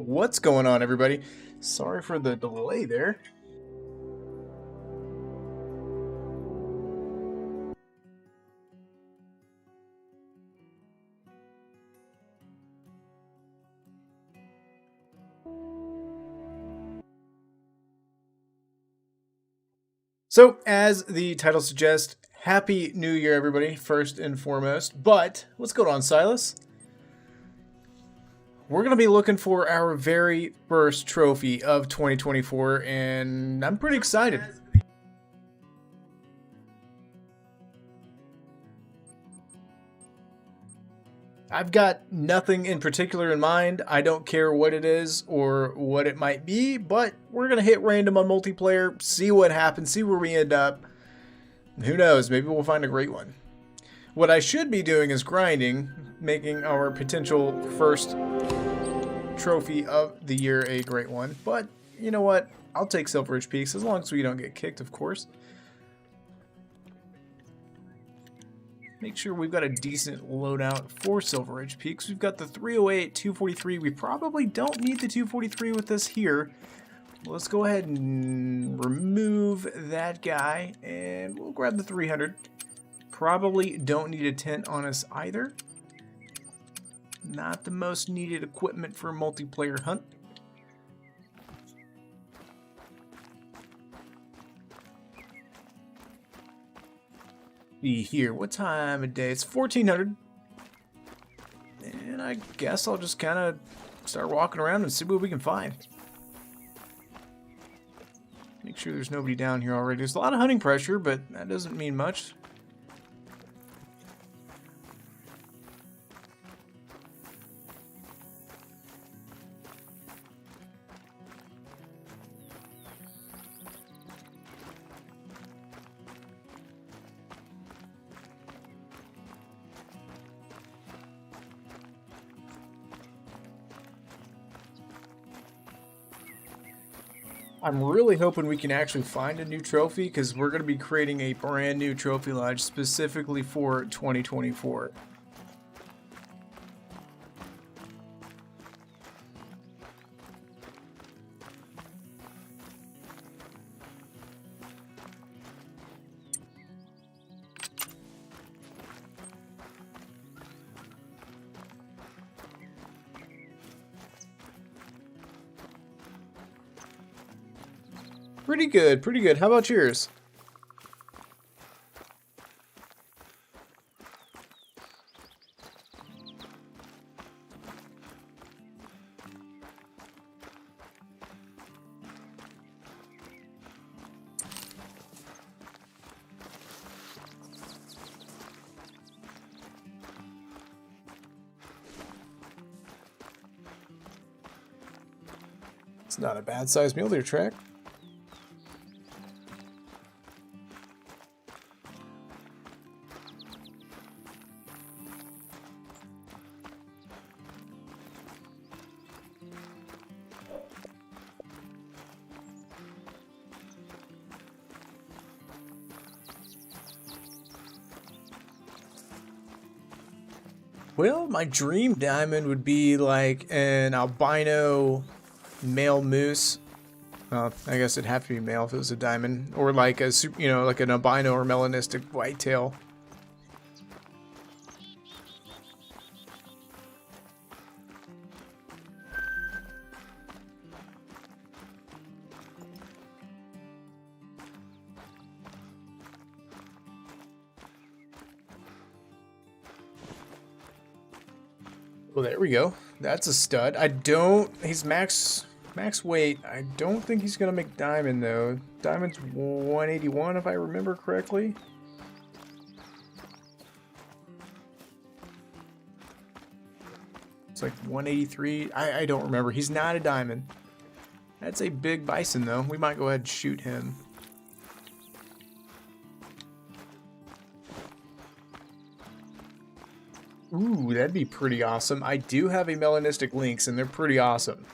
What's going on, everybody? Sorry for the delay there. So, as the title suggests, Happy New Year, everybody, first and foremost. But, what's going on, Silas? We're going to be looking for our very first trophy of 2024, and I'm pretty excited. I've got nothing in particular in mind. I don't care what it is or what it might be, but we're going to hit random on multiplayer, see what happens, see where we end up. Who knows, maybe we'll find a great one. What I should be doing is grinding, making our potential first trophy of the year a great one. But you know what? I'll take Silver Ridge Peaks as long as we don't get kicked, of course. Make sure we've got a decent loadout for Silver Ridge Peaks. We've got the 308, 243. We probably don't need the 243 with us here. Let's go ahead and remove that guy, and we'll grab the 300. Probably don't need a tent on us either. Not the most needed equipment for a multiplayer hunt. Be here. What time of day? It's 1400. And I guess I'll just kind of start walking around and see what we can find. Make sure there's nobody down here already. There's a lot of hunting pressure, but that doesn't mean much. I'm really hoping we can actually find a new trophy because we're going to be creating a brand new trophy lodge specifically for 2024. Pretty good, pretty good. How about yours? It's not a bad sized mule deer track. Well, my dream diamond would be like an albino male moose. Well, I guess it'd have to be male if it was a diamond, or like a like an albino or melanistic whitetail. Well, there we go. That's a stud. He's max weight. I don't think he's gonna make diamond though. Diamond's 181 if I remember correctly. It's like 183. I don't remember. He's not a diamond. That's a big bison though. We might go ahead and shoot him. Ooh, that'd be pretty awesome. I do have a melanistic lynx, and they're pretty awesome.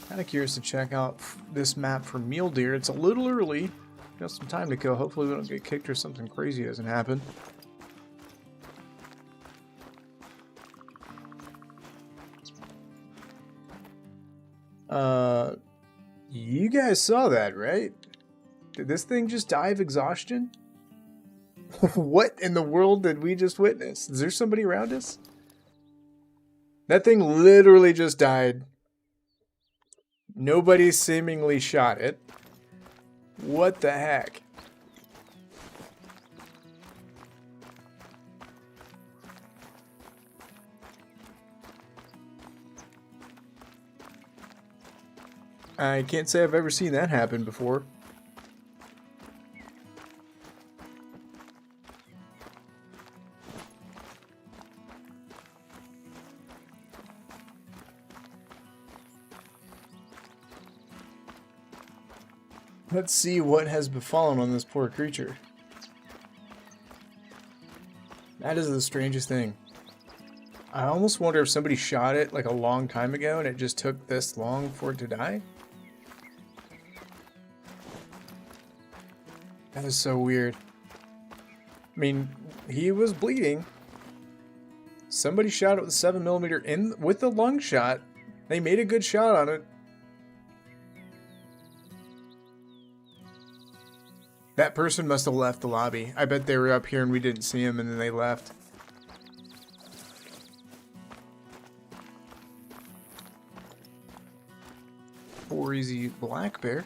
Kind of curious to check out this map for mule deer. It's a little early. Got some time to kill. Hopefully we don't get kicked or something crazy doesn't happen. You guys saw that, right? Did this thing just die of exhaustion? What in the world did we just witness? Is there somebody around us? That thing literally just died. Nobody seemingly shot it. What the heck? I can't say I've ever seen that happen before. Let's see what has befallen on this poor creature. That is the strangest thing. I almost wonder if somebody shot it like a long time ago and it just took this long for it to die. That is so weird. I mean, he was bleeding. Somebody shot it with a 7mm in with the lung shot. They made a good shot on it. That person must have left the lobby. I bet they were up here and we didn't see them and then they left. Poor easy black bear.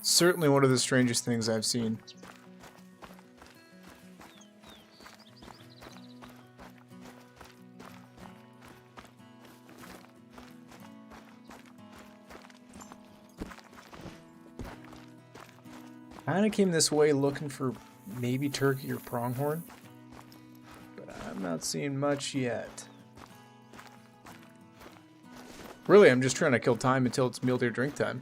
Certainly one of the strangest things I've seen. Kinda came this way looking for maybe turkey or pronghorn, but I'm not seeing much yet. Really, I'm just trying to kill time until it's mule deer drink time.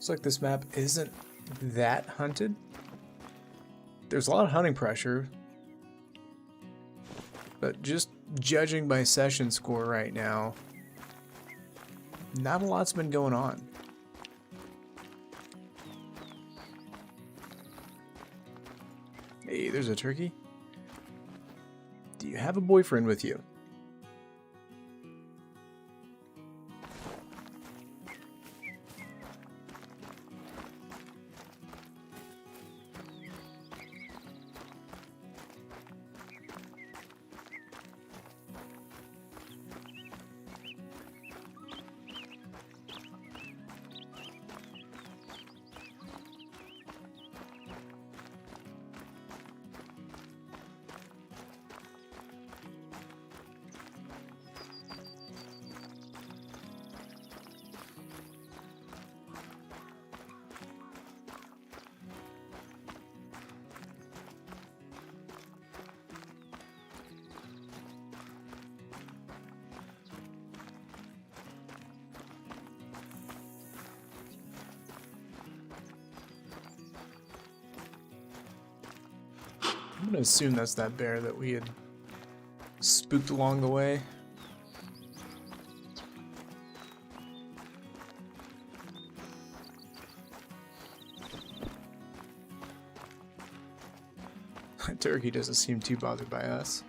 Looks like this map isn't that hunted. There's a lot of hunting pressure, but just judging by session score right now, not a lot's been going on. Hey, there's a turkey. Do you have a boyfriend with you? I'm gonna assume that's that bear that we had spooked along the way. Turkey doesn't seem too bothered by us.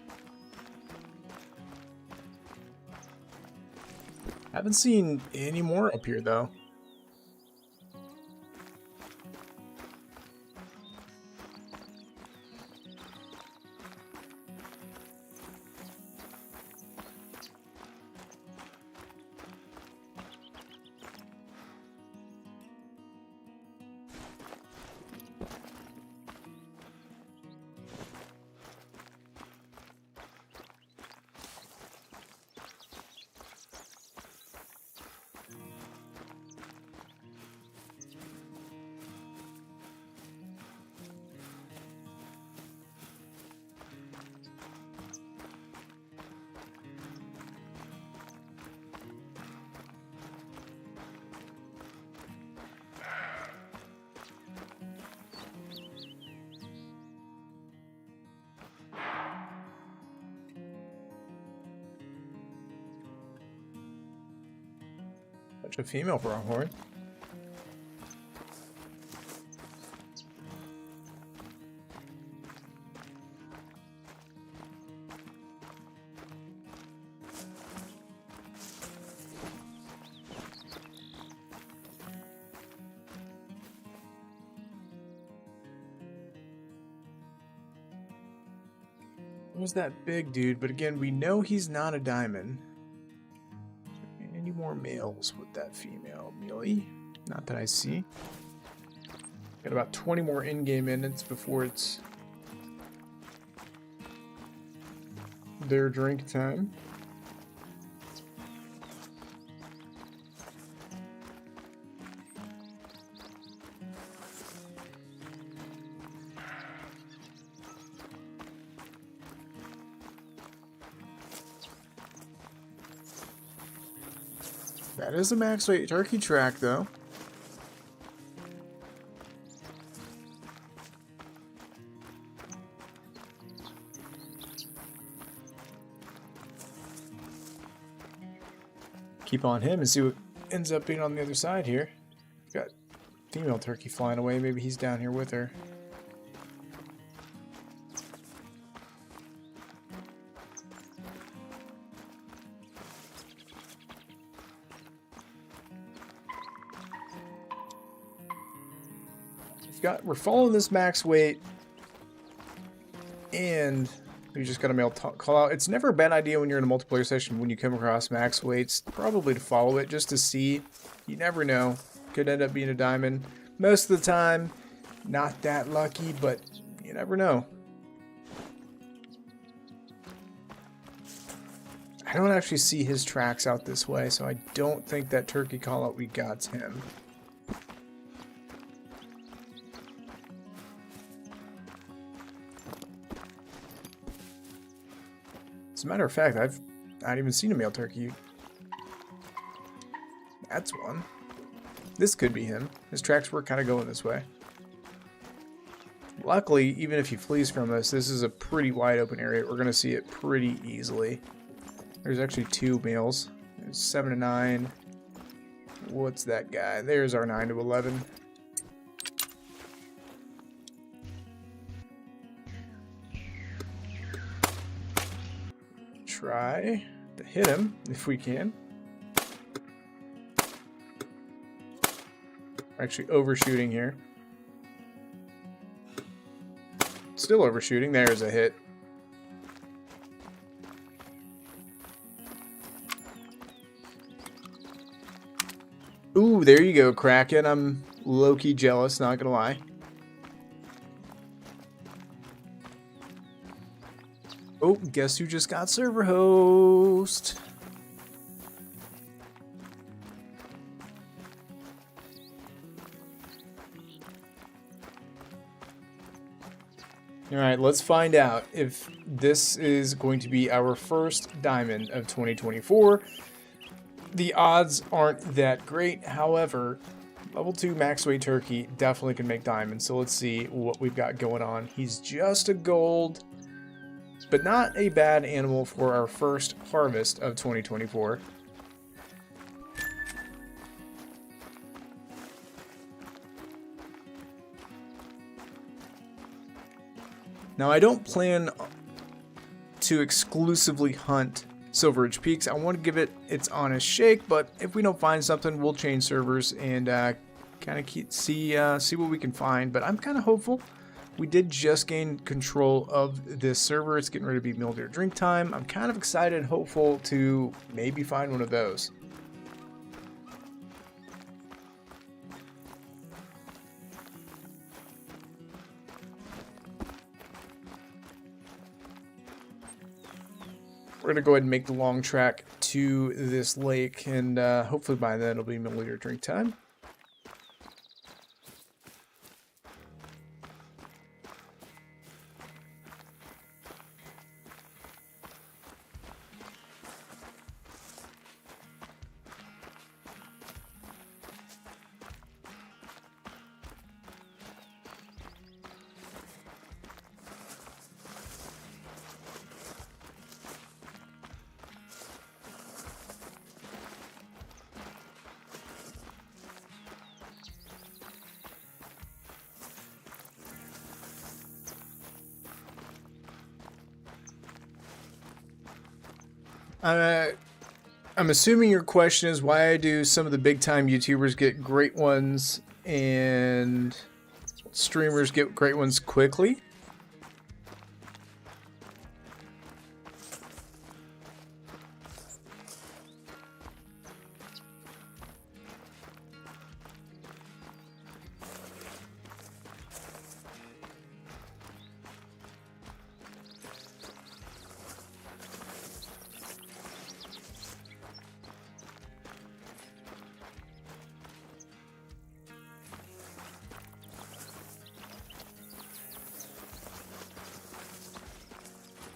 Haven't seen any more up here though. Bunch of female pronghorn. Who's that big dude? But again, we know he's not a diamond. Any more males with that female mealy? Not that I see. Got about 20 more in-game minutes before it's their drink time. That is a max weight turkey track, though. Keep on him and see what ends up being on the other side here. Got female turkey flying away. Maybe he's down here with her. We're following this max weight, and we just got a male call out. It's never a bad idea when you're in a multiplayer session when you come across max weights, probably to follow it just to see. You never know. Could end up being a diamond. Most of the time, not that lucky, but you never know. I don't actually see his tracks out this way, so I don't think that turkey call out we got's him. As a matter of fact, I've not even seen a male turkey. That's one. This could be him. His tracks were kind of going this way. Luckily, even if he flees from us, this is a pretty wide open area. We're going to see it pretty easily. There's actually 2 males. There's 7 to 9. What's that guy? There's our 9 to 11. Try to hit him if we can. We're actually overshooting here. Still overshooting. There's a hit. Ooh, there you go, Kraken. I'm low-key jealous, not gonna lie. Oh, guess who just got server host? Alright, let's find out if this is going to be our first diamond of 2024. The odds aren't that great, however, level 2 max weight turkey definitely can make diamonds, so let's see what we've got going on. He's just a gold, but not a bad animal for our first harvest of 2024. Now, I don't plan to exclusively hunt Silver Ridge Peaks. I want to give it its honest shake, but if we don't find something, we'll change servers and kind of see what we can find. But I'm kind of hopeful. We did just gain control of this server. It's getting ready to be meal or drink time. I'm kind of excited and hopeful to maybe find one of those. We're going to go ahead and make the long track to this lake, and hopefully by then it'll be meal or drink time. I'm assuming your question is why do some of the big time YouTubers get great ones and streamers get great ones quickly?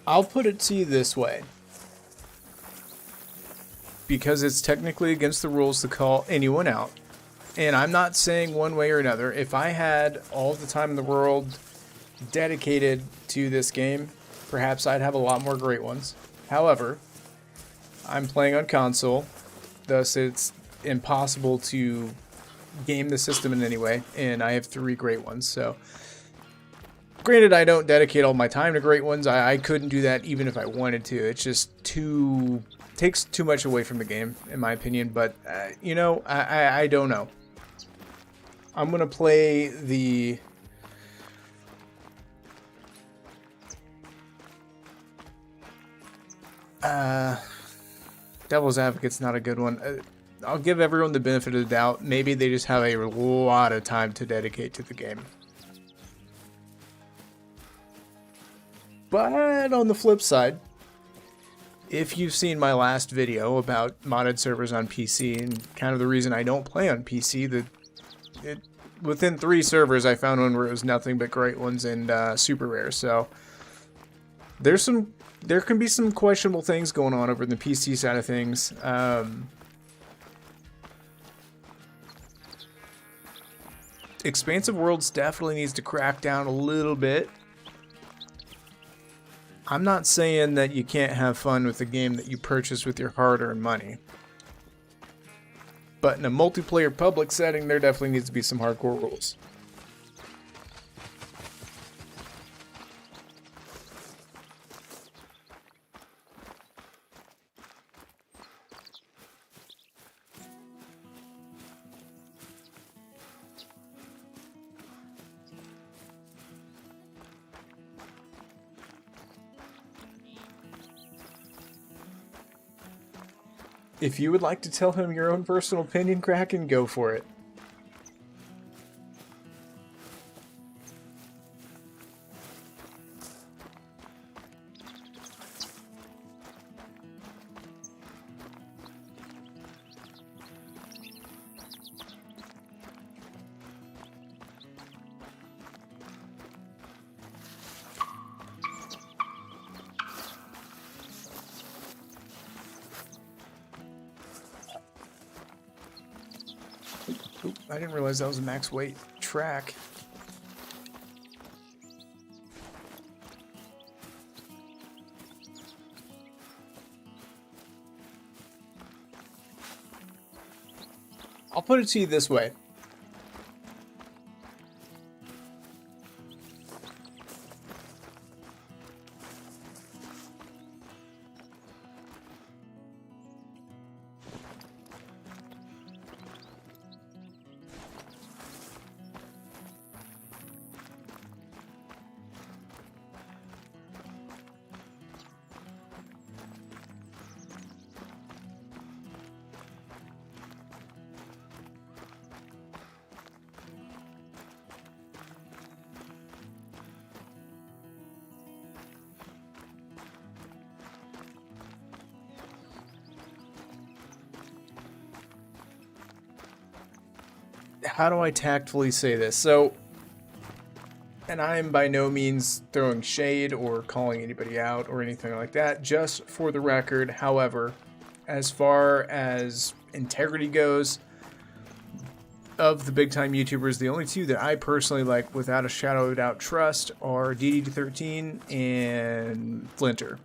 I'll put it to you this way. Because it's technically against the rules to call anyone out. And I'm not saying one way or another. If I had all the time in the world dedicated to this game, perhaps I'd have a lot more great ones. However, I'm playing on console, thus it's impossible to game the system in any way, and I have 3 great ones, so... Granted, I don't dedicate all my time to great ones. I couldn't do that even if I wanted to. It's just takes too much away from the game, in my opinion. But, you know, I don't know. I'm going to play the... Devil's Advocate's not a good one. I'll give everyone the benefit of the doubt. Maybe they just have a lot of time to dedicate to the game. But on the flip side, if you've seen my last video about modded servers on PC and kind of the reason I don't play on PC, within 3 servers I found one where it was nothing but great ones and super rare. So there can be some questionable things going on over in the PC side of things. Expansive Worlds definitely needs to crack down a little bit. I'm not saying that you can't have fun with a game that you purchase with your hard-earned money. But in a multiplayer public setting, there definitely needs to be some hardcore rules. If you would like to tell him your own personal opinion, Kraken, go for it. Oop, I didn't realize that was a max weight track. I'll put it to you this way. How do I tactfully say this? So, and I am by no means throwing shade or calling anybody out or anything like that, just for the record. However, as far as integrity goes, of the big time YouTubers, the only two that I personally like without a shadow of a doubt trust are DD13 and Thehunter.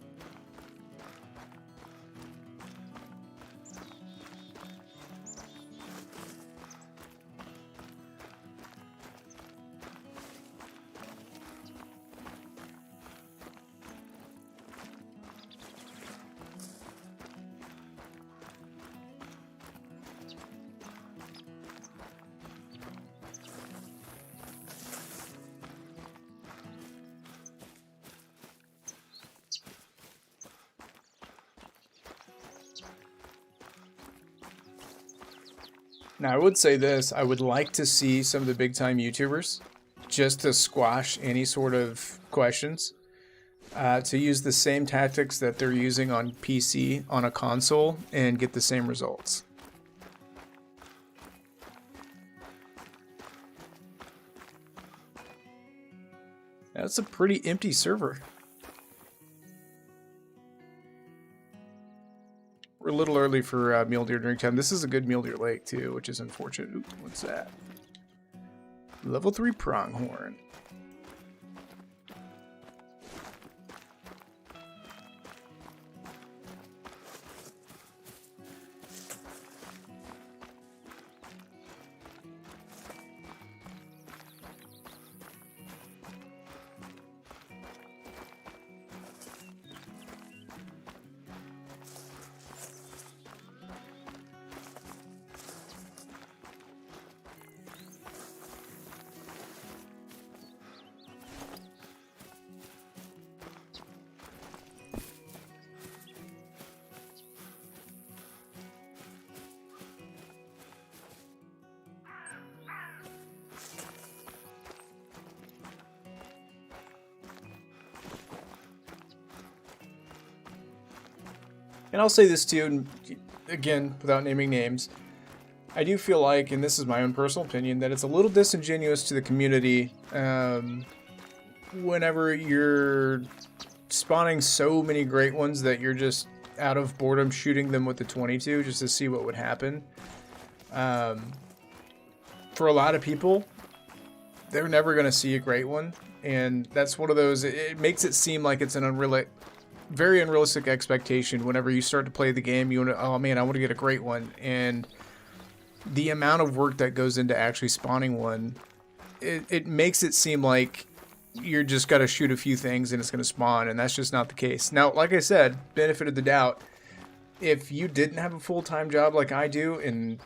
Now, I would say this, I would like to see some of the big time YouTubers, just to squash any sort of questions, to use the same tactics that they're using on PC on a console and get the same results. That's a pretty empty server. We're a little early for mule deer drink time. This is a good mule deer lake too, which is unfortunate. Ooh, what's that? Level 3 pronghorn. And I'll say this too, again, without naming names, I do feel like, and this is my own personal opinion, that it's a little disingenuous to the community whenever you're spawning so many great ones that you're just out of boredom shooting them with the 22 just to see what would happen. For a lot of people, they're never going to see a great one. And that's one of those, it makes it seem like it's an very unrealistic expectation. Whenever you start to play the game, you want to, oh man, I want to get a great one. And the amount of work that goes into actually spawning one, it makes it seem like you're just got to shoot a few things and it's going to spawn. And that's just not the case. Now, like I said, benefit of the doubt, if you didn't have a full-time job like I do, and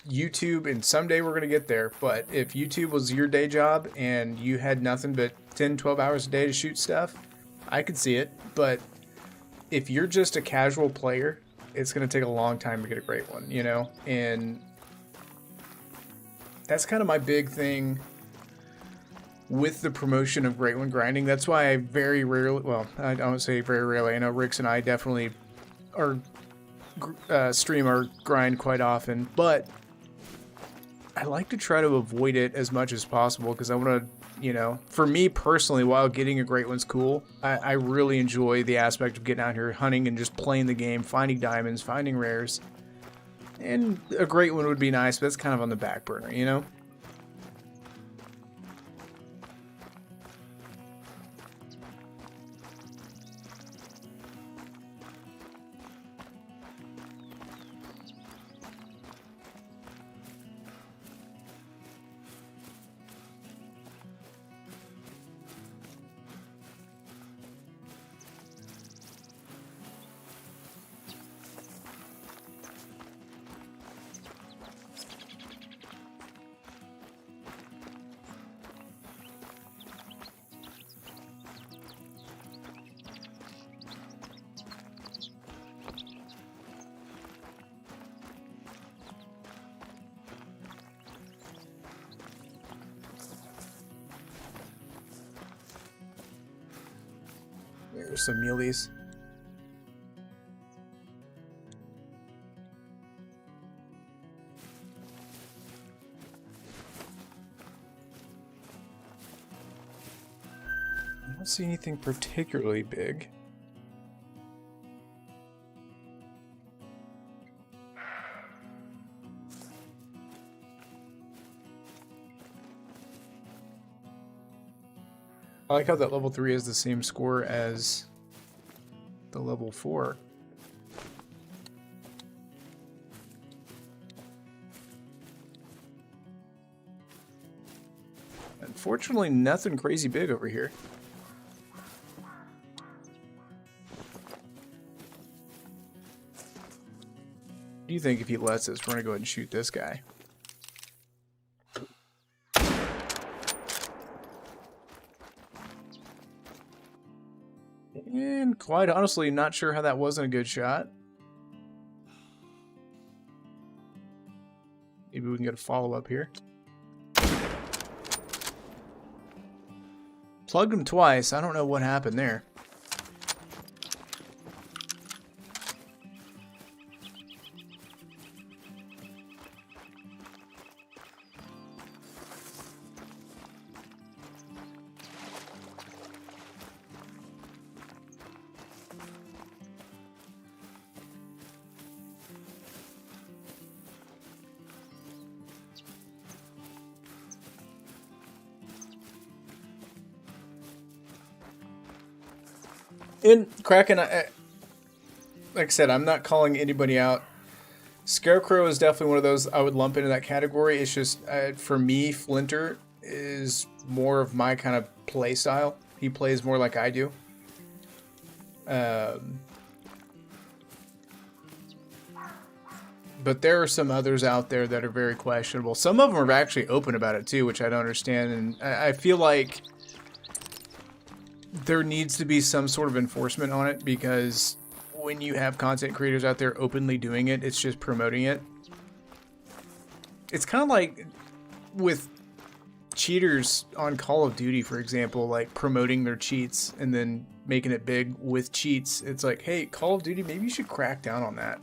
YouTube, and someday we're going to get there, but if YouTube was your day job and you had nothing but 10, 12 hours a day to shoot stuff, I could see it. But if you're just a casual player, it's going to take a long time to get a great one, you know? And that's kind of my big thing with the promotion of great one grinding. That's why I very rarely, well, I don't say very rarely, I know Rix and I definitely are stream or grind quite often, but I like to try to avoid it as much as possible because I want to, you know, for me personally, while getting a great one's cool, I really enjoy the aspect of getting out here hunting and just playing the game, finding diamonds, finding rares. And a great one would be nice, but it's kind of on the back burner, you know? There's some muleys. I don't see anything particularly big. I like how that level 3 has the same score as the level 4. Unfortunately, nothing crazy big over here. What do you think if he lets us? We're gonna go ahead and shoot this guy. And quite honestly, not sure how that wasn't a good shot. Maybe we can get a follow-up here. Plugged him twice. I don't know what happened there. In Kraken, like I said, I'm not calling anybody out. Scarecrow is definitely one of those I would lump into that category. It's just, for me, Flinter is more of my kind of play style. He plays more like I do. But there are some others out there that are very questionable. Some of them are actually open about it too, which I don't understand. And I feel like there needs to be some sort of enforcement on it, because when you have content creators out there openly doing it, it's just promoting it. It's kind of like with cheaters on Call of Duty, for example, like promoting their cheats and then making it big with cheats. It's like, hey, Call of Duty, maybe you should crack down on that.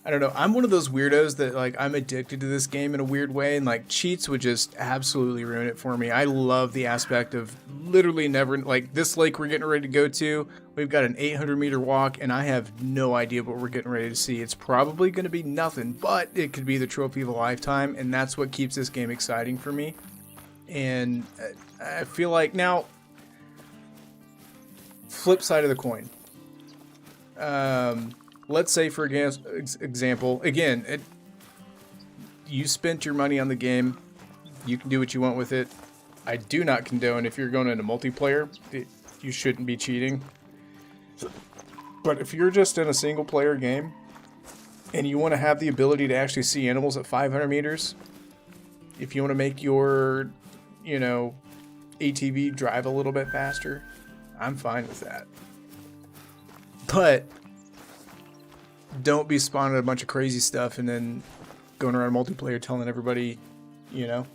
I don't know. I'm one of those weirdos that like I'm addicted to this game in a weird way, and like cheats would just absolutely ruin it for me. I love the aspect of literally never like this lake we're getting ready to go to. We've got an 800-meter walk, and I have no idea what we're getting ready to see. It's probably going to be nothing, but it could be the trophy of a lifetime, and that's what keeps this game exciting for me. And I feel like now, flip side of the coin. Let's say, for example, again, you spent your money on the game. You can do what you want with it. I do not condone if you're going into multiplayer, you shouldn't be cheating. But if you're just in a single player game and you want to have the ability to actually see animals at 500 meters, if you want to make your, you know, ATV drive a little bit faster, I'm fine with that. But don't be spawning a bunch of crazy stuff and then going around multiplayer telling everybody, you know.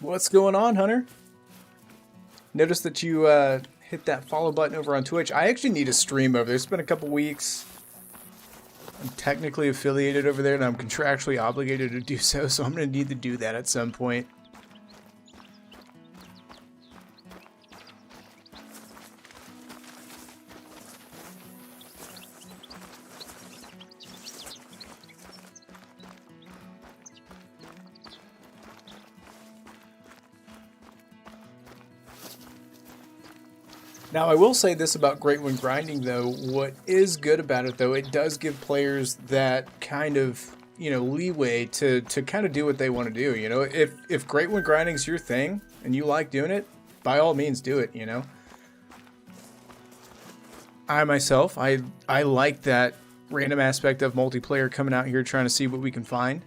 What's going on, Hunter? Notice that you hit that follow button over on Twitch. I actually need a stream over there. It's been a couple weeks. I'm technically affiliated over there, and I'm contractually obligated to do so, so I'm going to need to do that at some point. Now, I will say this about Great One Grinding, though. What is good about it, though, it does give players that kind of, you know, leeway to kind of do what they want to do, you know? If Great One Grinding's your thing, and you like doing it, by all means do it, you know? I, myself, I like that random aspect of multiplayer, coming out here trying to see what we can find.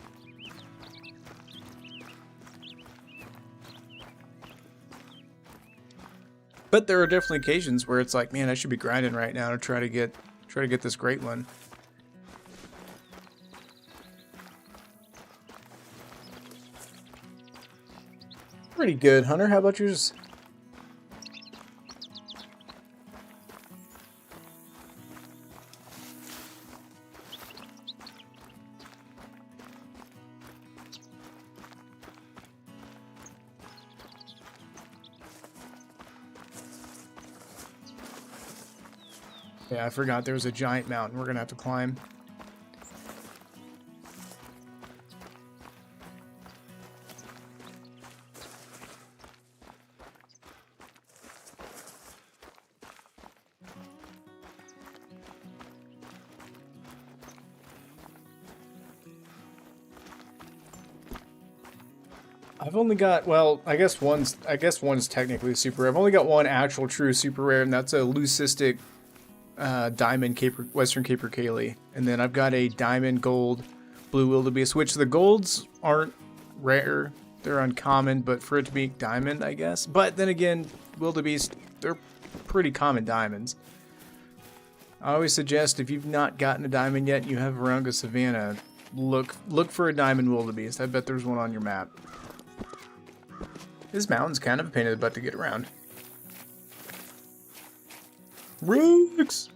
But there are definitely occasions where it's like, man, I should be grinding right now to try to get this great one. Pretty good, Hunter. How about yours? Yeah, I forgot there was a giant mountain we're gonna have to climb. I've only got, well, I guess one's technically super rare. I've only got one actual true super rare, and that's a leucistic diamond Western Capercaillie, and then I've got a diamond gold blue wildebeest, which the golds aren't rare, they're uncommon, but for it to be diamond, I guess. But then again, wildebeest, they're pretty common diamonds. I always suggest, if you've not gotten a diamond yet, you have Virunga Savannah, look for a diamond wildebeest. I bet there's one on your map. This mountain's kind of a pain in the butt to get around. Rooks!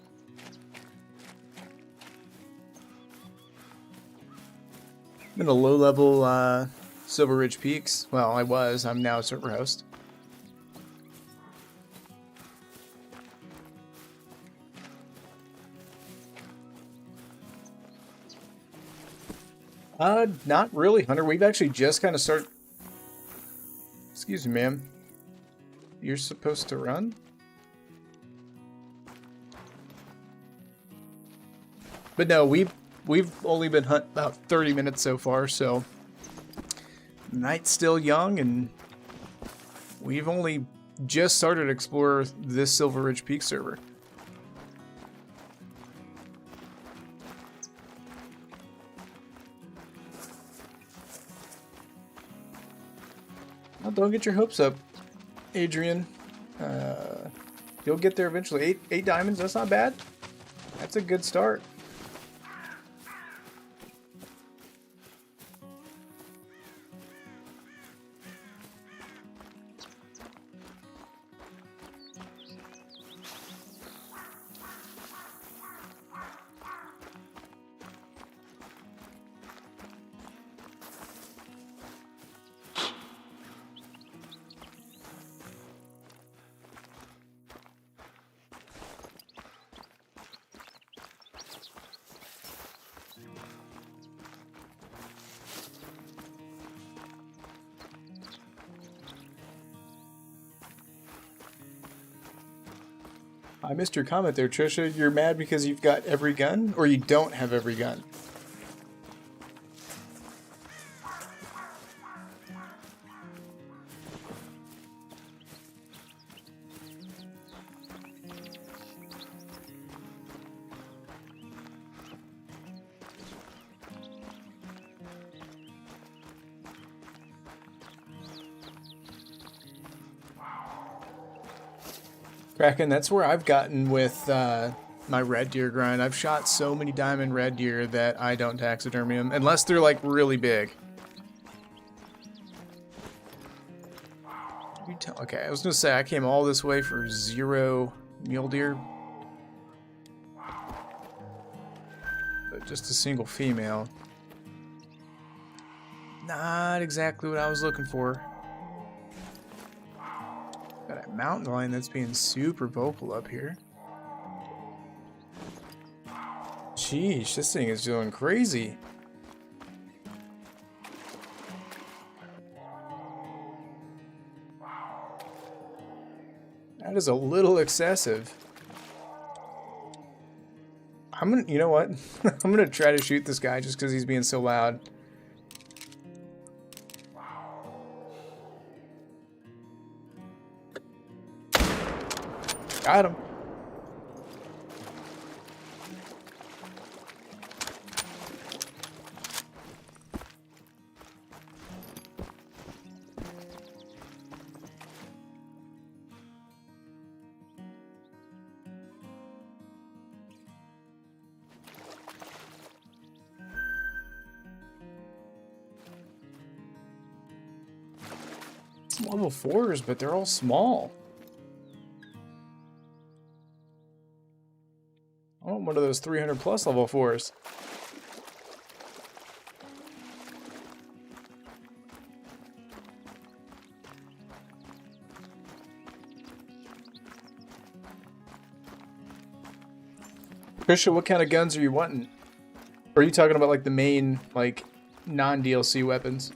I'm in a low-level Silver Ridge Peaks. Well, I'm now a server host. Not really, Hunter. We've actually just kind of started... Excuse me, ma'am. You're supposed to run? But no, we've only been hunting about 30 minutes so far, so night's still young, and We've only just started to explore this Silver Ridge Peak server. Well, don't get your hopes up, Adrian. You'll get there eventually. Eight diamonds, that's not bad. That's a good start. I missed your comment there, Trisha. You're mad because you've got every gun? Or you don't have every gun? Kraken, that's where I've gotten with my red deer grind. I've shot so many diamond red deer that I don't taxidermy them, unless they're like really big. Okay, I was gonna say I came all this way for 0 mule deer, but just a single female. Not exactly what I was looking for. Got a mountain lion that's being super vocal up here. Sheesh, this thing is doing crazy. That is a little excessive. You know what? I'm gonna try to shoot this guy just because he's being so loud. Got him. It's level 4s, but they're all small. I want one of those 300 plus level 4s. Trisha, what kind of guns are you wanting? Or are you talking about like the main, like, non-DLC weapons?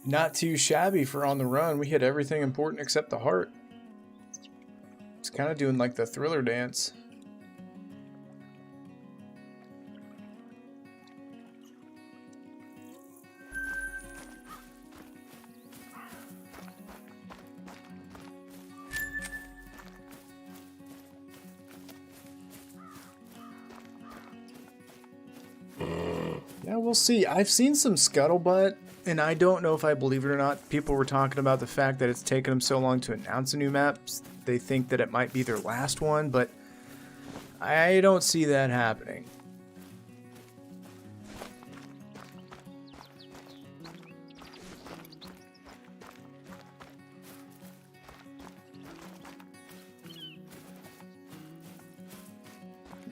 Not too shabby for on the run. We hit everything important except the heart. It's kind of doing like the Thriller dance. Yeah, we'll see. I've seen some scuttlebutt, and I don't know if I believe it or not. People were talking about the fact that it's taken them so long to announce a new map. They think that it might be their last one, but I don't see that happening.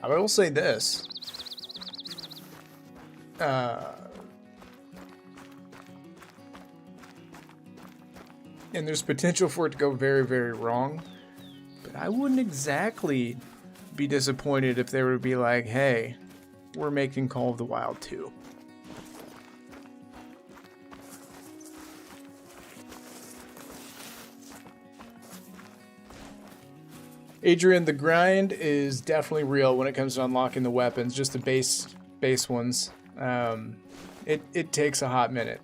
I will say this. and there's potential for it to go very, very wrong. But I wouldn't exactly be disappointed if they were to be like, hey, we're making Call of the Wild 2. Adrian, the grind is definitely real when it comes to unlocking the weapons, just the base ones. It takes a hot minute.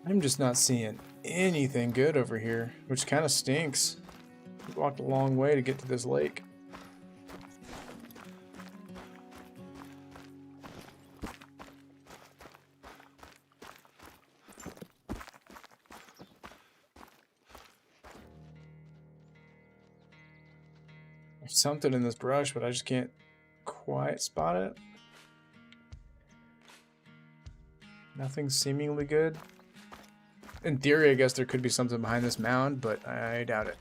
I'm just not seeing anything good over here, which kind of stinks. We walked a long way to get to this lake. There's something in this brush, but I just can't quite spot it. Nothing seemingly good. In theory, I guess there could be something behind this mound, but I doubt it.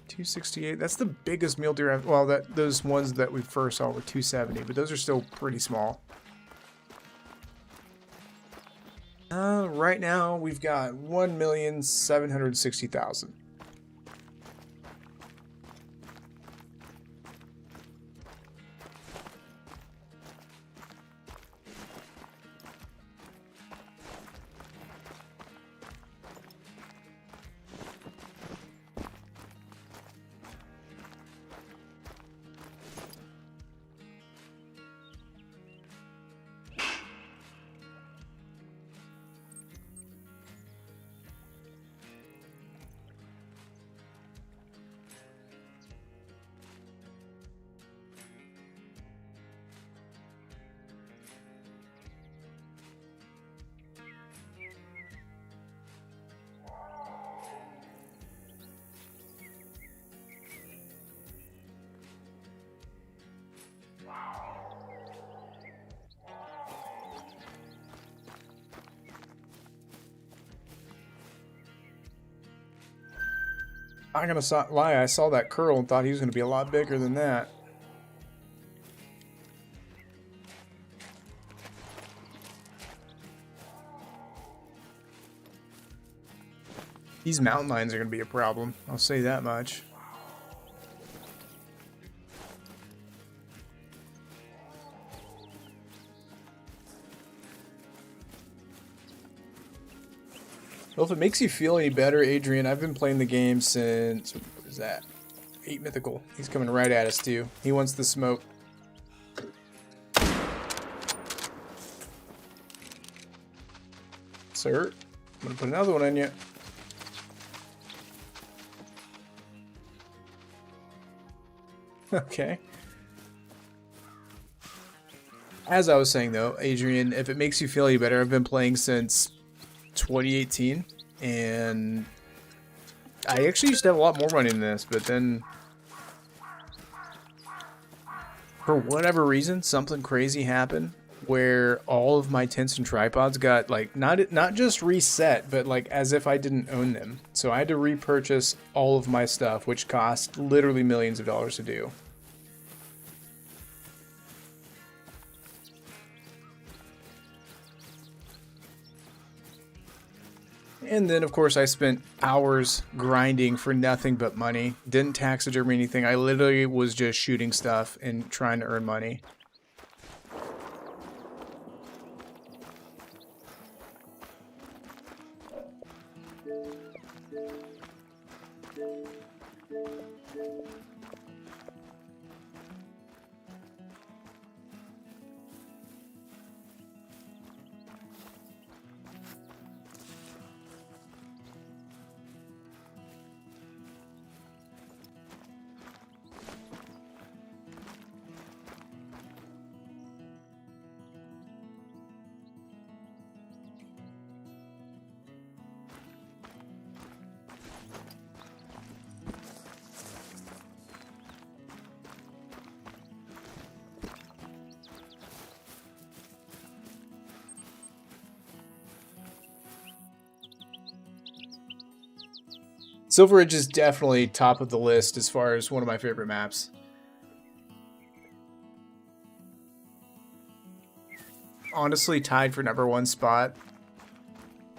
268. That's the biggest mule deer I've... Well, those ones that we first saw were 270, but those are still pretty small. Right now, we've got 1,760,000. I'm gonna lie, I saw that curl and thought he was gonna be a lot bigger than that. These mountain lions are gonna be a problem, I'll say that much. Well, if it makes you feel any better, Adrian, I've been playing the game since, what is that? 8 mythical. He's coming right at us too. He wants the smoke. Sir, I'm gonna put another one on you. Okay. As I was saying though, Adrian, if it makes you feel any better, I've been playing since 2018, and I actually used to have a lot more money than this, but then for whatever reason, something crazy happened where all of my tents and tripods got like not just reset, but like as if I didn't own them. So I had to repurchase all of my stuff, which cost literally millions of dollars to do. And then, of course, I spent hours grinding for nothing but money. Didn't taxidermy anything. I literally was just shooting stuff and trying to earn money. Silver Ridge is definitely top of the list as far as one of my favorite maps. Honestly, tied for #1 spot.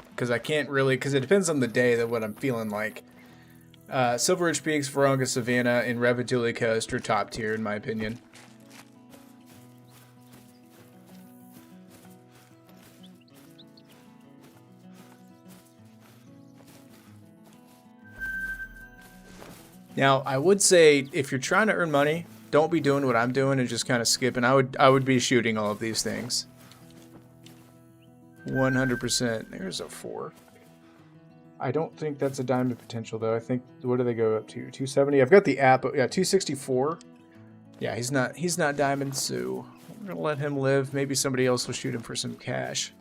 Because I can't really, because it depends on the day that what I'm feeling like. Silver Ridge Peaks, Varonga Savannah, and Revetuli Coast are top tier in my opinion. Now, I would say if you're trying to earn money, don't be doing what I'm doing and just kind of skipping. I would be shooting all of these things. 100%. There's a 4. I don't think that's a diamond potential though. I think, what do they go up to? 270. I've got the app. Yeah, 264. Yeah, he's not diamond, so we're gonna let him live. Maybe somebody else will shoot him for some cash.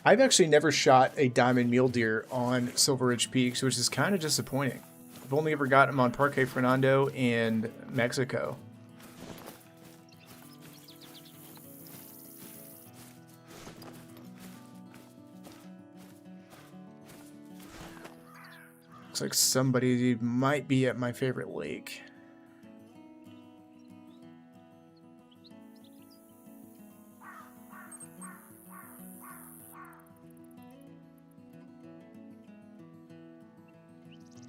I've actually never shot a diamond mule deer on Silver Ridge Peaks, which is kind of disappointing. I've only ever got him on Parque Fernando and Mexico. Looks like somebody might be at my favorite lake.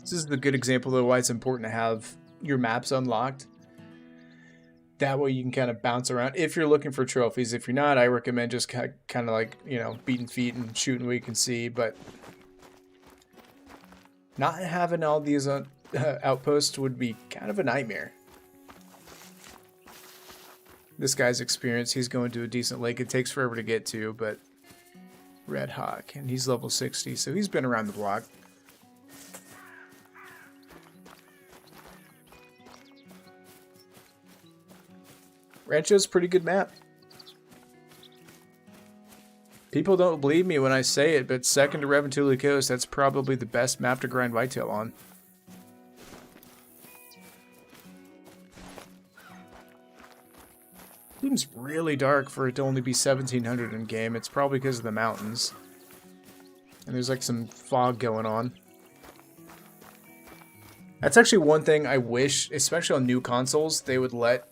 This is the good example of why it's important to have your maps unlocked. That way you can kind of bounce around if you're looking for trophies. If you're not, I recommend just kind of like, you know, beating feet and shooting what you can see. But not having all these outposts would be kind of a nightmare. This guy's experience, he's going to a decent lake. It takes forever to get to, but Red Hawk, and he's level 60, so he's been around the block. Rancho's a pretty good map. People don't believe me when I say it, but second to Revetuli Coast, that's probably the best map to grind whitetail on. Seems really dark for it to only be 1700 in game. It's probably because of the mountains. And there's like some fog going on. That's actually one thing I wish, especially on new consoles, they would let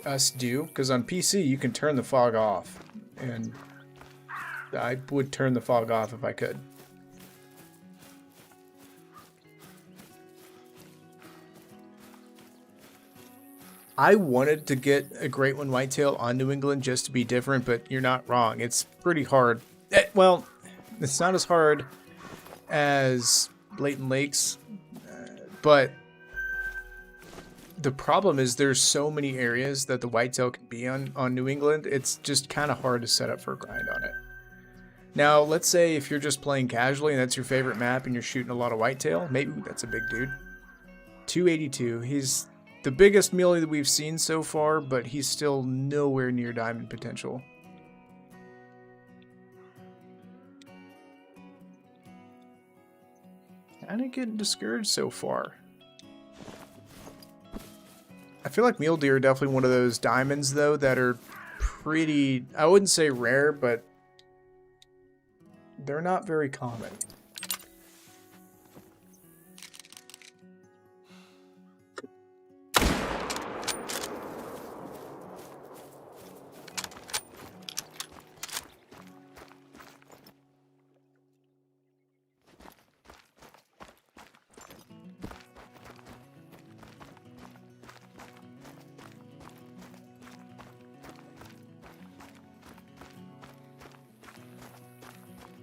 us do, because on PC you can turn the fog off, and I would turn the fog off if I could. I wanted to get a Great One Whitetail on New England just to be different, but you're not wrong. It's pretty hard. Well, it's not as hard as Blatant Lakes, but the problem is there's so many areas that the whitetail can be on New England. It's just kind of hard to set up for a grind on it. Now, let's say if you're just playing casually and that's your favorite map and you're shooting a lot of whitetail, maybe that's a big dude. 282. He's the biggest muley that we've seen so far, but he's still nowhere near diamond potential. Kinda getting discouraged so far. I feel like mule deer are definitely one of those diamonds, though, that are pretty, I wouldn't say rare, but they're not very common.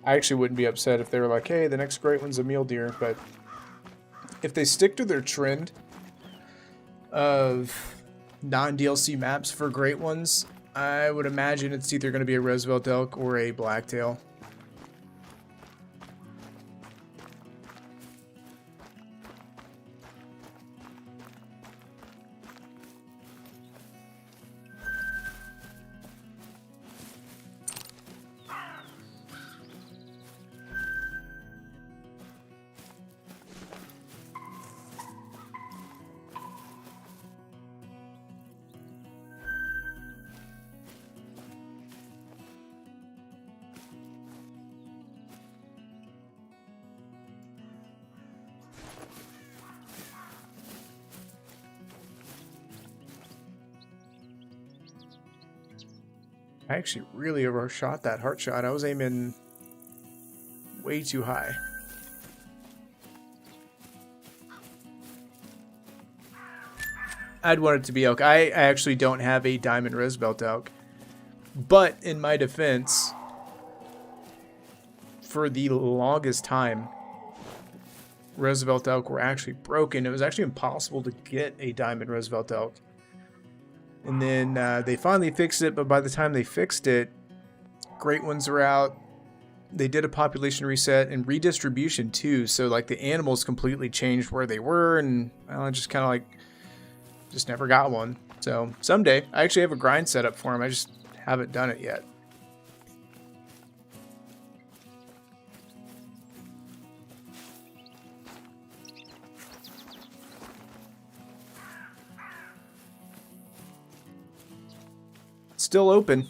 I actually wouldn't be upset if they were like, hey, the next great one's a mule deer, but if they stick to their trend of non-DLC maps for great ones, I would imagine it's either going to be a Roosevelt elk or a blacktail. I actually really overshot that heart shot. I was aiming way too high. I'd want it to be elk. I actually don't have a diamond Roosevelt elk. But in my defense, for the longest time, Roosevelt elk were actually broken. It was actually impossible to get a diamond Roosevelt elk. And then they finally fixed it, but by the time they fixed it, great ones are out. They did a population reset and redistribution too, so like the animals completely changed where they were, and I just kind of like just never got one. So someday, I actually have a grind set up for them. I just haven't done it yet. Still open.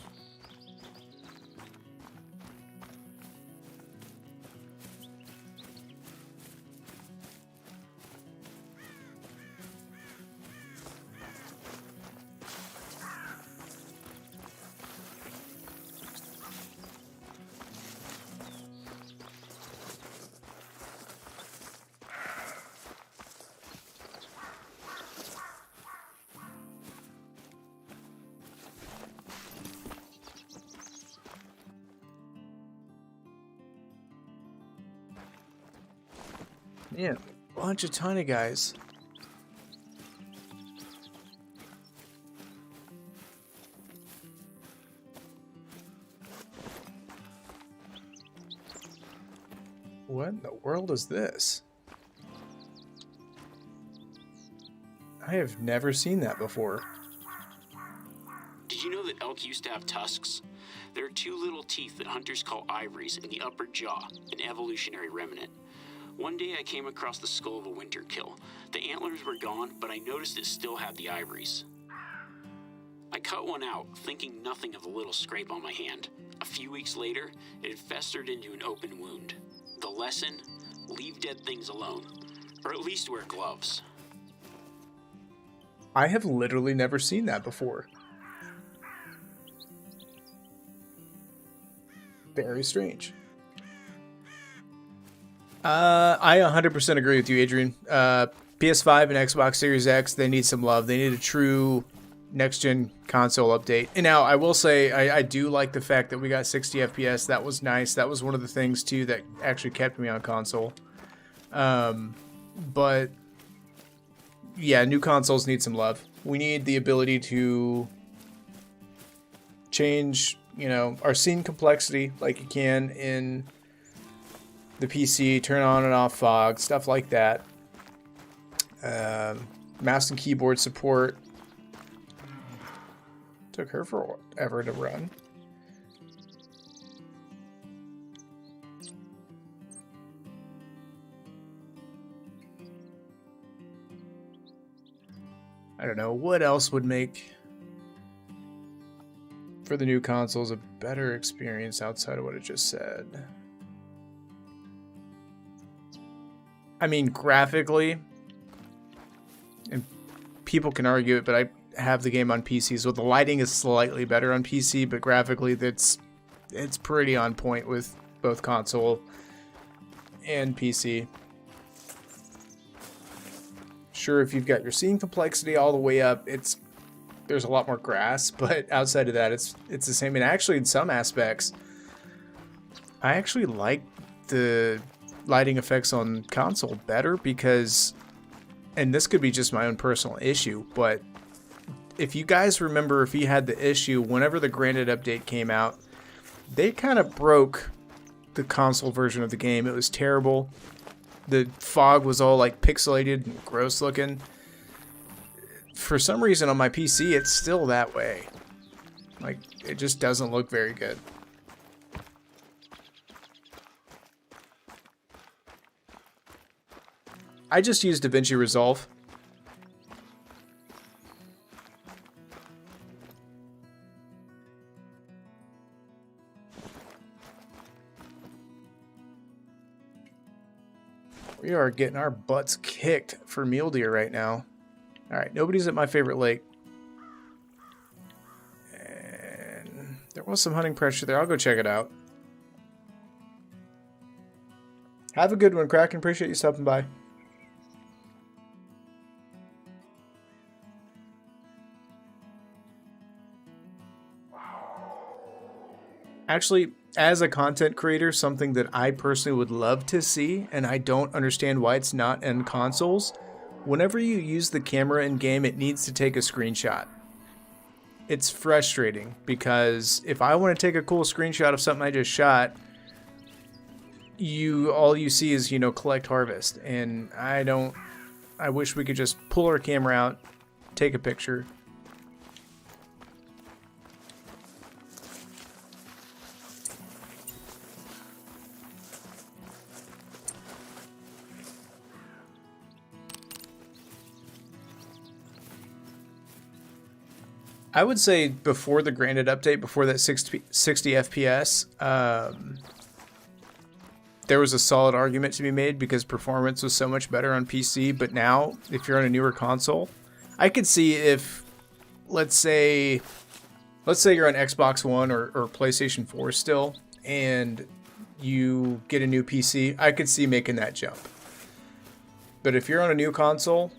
Man, bunch of ton of guys. What in the world is this? I have never seen that before. Did you know that elk used to have tusks? There are two little teeth that hunters call ivories in the upper jaw, an evolutionary remnant. One day I came across the skull of a winter kill. The antlers were gone, but I noticed it still had the ivories. I cut one out, thinking nothing of the little scrape on my hand. A few weeks later, it had festered into an open wound. The lesson? Leave dead things alone. Or at least wear gloves. I have literally never seen that before. Very strange. I 100% agree with you, Adrian. PS5 and Xbox Series X, they need some love. They need a true next-gen console update. And now, I will say, I do like the fact that we got 60 FPS. That was nice. That was one of the things, too, that actually kept me on console. But, yeah, new consoles need some love. We need the ability to change, you know, our scene complexity like you can in the PC, turn on and off fog, stuff like that. Mouse and keyboard support. Took her forever to run. I don't know, what else would make for the new consoles a better experience outside of what it just said? I mean, graphically, and people can argue it, but I have the game on PC, so the lighting is slightly better on PC, but graphically, it's pretty on point with both console and PC. Sure, if you've got your scene complexity all the way up, there's a lot more grass, but outside of that, it's the same. And actually, in some aspects, I actually like the lighting effects on console better because, and this could be just my own personal issue, but if you guys remember, if you had the issue whenever the Granted update came out, they kind of broke the console version of the game. It was terrible. The fog was all like pixelated and gross looking. For some reason on my PC, it's still that way. Like, it just doesn't look very good. I just used DaVinci Resolve. We are getting our butts kicked for mule deer right now. Alright, nobody's at my favorite lake. And There was some hunting pressure there. I'll go check it out. Have a good one, Kraken. Appreciate you stopping by. Actually, as a content creator, something that I personally would love to see, and I don't understand why it's not in consoles, whenever you use the camera in game, it needs to take a screenshot. It's frustrating because if I want to take a cool screenshot of something I just shot, all you see is, collect harvest, and I wish we could just pull our camera out, take a picture. I would say before the granted update, before that 60 FPS, there was a solid argument to be made because performance was so much better on PC. But now, if you're on a newer console, I could see if, let's say you're on Xbox One or PlayStation 4 still, and you get a new PC, I could see making that jump. But if you're on a new console,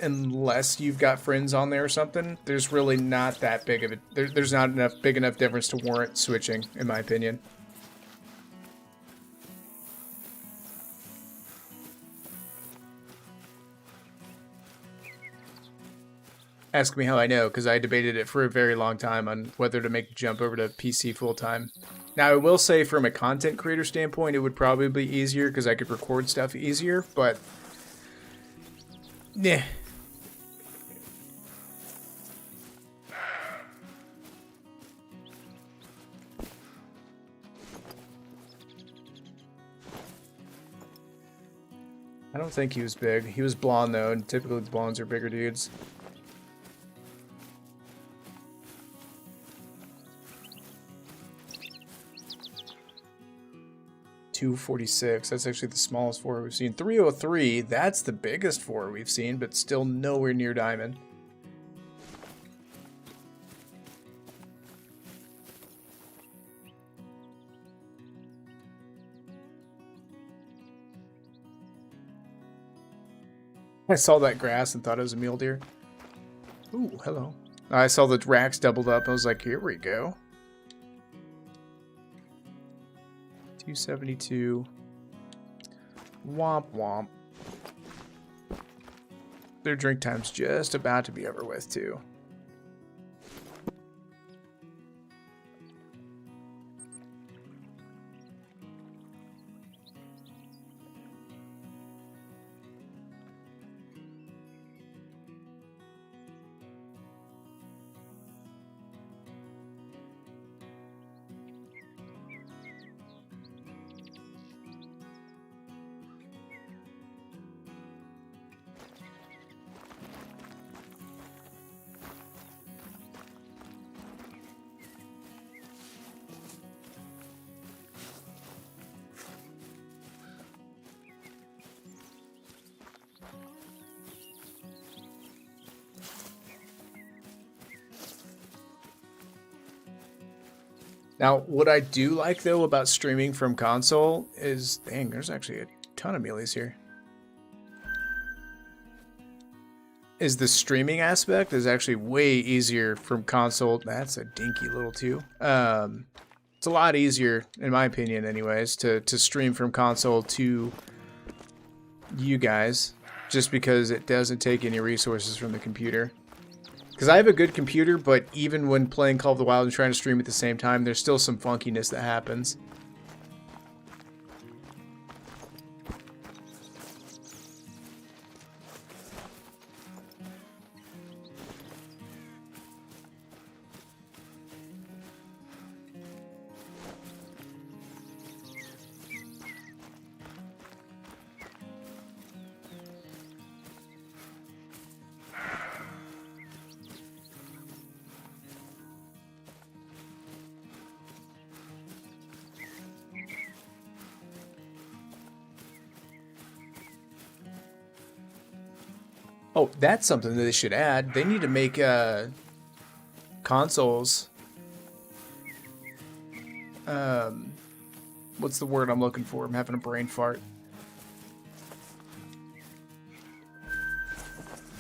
unless you've got friends on there or something, there's really not that big of a there's not big enough difference to warrant switching, in my opinion. Ask me how I know, because I debated it for a very long time on whether to make the jump over to PC full time. Now, I will say from a content creator standpoint, it would probably be easier because I could record stuff easier, but yeah. I don't think he was big. He was blonde, though, and typically the blondes are bigger dudes. .246. That's actually the smallest 4 we've seen. .303. That's the biggest 4 we've seen, but still nowhere near diamond. I saw that grass and thought it was a mule deer. Ooh, hello. I saw the racks doubled up. I was like, here we go. 272. Womp womp. Their drink time's just about to be over with, too. Now, what I do like, though, about streaming from console is... Dang, there's actually a ton of mealies here. Is the streaming aspect is actually way easier from console. That's a dinky little two. It's a lot easier, in my opinion anyways, to stream from console to you guys. Just because it doesn't take any resources from the computer. Because I have a good computer, but even when playing Call of the Wild and trying to stream at the same time, there's still some funkiness that happens. Oh, that's something that they should add. They need to make consoles. What's the word I'm looking for? I'm having a brain fart.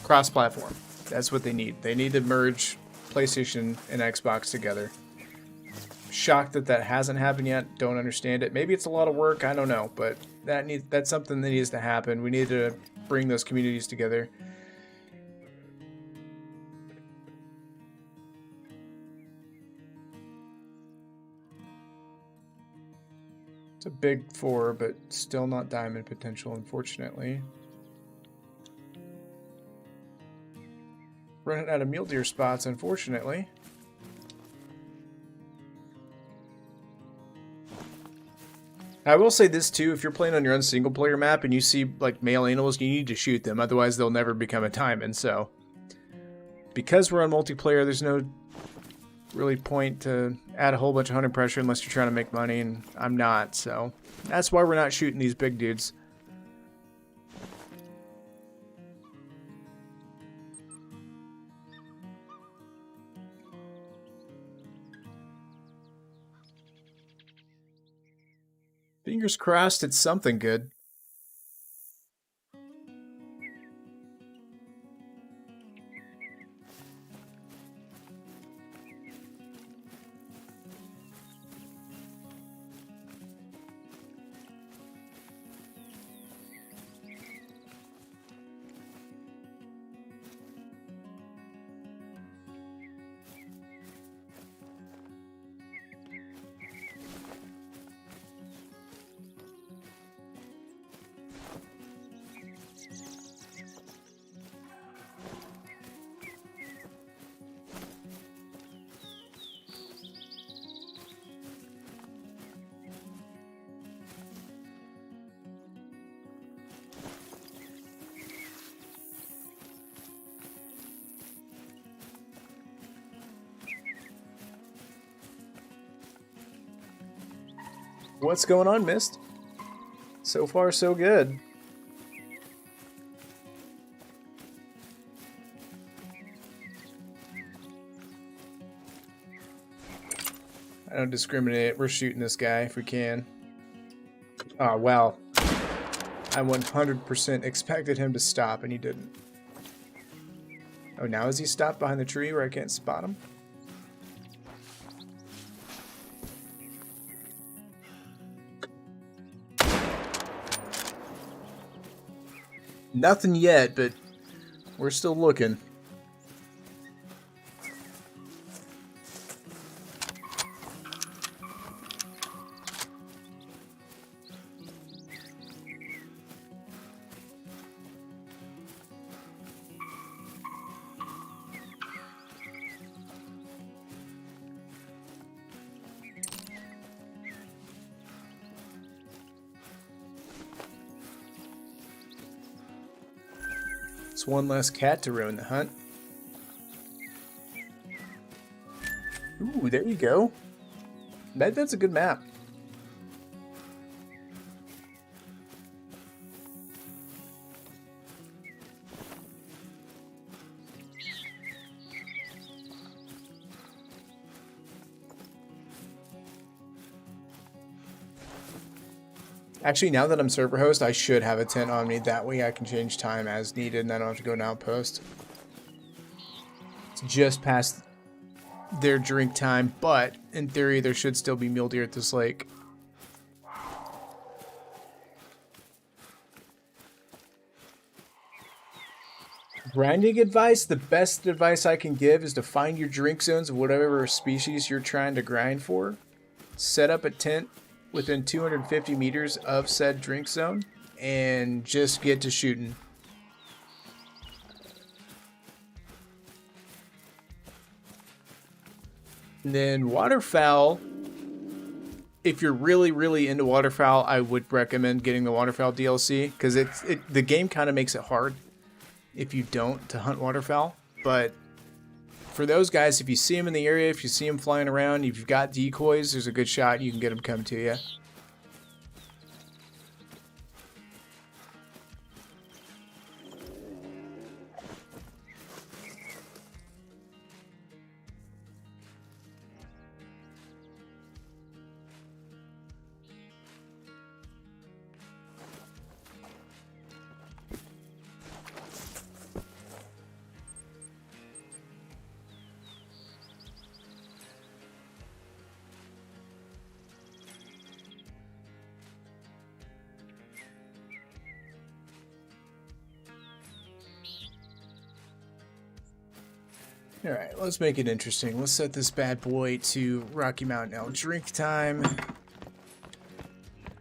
Cross-platform. That's what they need. They need to merge PlayStation and Xbox together. Shocked that that hasn't happened yet. Don't understand it. Maybe it's a lot of work. I don't know, but that's something that needs to happen. We need to bring those communities together. It's a big 4, but still not diamond potential, unfortunately. Running out of mule deer spots, unfortunately. I will say this too, if you're playing on your own single player map and you see like male animals, you need to shoot them, otherwise they'll never become a diamond. So because we're on multiplayer, there's no really point to add a whole bunch of hunting pressure unless you're trying to make money, and I'm not, so that's why we're not shooting these big dudes. Fingers crossed it's something good. What's going on, Mist? So far, so good. I don't discriminate. We're shooting this guy if we can. Oh, wow. I 100% expected him to stop, and he didn't. Oh, now is he stopped behind the tree where I can't spot him? Nothing yet, but we're still looking. It's one less cat to ruin the hunt. Ooh, there you go. That's a good map. Actually, now that I'm server host, I should have a tent on me. That way I can change time as needed and I don't have to go to outpost. It's just past their drink time, but in theory there should still be mule deer at this lake. Grinding advice, the best advice I can give is to find your drink zones of whatever species you're trying to grind for. Set up a tent within 250 meters of said drink zone and just get to shooting. And then waterfowl, if you're really into waterfowl, I would recommend getting the waterfowl DLC because the game kind of makes it hard if you don't to hunt waterfowl. But for those guys, if you see them in the area, if you see them flying around, if you've got decoys, there's a good shot you can get them come to you. Alright, let's make it interesting. Let's set this bad boy to Rocky Mountain Elk drink time.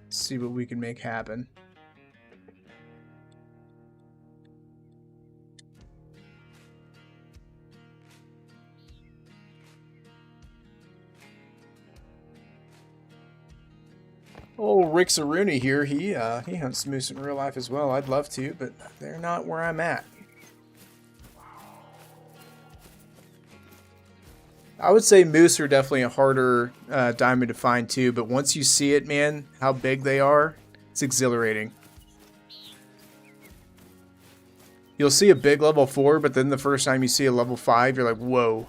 See what we can make happen. Oh, Rick Zaruni here. He hunts moose in real life as well. I'd love to, but they're not where I'm at. I would say moose are definitely a harder diamond to find too, but once you see it, man, how big they are, it's exhilarating. You'll see a big level 4, but then the first time you see a level 5, you're like, whoa.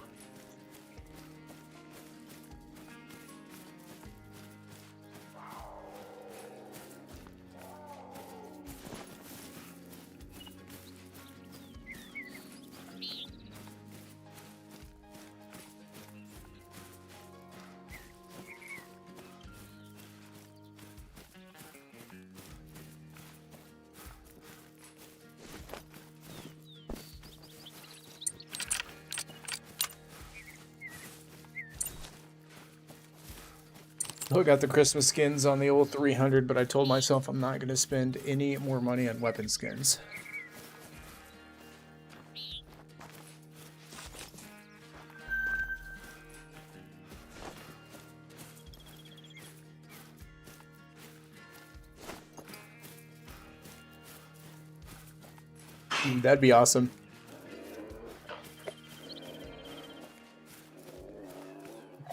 I got the Christmas skins on the old 300, but I told myself I'm not going to spend any more money on weapon skins. That'd be awesome.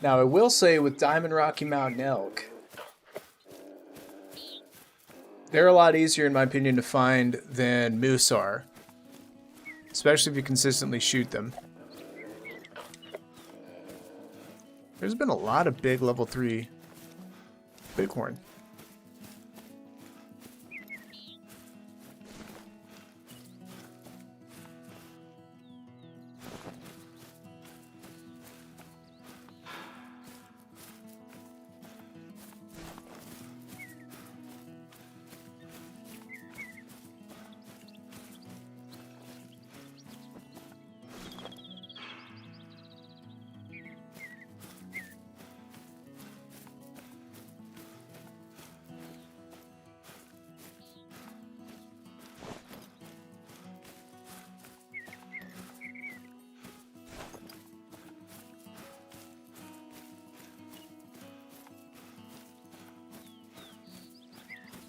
Now, I will say with Diamond Rocky Mountain Elk, they're a lot easier, in my opinion, to find than moose are. Especially if you consistently shoot them. There's been a lot of big level 3 bighorn.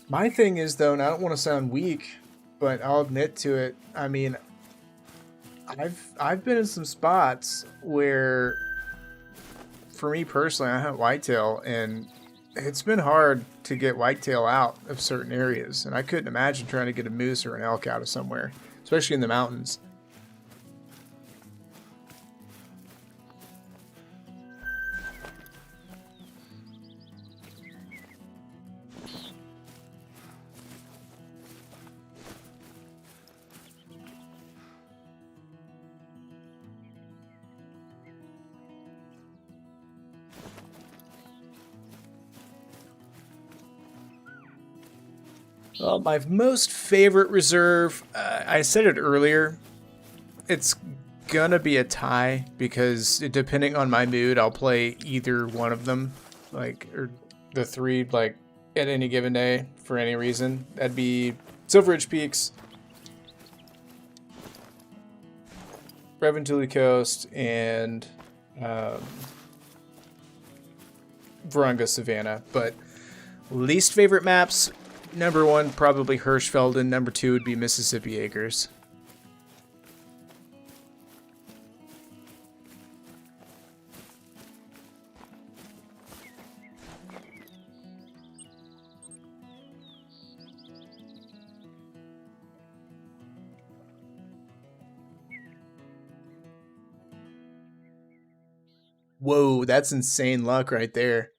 My thing is, though, and I don't want to sound weak, but I'll admit to it. I mean, I've been in some spots where, for me personally, I hunt whitetail, and it's been hard to get whitetail out of certain areas, and I couldn't imagine trying to get a moose or an elk out of somewhere, especially in the mountains. Well, my most favorite reserve, I said it earlier, it's gonna be a tie because depending on my mood, I'll play either one of them, like, or the three, like, at any given day for any reason. That'd be Silver Ridge Peaks, Reventuli Coast, and Virunga Savannah. But least favorite maps, number 1 probably Hirschfelden, number 2 would be Mississippi Acres. Whoa, that's insane luck right there.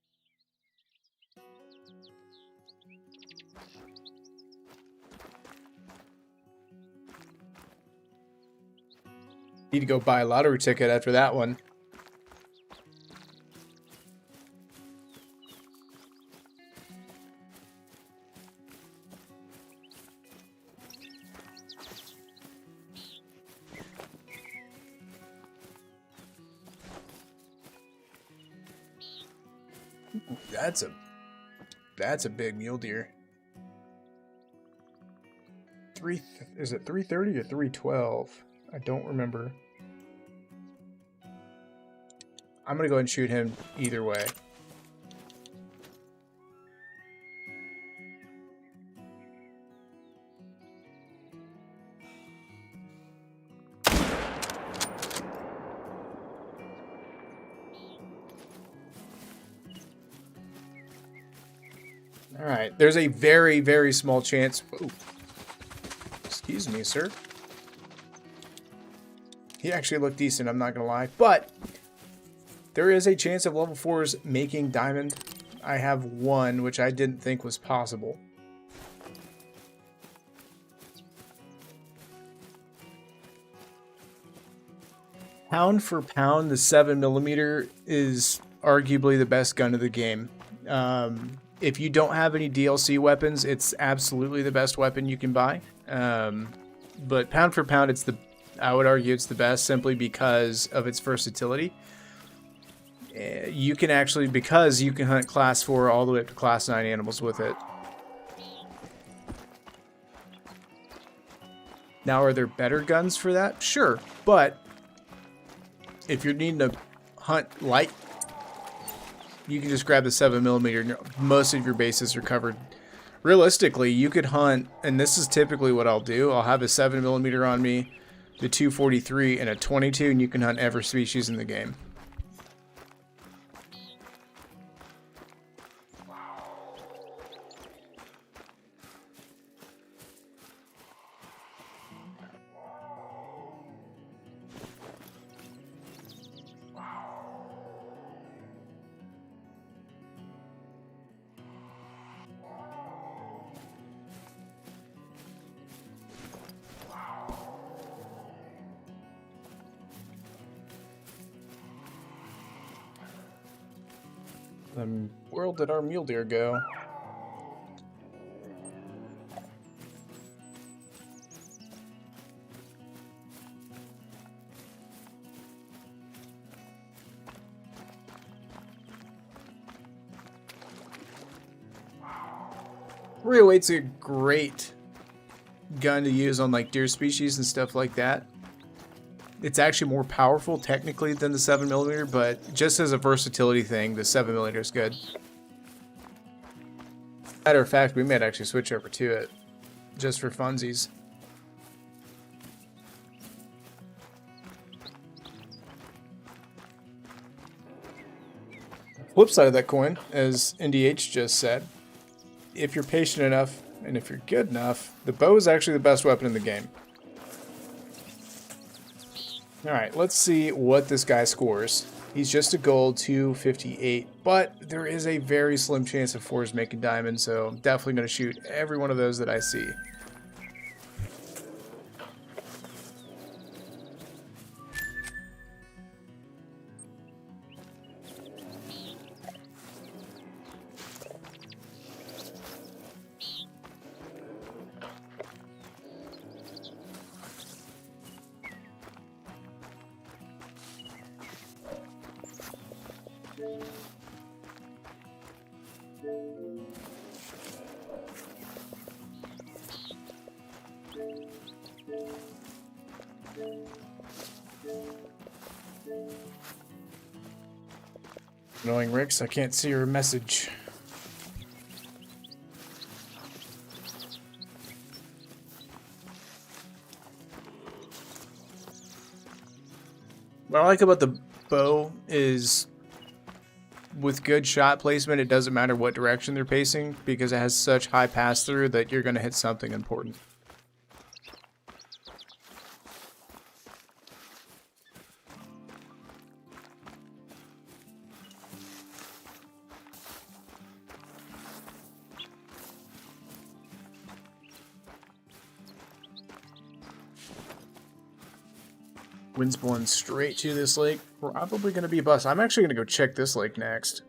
Need to go buy a lottery ticket after that one. That's a big mule deer. Is it 330 or 312? I don't remember. I'm gonna go ahead and shoot him either way. All right, there's a very, very small chance. Ooh. Excuse me, sir. He actually looked decent, I'm not gonna lie, but there is a chance of level 4s making diamond. I have one, which I didn't think was possible. Pound for pound, the 7mm is arguably the best gun of the game. If you don't have any DLC weapons, it's absolutely the best weapon you can buy. But pound for pound, I would argue it's the best simply because of its versatility. You can actually, because you can hunt class 4 all the way up to class 9 animals with it. Now, are there better guns for that? Sure, but if you're needing to hunt light, you can just grab the 7mm and most of your bases are covered. Realistically, you could hunt, and this is typically what I'll do. I'll have a 7mm on me, the 243, and a 22, and you can hunt every species in the game. Where did our mule deer go? .308's a great gun to use on like deer species and stuff like that. It's actually more powerful technically than the 7mm, but just as a versatility thing, the 7mm is good. Matter of fact, we might actually switch over to it just for funsies. Flip side of that coin, as NDH just said, if you're patient enough and if you're good enough, the bow is actually the best weapon in the game. Alright, let's see what this guy scores. He's just a gold, 258, but there is a very slim chance of 4s making diamond, so I'm definitely going to shoot every one of those that I see. Annoying Ricks, I can't see your message. What I like about the bow is with good shot placement, it doesn't matter what direction they're pacing because it has such high pass through that you're going to hit something important. Wind's blowing straight to this lake. Probably going to be a bust. I'm actually going to go check this lake next.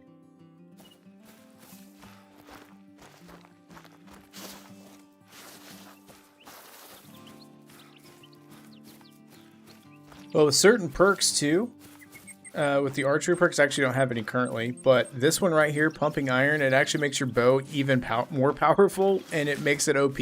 Well, with certain perks too, With the archery perks, I actually don't have any currently, but this one right here, pumping iron, it actually makes your bow even more powerful, and it makes it OP.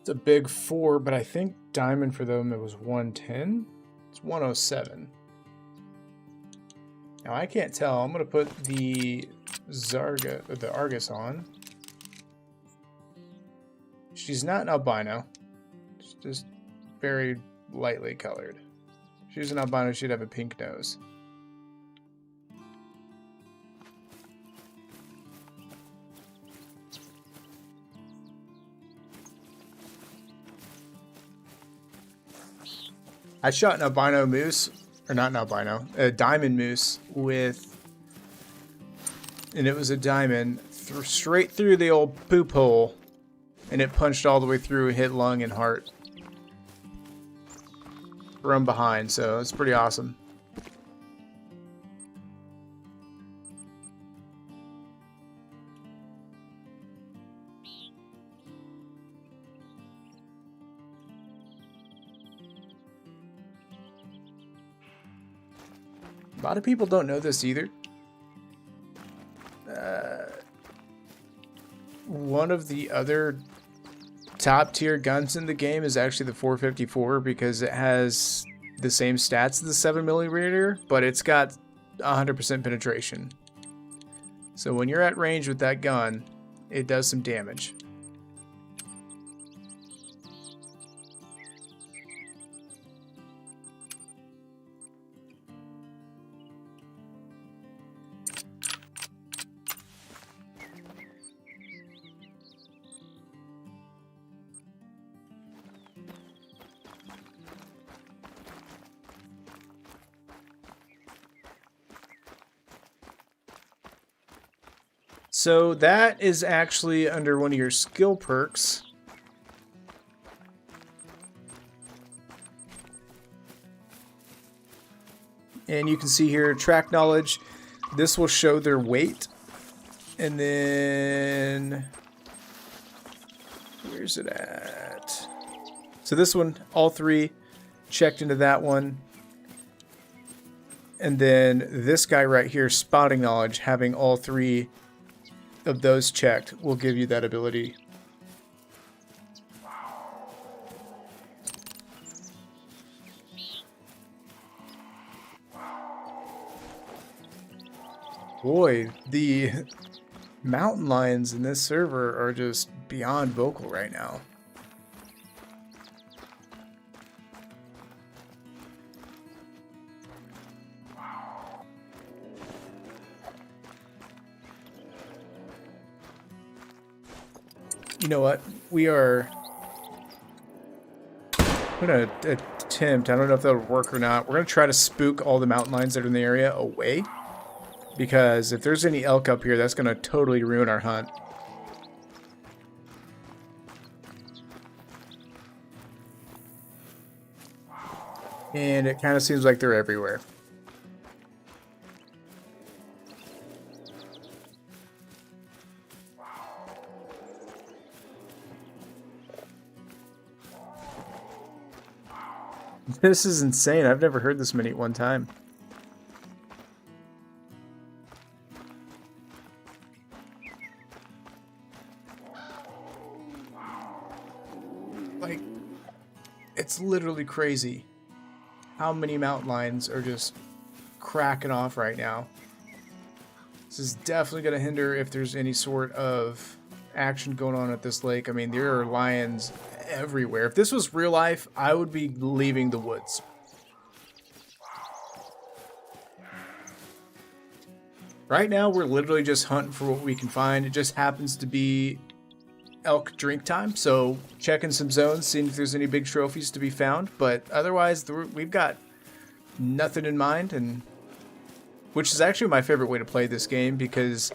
It's a big 4, but I think diamond for them it was 110. It's 107. Now I can't tell. I'm gonna put the Argus on. She's not an albino. She's just very lightly colored. If she was an albino, she'd have a pink nose. I shot an albino moose, or not an albino, a diamond moose with, and it was a diamond straight through the old poop hole, and it punched all the way through and hit lung and heart from behind, so it's pretty awesome. A lot of people don't know this either. One of the other top tier guns in the game is actually the 454 because it has the same stats as the 7mm, but it's got 100% penetration. So when you're at range with that gun, it does some damage. So that is actually under one of your skill perks. And you can see here, track knowledge. This will show their weight. And then, where's it at? So this one, all three checked into that one. And then this guy right here, spotting knowledge, having all three of those checked will give you that ability. Boy, the mountain lions in this server are just beyond vocal right now. You know what? We are going to attempt, I don't know if that'll work or not, we're going to try to spook all the mountain lions that are in the area away. Because if there's any elk up here, that's going to totally ruin our hunt. And it kind of seems like they're everywhere. This is insane. I've never heard this many at one time. Like, it's literally crazy how many mountain lions are just cracking off right now. This is definitely going to hinder if there's any sort of action going on at this lake. I mean, there are lions everywhere. If this was real life, I would be leaving the woods. Right now, we're literally just hunting for what we can find. It just happens to be elk drink time, so checking some zones, seeing if there's any big trophies to be found. But otherwise, we've got nothing in mind, and which is actually my favorite way to play this game, because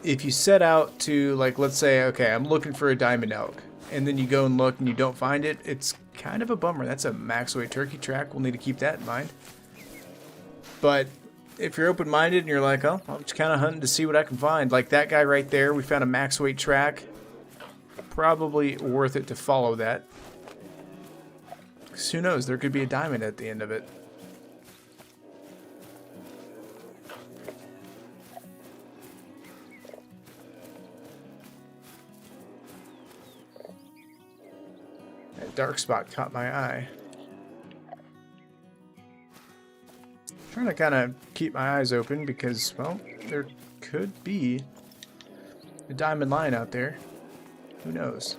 if you set out to, like, let's say, okay, I'm looking for a diamond elk, and then you go and look and you don't find it, it's kind of a bummer. That's a max weight turkey track. We'll need to keep that in mind. But if you're open-minded and you're like, oh, I'm just kind of hunting to see what I can find. Like that guy right there, we found a max weight track. Probably worth it to follow that. 'Cause who knows, there could be a diamond at the end of it. That dark spot caught my eye. Trying to kind of keep my eyes open because, well, there could be a diamond line out there. Who knows?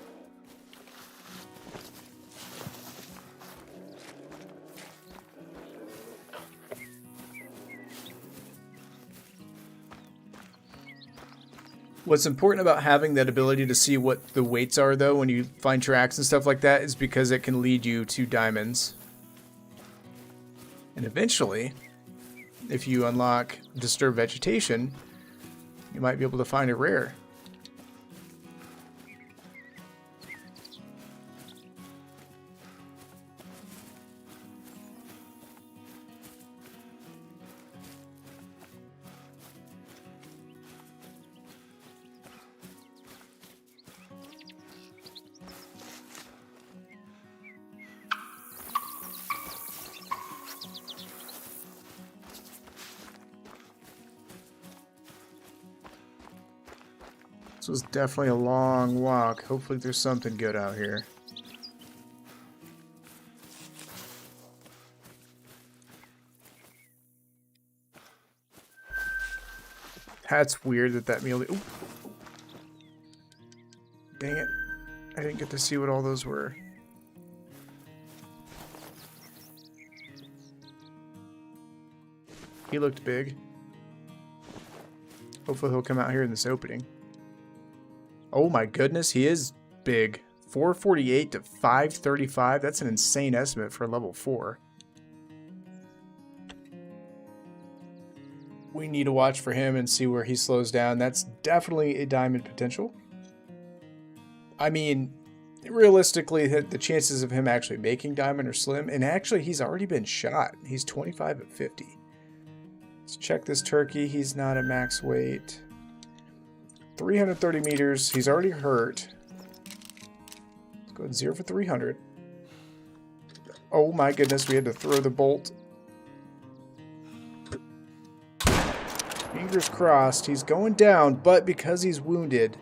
What's important about having that ability to see what the weights are, though, when you find tracks and stuff like that, is because it can lead you to diamonds. And eventually, if you unlock disturbed vegetation, you might be able to find a rare. This was definitely a long walk. Hopefully there's something good out here. That's weird that meal... Ooh. Dang it. I didn't get to see what all those were. He looked big. Hopefully he'll come out here in this opening. Oh my goodness, he is big. 448 to 535. That's an insane estimate for level 4. We need to watch for him and see where he slows down. That's definitely a diamond potential. I mean, realistically, the chances of him actually making diamond are slim. And actually, he's already been shot. He's 25 at 50. Let's check this turkey. He's not at max weight. 330 meters. He's already hurt. Let's go ahead and 0 for 300. Oh my goodness, we had to throw the bolt. Fingers crossed. He's going down, but because he's wounded,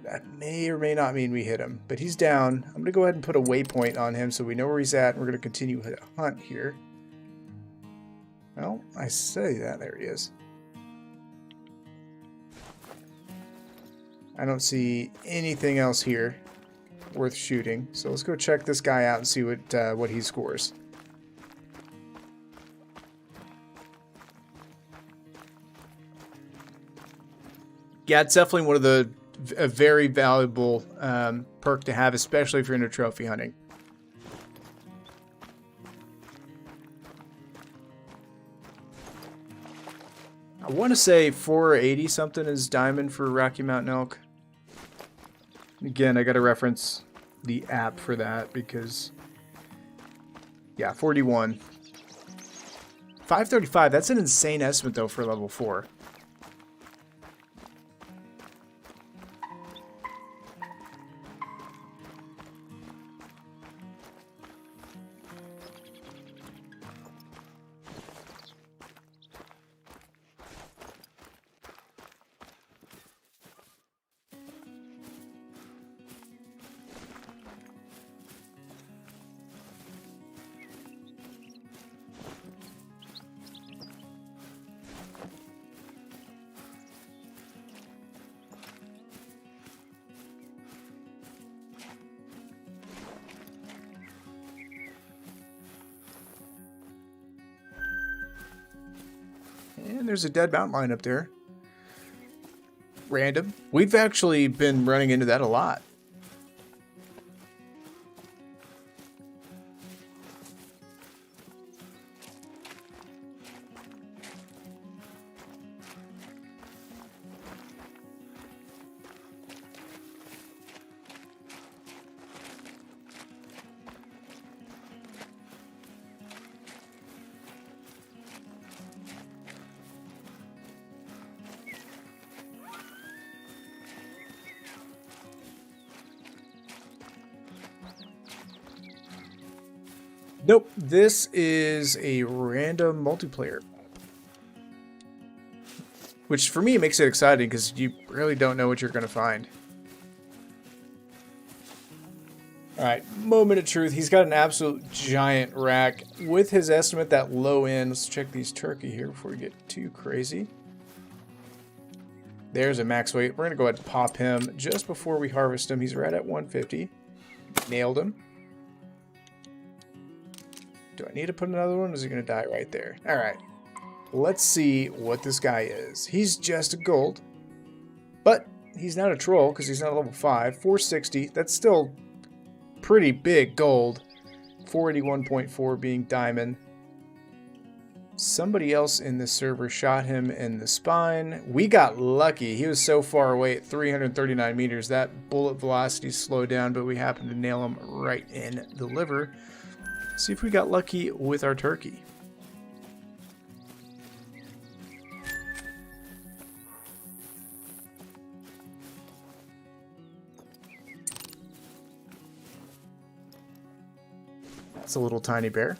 that may or may not mean we hit him. But he's down. I'm going to go ahead and put a waypoint on him so we know where he's at. And we're going to continue to hunt here. Well, I say that. There he is. I don't see anything else here worth shooting. So let's go check this guy out and see what he scores. Yeah, it's definitely one of a very valuable perk to have, especially if you're into trophy hunting. I want to say 480 something is diamond for Rocky Mountain elk. Again, I got to reference the app for that because, yeah, 41. 535, that's an insane estimate though for level 4. And there's a dead mountain lion up there. random. We've actually been running into that a lot. Nope, this is a random multiplayer. Which for me makes it exciting because you really don't know what you're going to find. Alright, moment of truth. He's got an absolute giant rack. With his estimate that low end, let's check these turkey here before we get too crazy. There's a max weight. We're going to go ahead and pop him just before we harvest him. He's right at 150. Nailed him. Do I need to put another one? Or is he going to die right there? Alright. Let's see what this guy is. He's just a gold. But he's not a troll because he's not a level 5. 460. That's still pretty big gold. 481.4 being diamond. Somebody else in this server shot him in the spine. We got lucky. He was so far away at 339 meters. That bullet velocity slowed down, but we happened to nail him right in the liver. See if we got lucky with our turkey. That's a little tiny bear.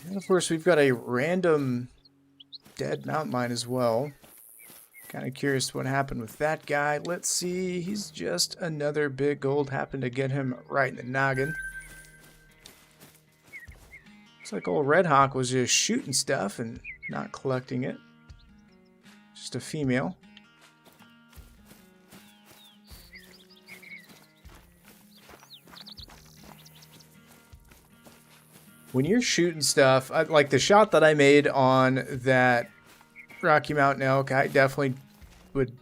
And of course, we've got a random dead mountain lion as well. Kind of curious what happened with that guy. Let's see. He's just another big gold. Happened to get him right in the noggin. Looks like old Red Hawk was just shooting stuff and not collecting it. Just a female. When you're shooting stuff, like the shot that I made on that Rocky Mountain elk, I definitely would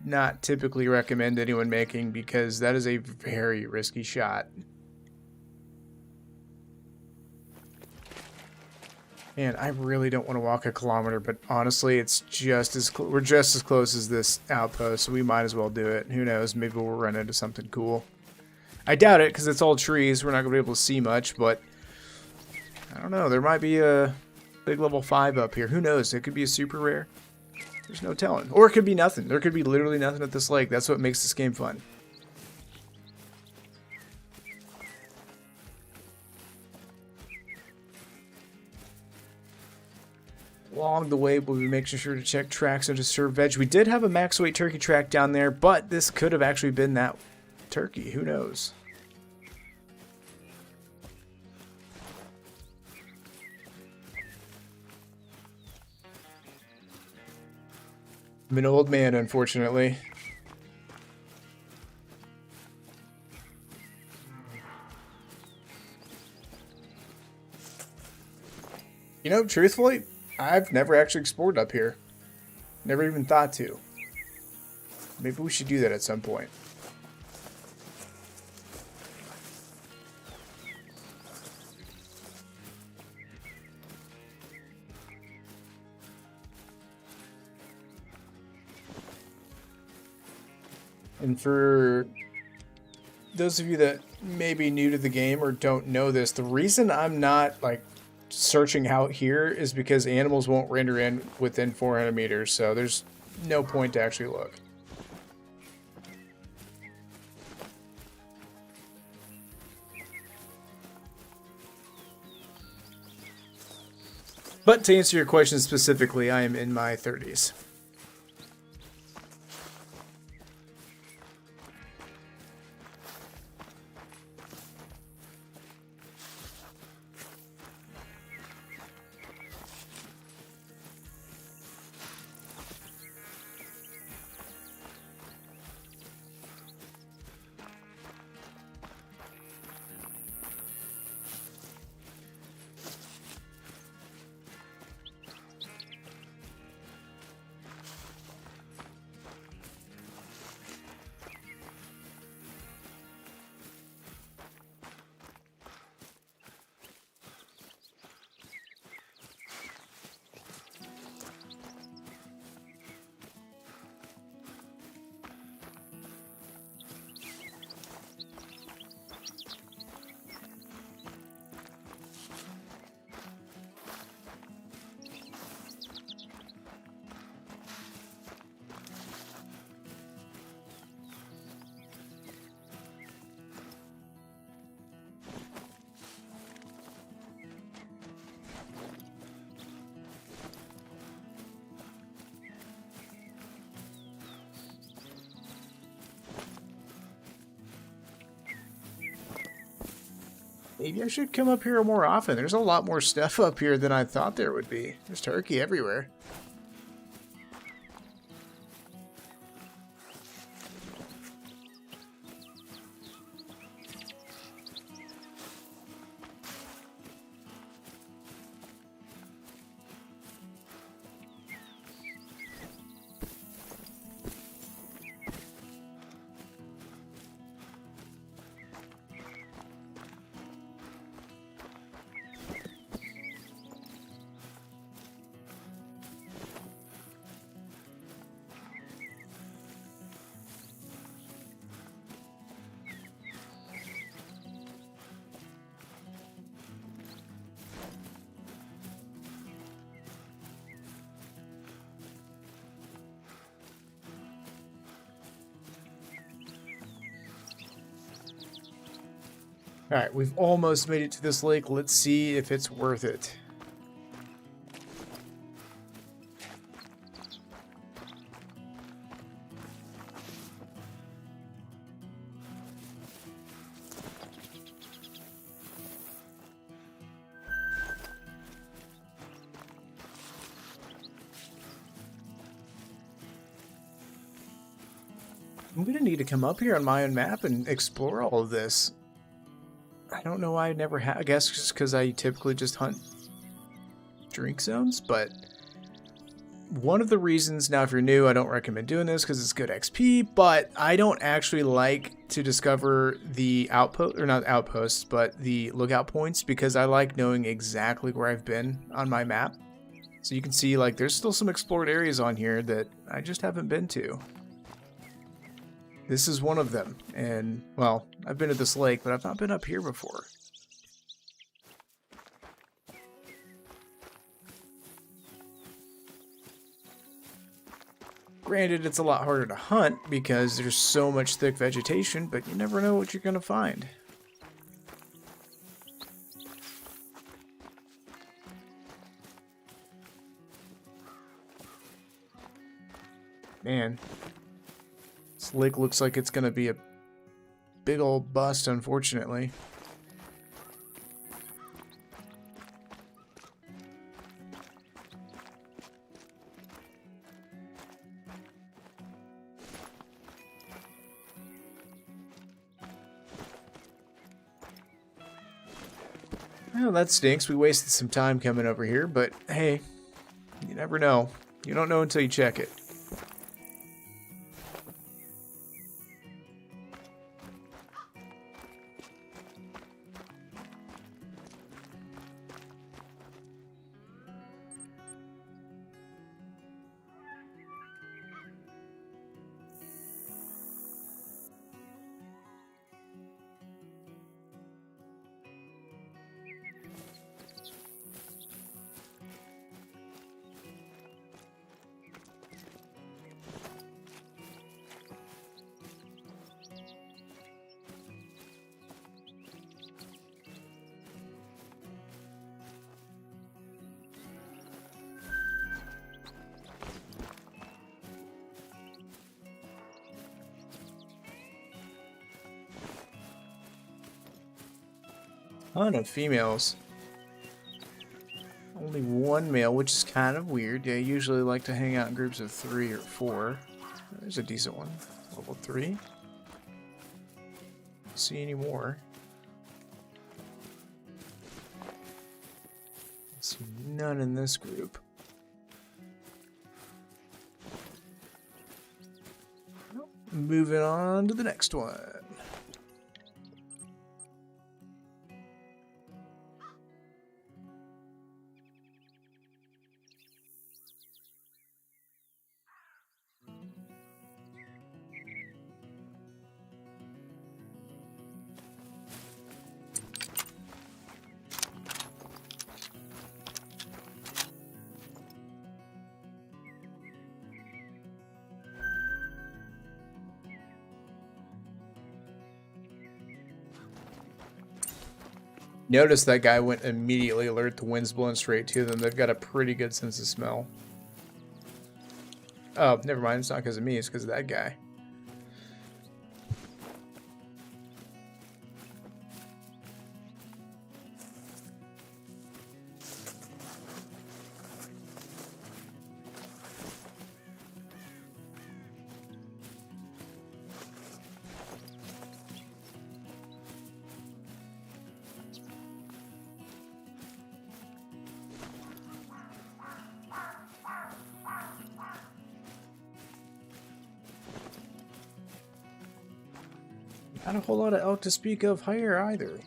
not typically recommend anyone making because that is a very risky shot. And I really don't want to walk a kilometer, but honestly, it's just as we're just as close as this outpost, so we might as well do it. Who knows? Maybe we'll run into something cool. I doubt it because it's all trees. We're not going to be able to see much, but I don't know. There might be a big level 5 up here. Who knows? It could be a super rare. There's no telling. Or it could be nothing. There could be literally nothing at this lake. That's what makes this game fun. Along the way, we'll be making sure to check tracks and to serve veg. We did have a max weight turkey track down there, but this could have actually been that turkey. Who knows? I'm an old man, unfortunately. You know, truthfully, I've never actually explored up here. Never even thought to. Maybe we should do that at some point. And for those of you that may be new to the game or don't know this, the reason I'm not like searching out here is because animals won't render in within 400 meters, so there's no point to actually look. But to answer your question specifically, I am in my 30s. Maybe I should come up here more often. There's a lot more stuff up here than I thought there would be. There's turkey everywhere. Alright, we've almost made it to this lake. Let's see if it's worth it. I'm gonna need to come up here on my own map and explore all of this. I don't know why I never have. I guess just because I typically just hunt drink zones, but one of the reasons, now if you're new, I don't recommend doing this because it's good XP, but I don't actually like to discover the outpost, or not outposts, but the lookout points, because I like knowing exactly where I've been on my map. So you can see, like, there's still some explored areas on here that I just haven't been to. This is one of them, and, well, I've been to this lake, but I've not been up here before. Granted, it's a lot harder to hunt because there's so much thick vegetation, but you never know what you're going to find. Man. This lake looks like it's going to be a big old bust, unfortunately. Well, that stinks. We wasted some time coming over here, but hey, you never know. You don't know until you check it. Ton of females. Only one male, which is kind of weird. They usually like to hang out in groups of 3 or 4. There's a decent one. Level 3. Don't see any more. See none in this group. Well, moving on to the next one. Notice that guy went immediately alert. The wind's blowing straight to them. They've got a pretty good sense of smell. Oh, never mind. It's not because of me. It's because of that guy. Not a whole lot of elk to speak of here either.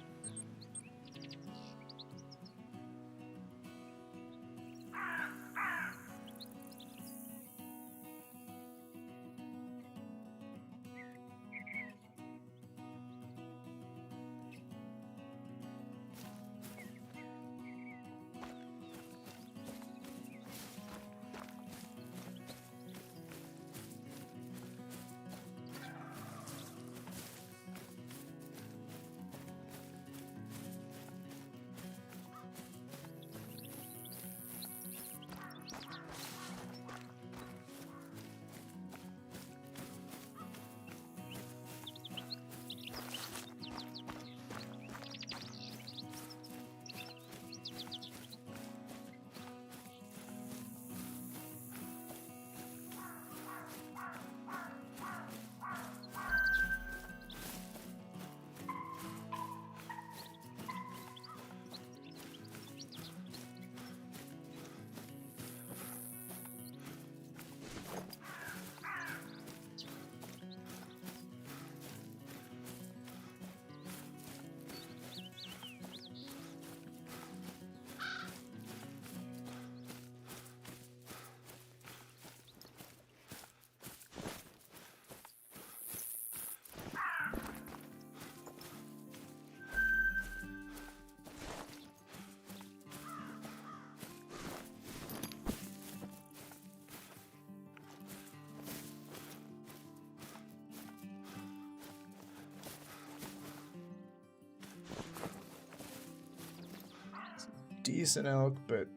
Decent elk, but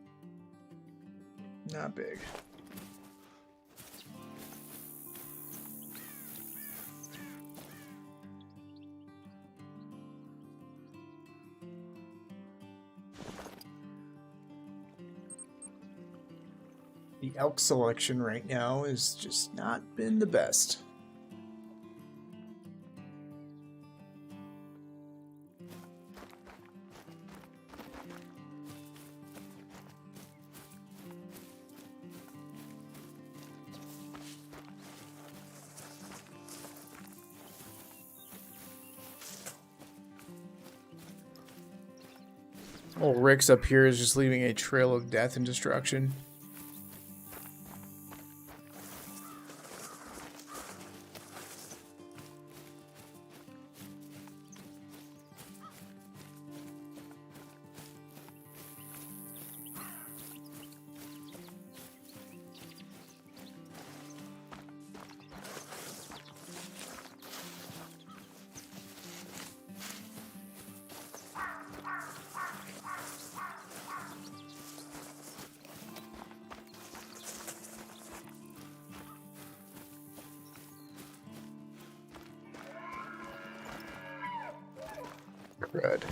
not big. The elk selection right now has just not been the best. Old Rick's up here is just leaving a trail of death and destruction. Crud.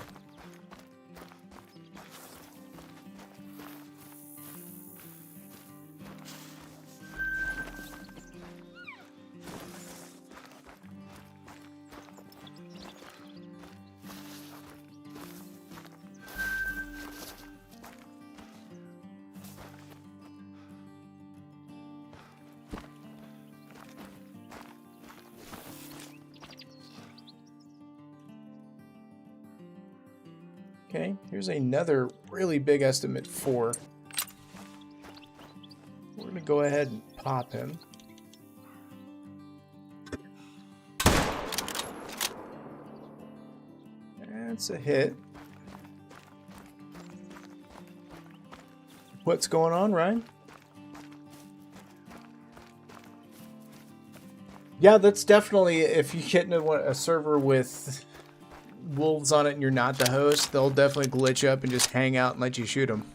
Okay, here's another really big estimate 4. We're going to go ahead and pop him. That's a hit. What's going on, Ryan? Yeah, that's definitely, if you get into a server with wolves on it and you're not the host, they'll definitely glitch up and just hang out and let you shoot them.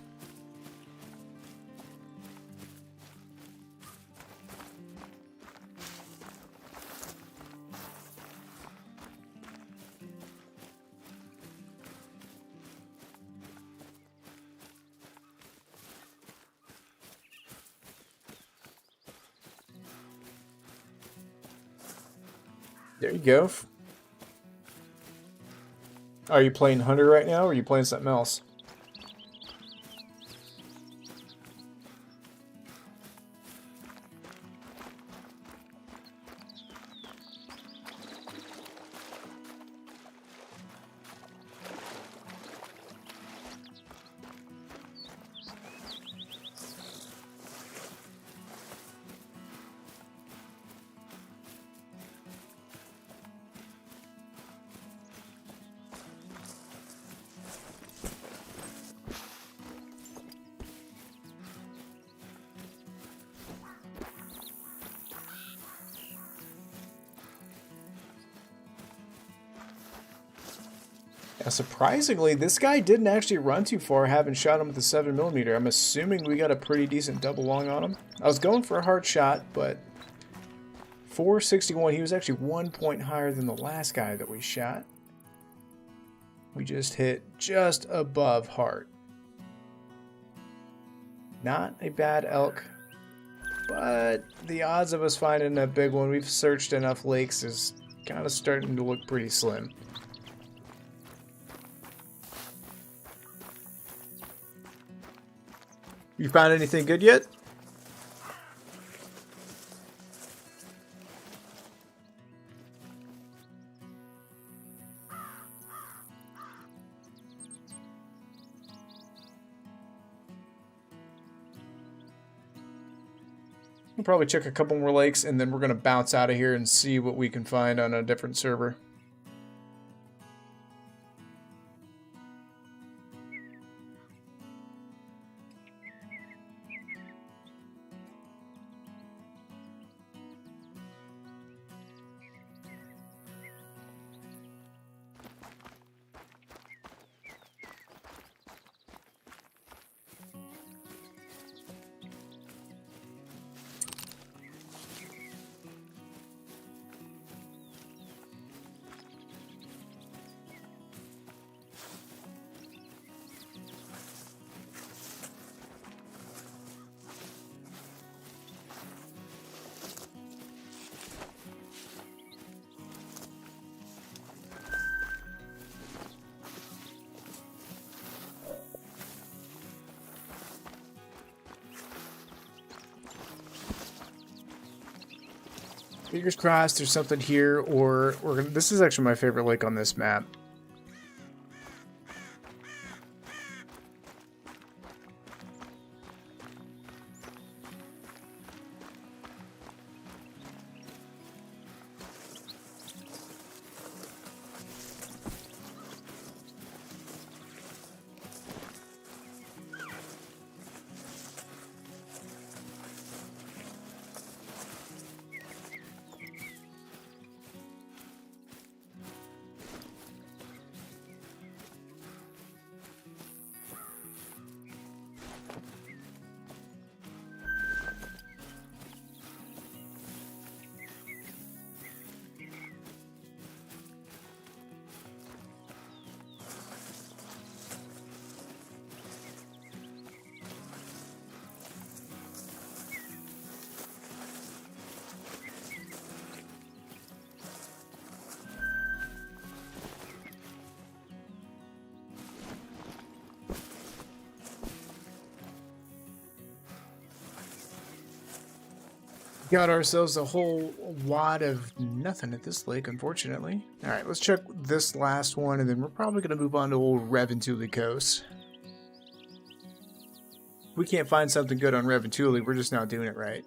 There you go. Are you playing Hunter right now, or are you playing something else? Surprisingly, this guy didn't actually run too far, having shot him with the 7mm. I'm assuming we got a pretty decent double long on him. I was going for a hard shot, but 461, he was actually 1 point higher than the last guy that we shot. We just hit just above heart. Not a bad elk, but the odds of us finding a big one, we've searched enough lakes, is kind of starting to look pretty slim. You found anything good yet? We'll probably check a couple more lakes, and then we're going to bounce out of here and see what we can find on a different server. Fingers crossed there's something here, or we're gonna, this is actually my favorite lake on this map. Got ourselves a whole wad of nothing at this lake, unfortunately. Alright, let's check this last one, and then we're probably going to move on to old Reventuli Coast. If we can't find something good on Reventuli, we're just not doing it right.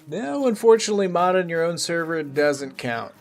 No, unfortunately, modding your own server doesn't count.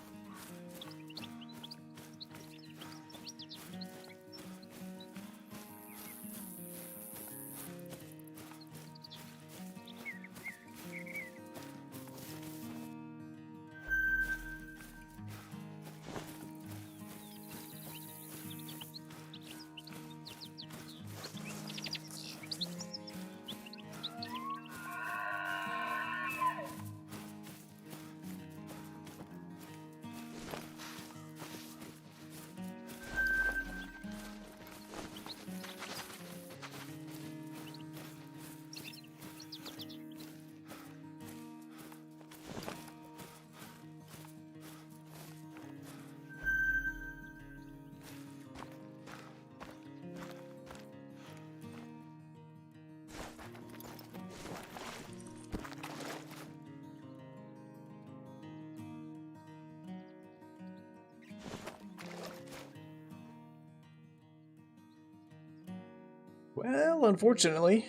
Well, unfortunately,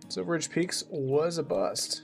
Silveridge Peaks was a bust.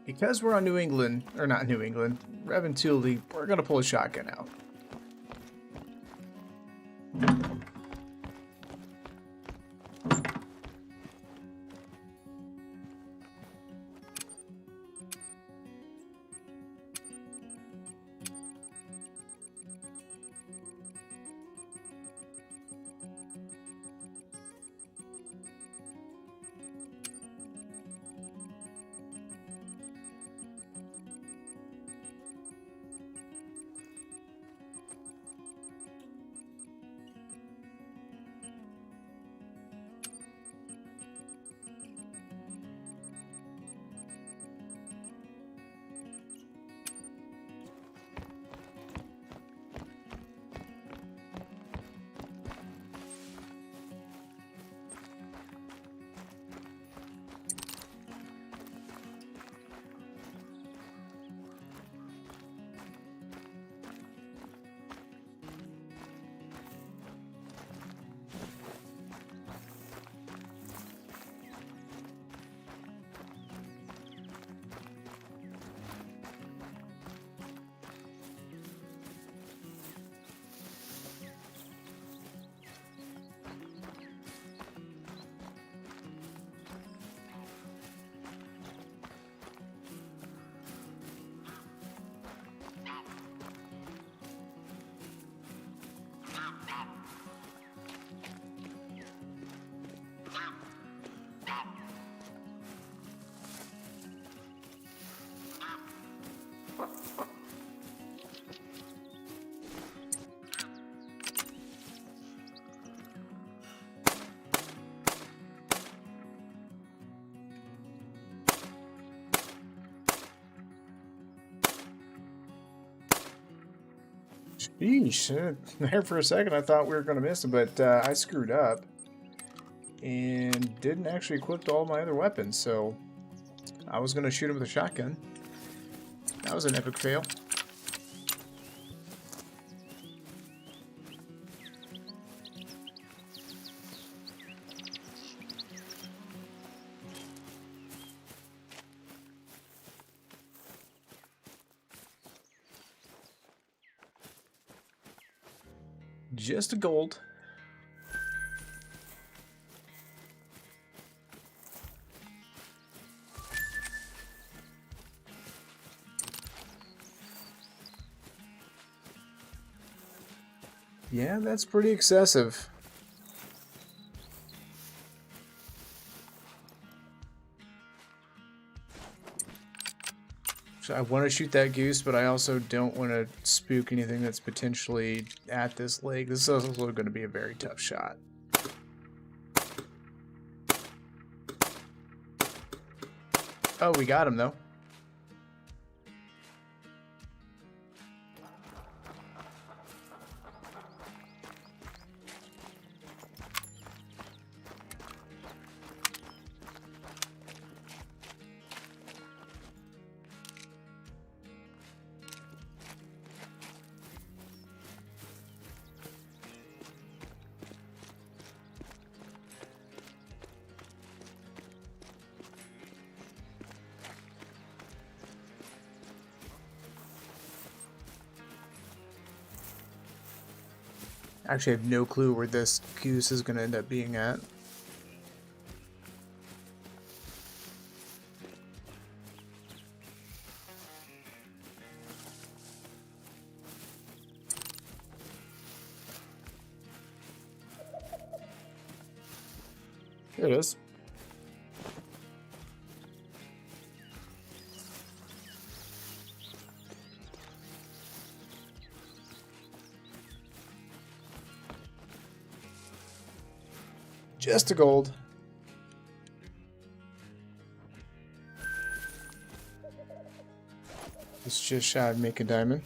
Because we're on New England, or not New England, Revan Tully, we're going to pull a shotgun out. Sheesh, there for a second I thought we were going to miss him, but I screwed up and didn't actually equip all my other weapons, so I was going to shoot him with a shotgun. That was an epic fail. Just a gold. Yeah, that's pretty excessive. So I want to shoot that goose, but I also don't want to spook anything that's potentially at this lake. This is also going to be a very tough shot. Oh, we got him, though. Actually, I have no clue where this goose is going to end up being at. There it is. Just a gold. It's just shy of make a diamond.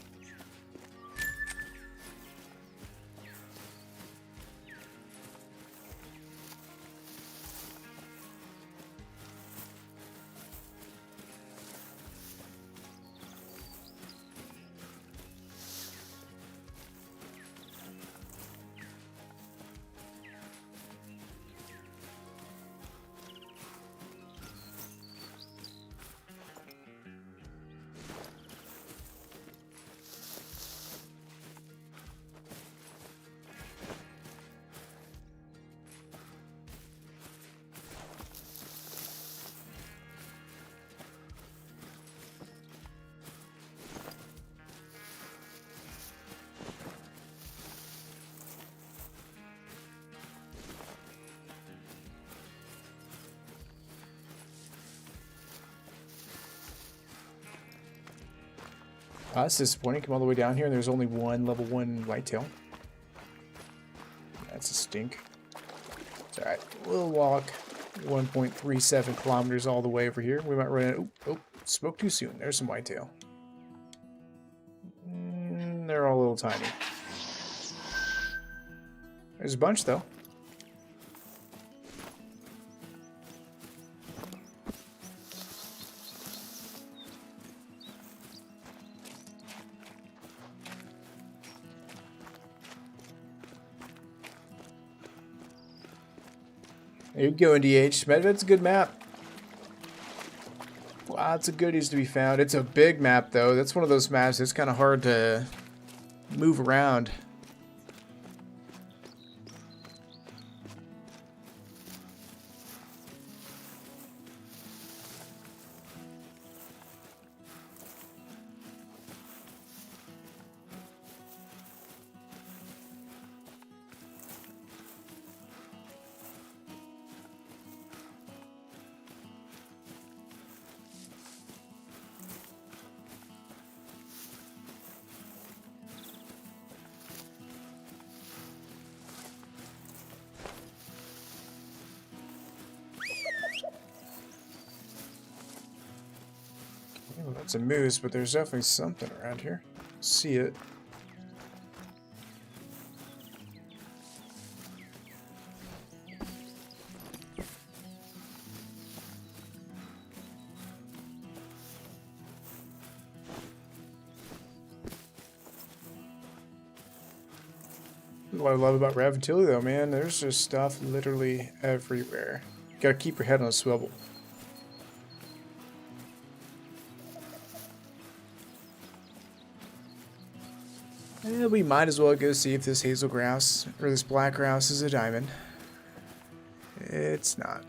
That's disappointing. Come all the way down here and there's only one level 1 whitetail. That's a stink. It's alright. We'll walk 1.37 kilometers all the way over here. We might run out. Oh, spoke too soon. There's some whitetail. They're all a little tiny. There's a bunch though. There you go, NDH. Medved's a good map. Lots of goodies to be found. It's a big map, though. That's one of those maps that's kind of hard to move around. Well, that's a moose, but there's definitely something around here. See it. What I love about Raventilli, though, man, there's just stuff literally everywhere. You gotta keep your head on a swivel. We might as well go see if this hazel grouse, or this black grouse, is a diamond. It's not.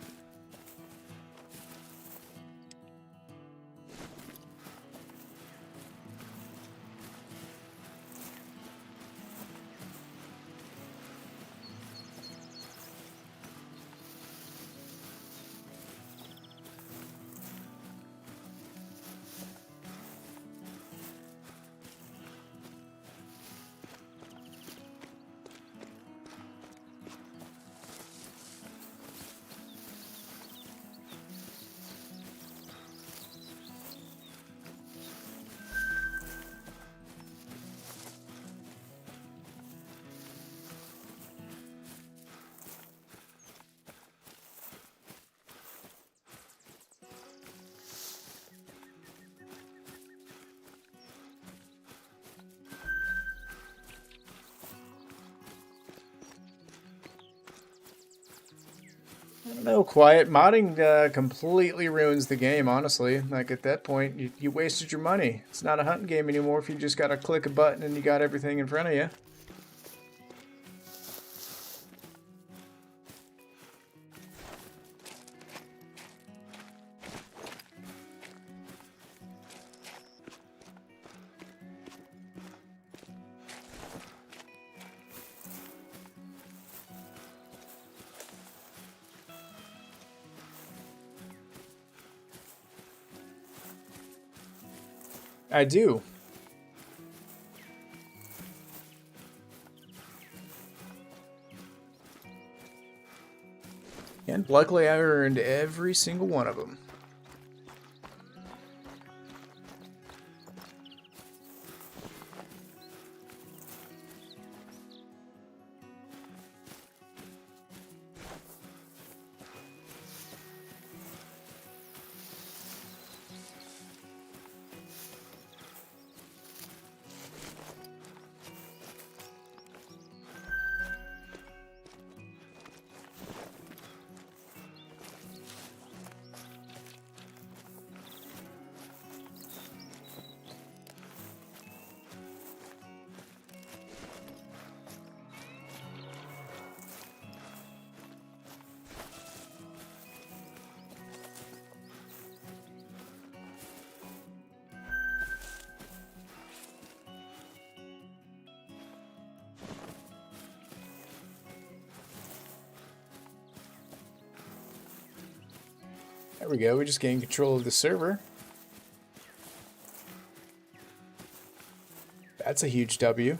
No, quiet. Modding completely ruins the game, honestly. Like, at that point, you wasted your money. It's not a hunting game anymore if you just gotta click a button and you got everything in front of you. I do. And luckily I earned every single one of them. There we go, we just gained control of the server. That's a huge W.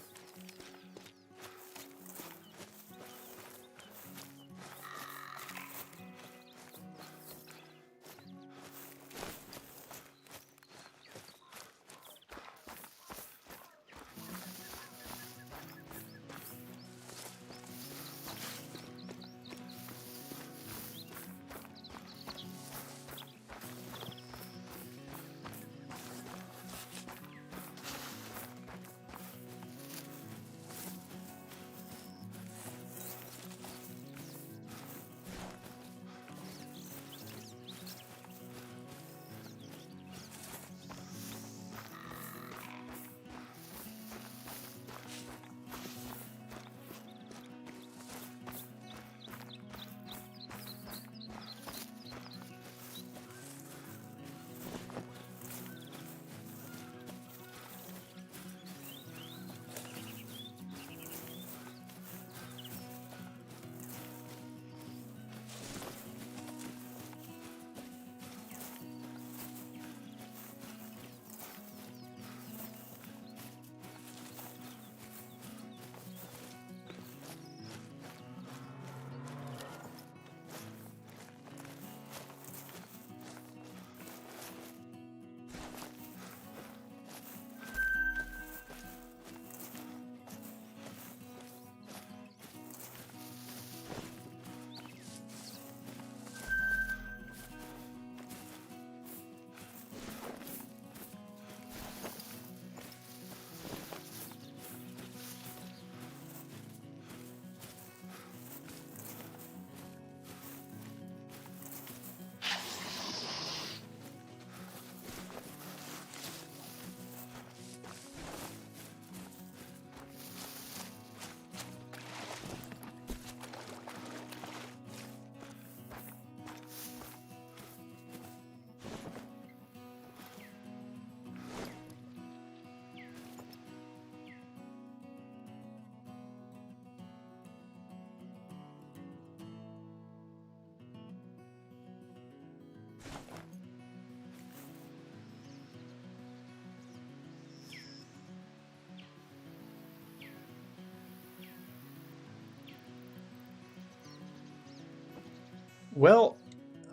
Well,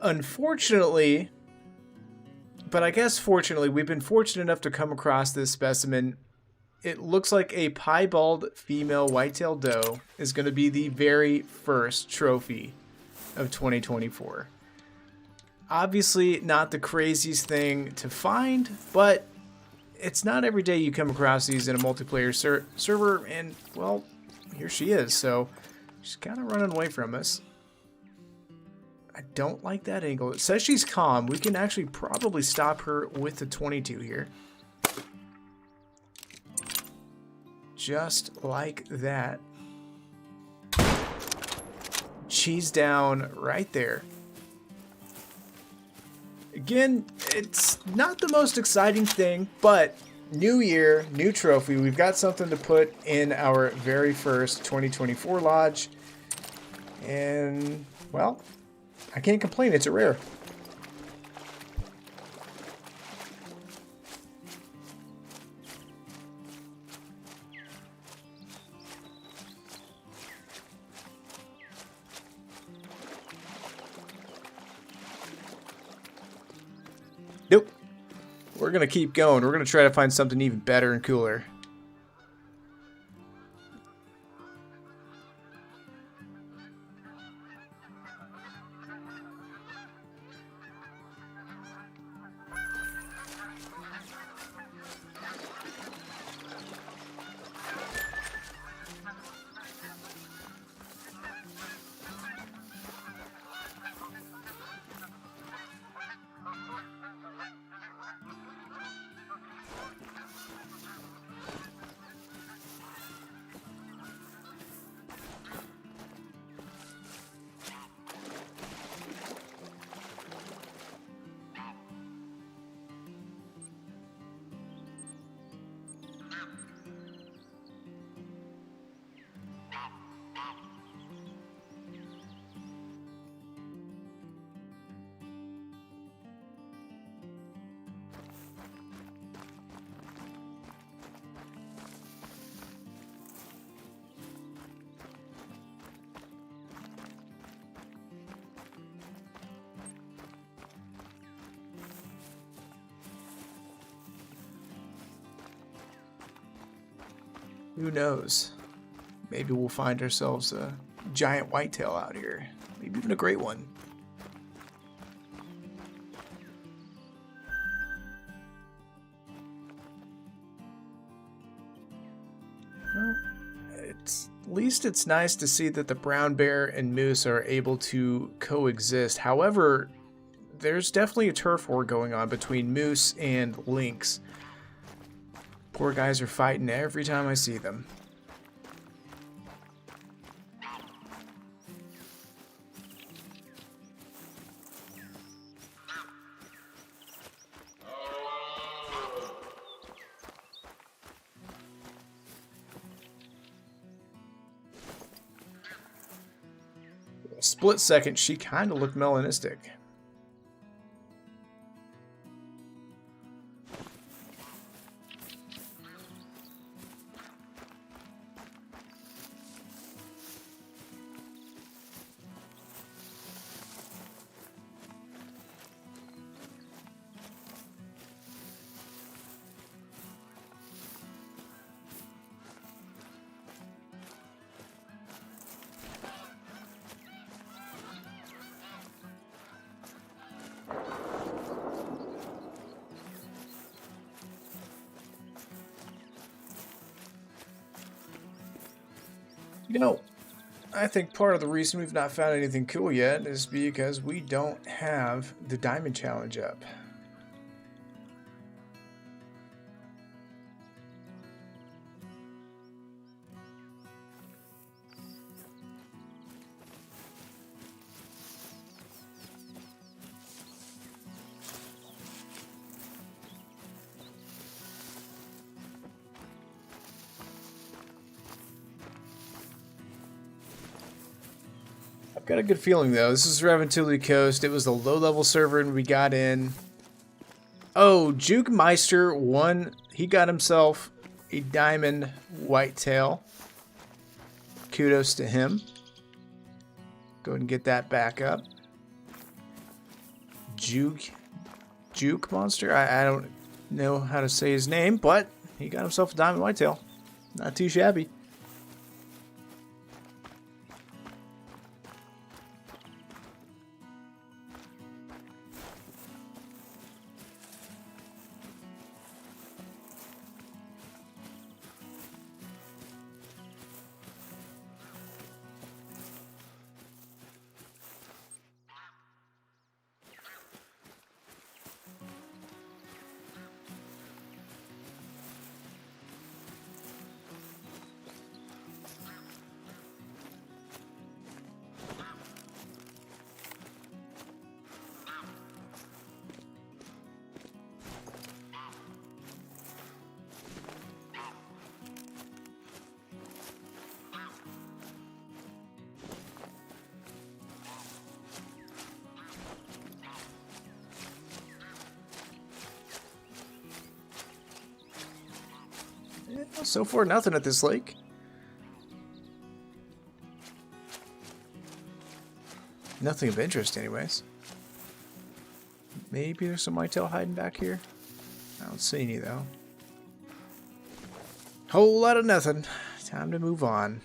unfortunately, but I guess fortunately, we've been fortunate enough to come across this specimen. It looks like a piebald female whitetail doe is going to be the very first trophy of 2024. Obviously, not the craziest thing to find, but it's not every day you come across these in a multiplayer server, and, well, here she is, so she's kind of running away from us. I don't like that angle. It says she's calm. We can actually probably stop her with the 22 here. Just like that. She's down right there. Again, it's not the most exciting thing, but new year, new trophy. We've got something to put in our very first 2024 lodge. And, well, I can't complain. It's a rare. we're going to keep going. We're going to try to find something even better and cooler. Who knows? Maybe we'll find ourselves a giant whitetail out here. Maybe even a great one. Well, at least it's nice to see that the brown bear and moose are able to coexist. However, there's definitely a turf war going on between moose and lynx. Poor guys are fighting every time I see them. A split second, she kind of looked melanistic. You know, I think part of the reason we've not found anything cool yet is because we don't have the diamond challenge up. Got a good feeling though. This is Reventilly Coast. It was the low-level server and we got in. Oh, Juke Meister won. He got himself a diamond whitetail. Kudos to him. Go ahead and get that back up. Juke Monster? I don't know how to say his name, but he got himself a diamond whitetail. Not too shabby. So far, nothing at this lake. Nothing of interest, anyways. Maybe there's some whitetail hiding back here. I don't see any though. Whole lot of nothing. Time to move on.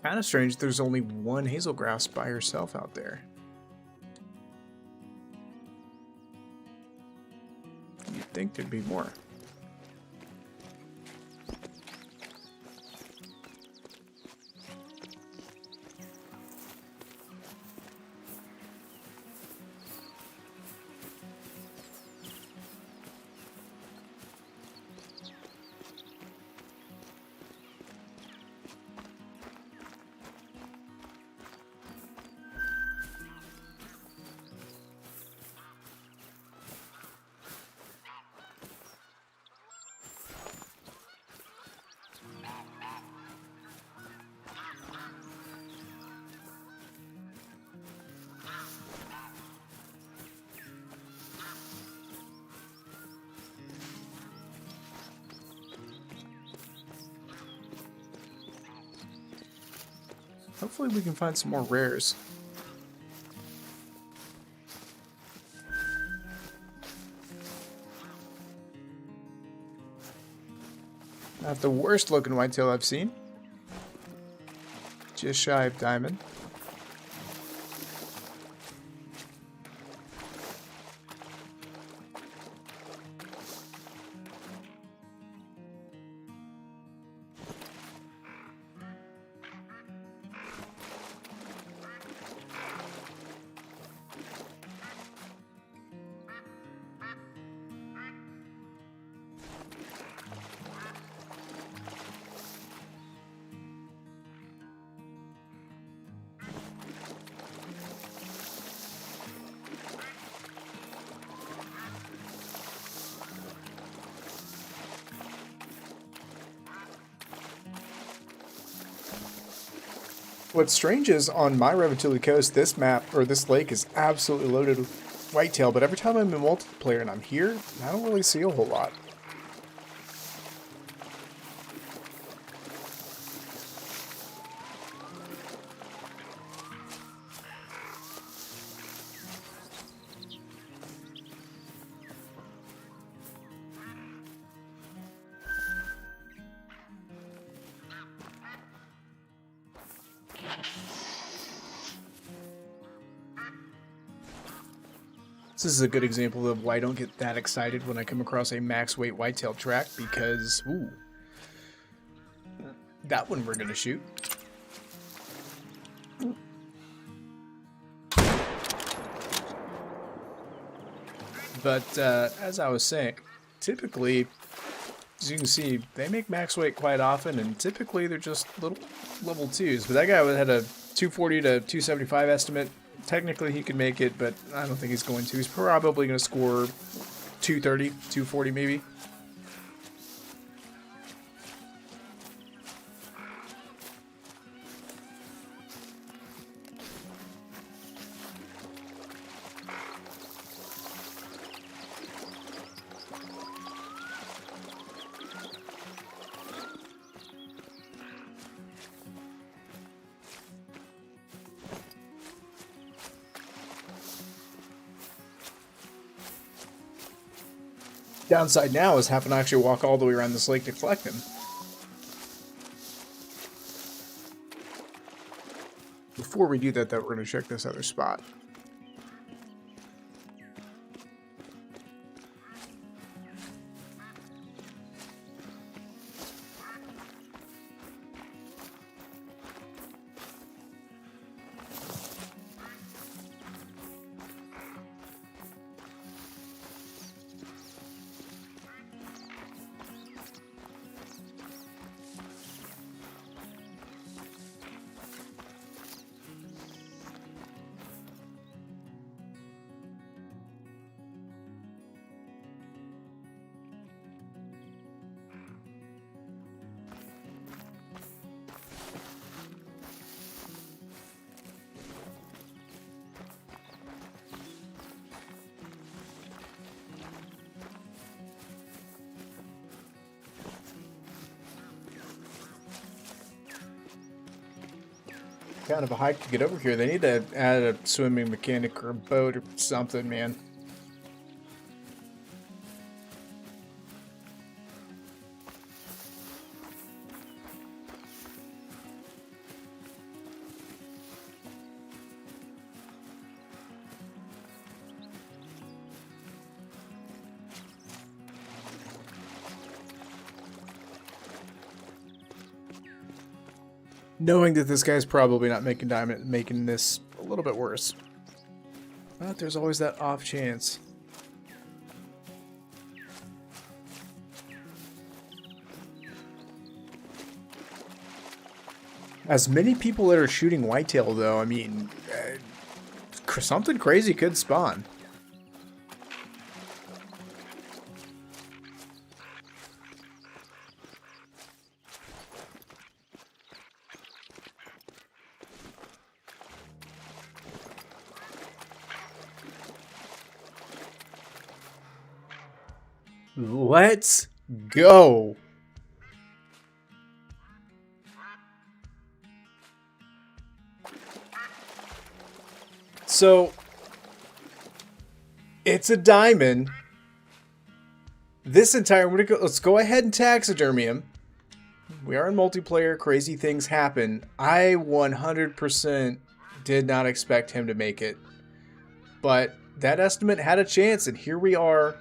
Kind of strange there's only one hazel grouse by herself out there. You'd think there'd be more. Hopefully we can find some more rares. Not the worst looking whitetail I've seen. Just shy of diamond. What's strange is on my Revetili Coast, this map, or this lake, is absolutely loaded with whitetail, but every time I'm in multiplayer and I'm here, I don't really see a whole lot. This is a good example of why I don't get that excited when I come across a max weight whitetail track, because, ooh, that one we're gonna shoot. But as I was saying, typically, as you can see, they make max weight quite often, and typically they're just little level 2s. But that guy had a 240 to 275 estimate. Technically he could make it, but I don't think he's going to. He's probably going to score 230, 240 maybe. Downside now is having to actually walk all the way around this lake to collect him. Before we do that, though, we're going to check this other spot. Kind of a hike to get over here. They need to add a swimming mechanic or a boat or something, man. Knowing that this guy's probably not making diamond, making this a little bit worse. But there's always that off chance. As many people that are shooting whitetail, though, I mean, something crazy could spawn. Let's go. So, it's a diamond. This entire, let's go ahead and taxidermy him. We are in multiplayer. Crazy things happen. I 100% did not expect him to make it. But that estimate had a chance, and here we are.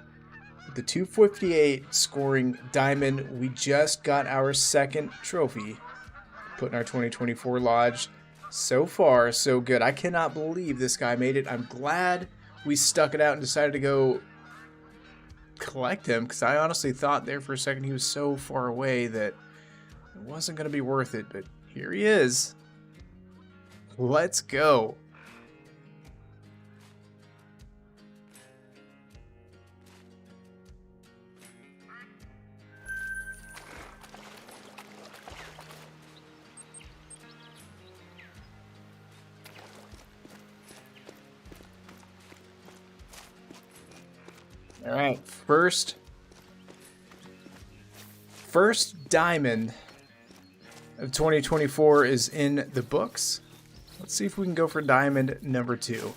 The 258 scoring diamond. We just got our second trophy. Put in our 2024 lodge. So far, so good. I cannot believe this guy made it. I'm glad we stuck it out and decided to go collect him, because I honestly thought there for a second he was so far away that it wasn't going to be worth it. But here he is. Let's go. All right, first diamond of 2024 is in the books. Let's see if we can go for diamond number 2.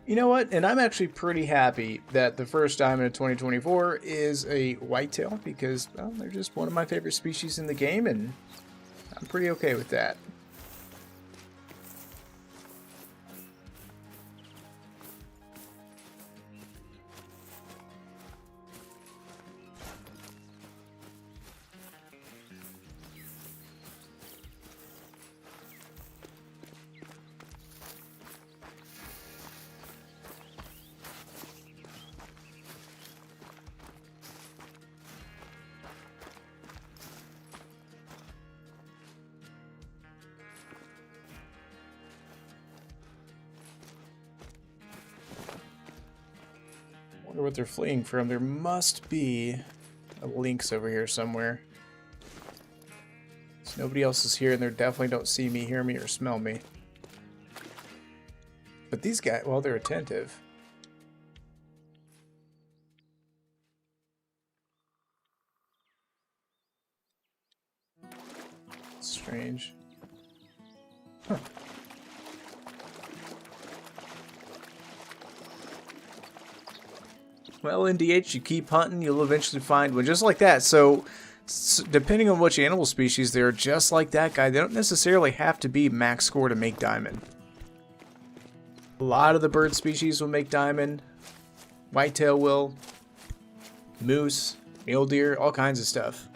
You know what? And I'm actually pretty happy that the first diamond of 2024 is a whitetail, because, well, they're just one of my favorite species in the game, and I'm pretty okay with that. Wonder what they're fleeing from. There must be a lynx over here somewhere. So nobody else is here, and they definitely don't see me, hear me, or smell me. But these guys, well, they're attentive. Strange. Huh. Well, NDH, you keep hunting, you'll eventually find one just like that. So depending on which animal species they are, just like that guy, they don't necessarily have to be max score to make diamond. A lot of the bird species will make diamond. Whitetail will. Moose, mule deer, all kinds of stuff.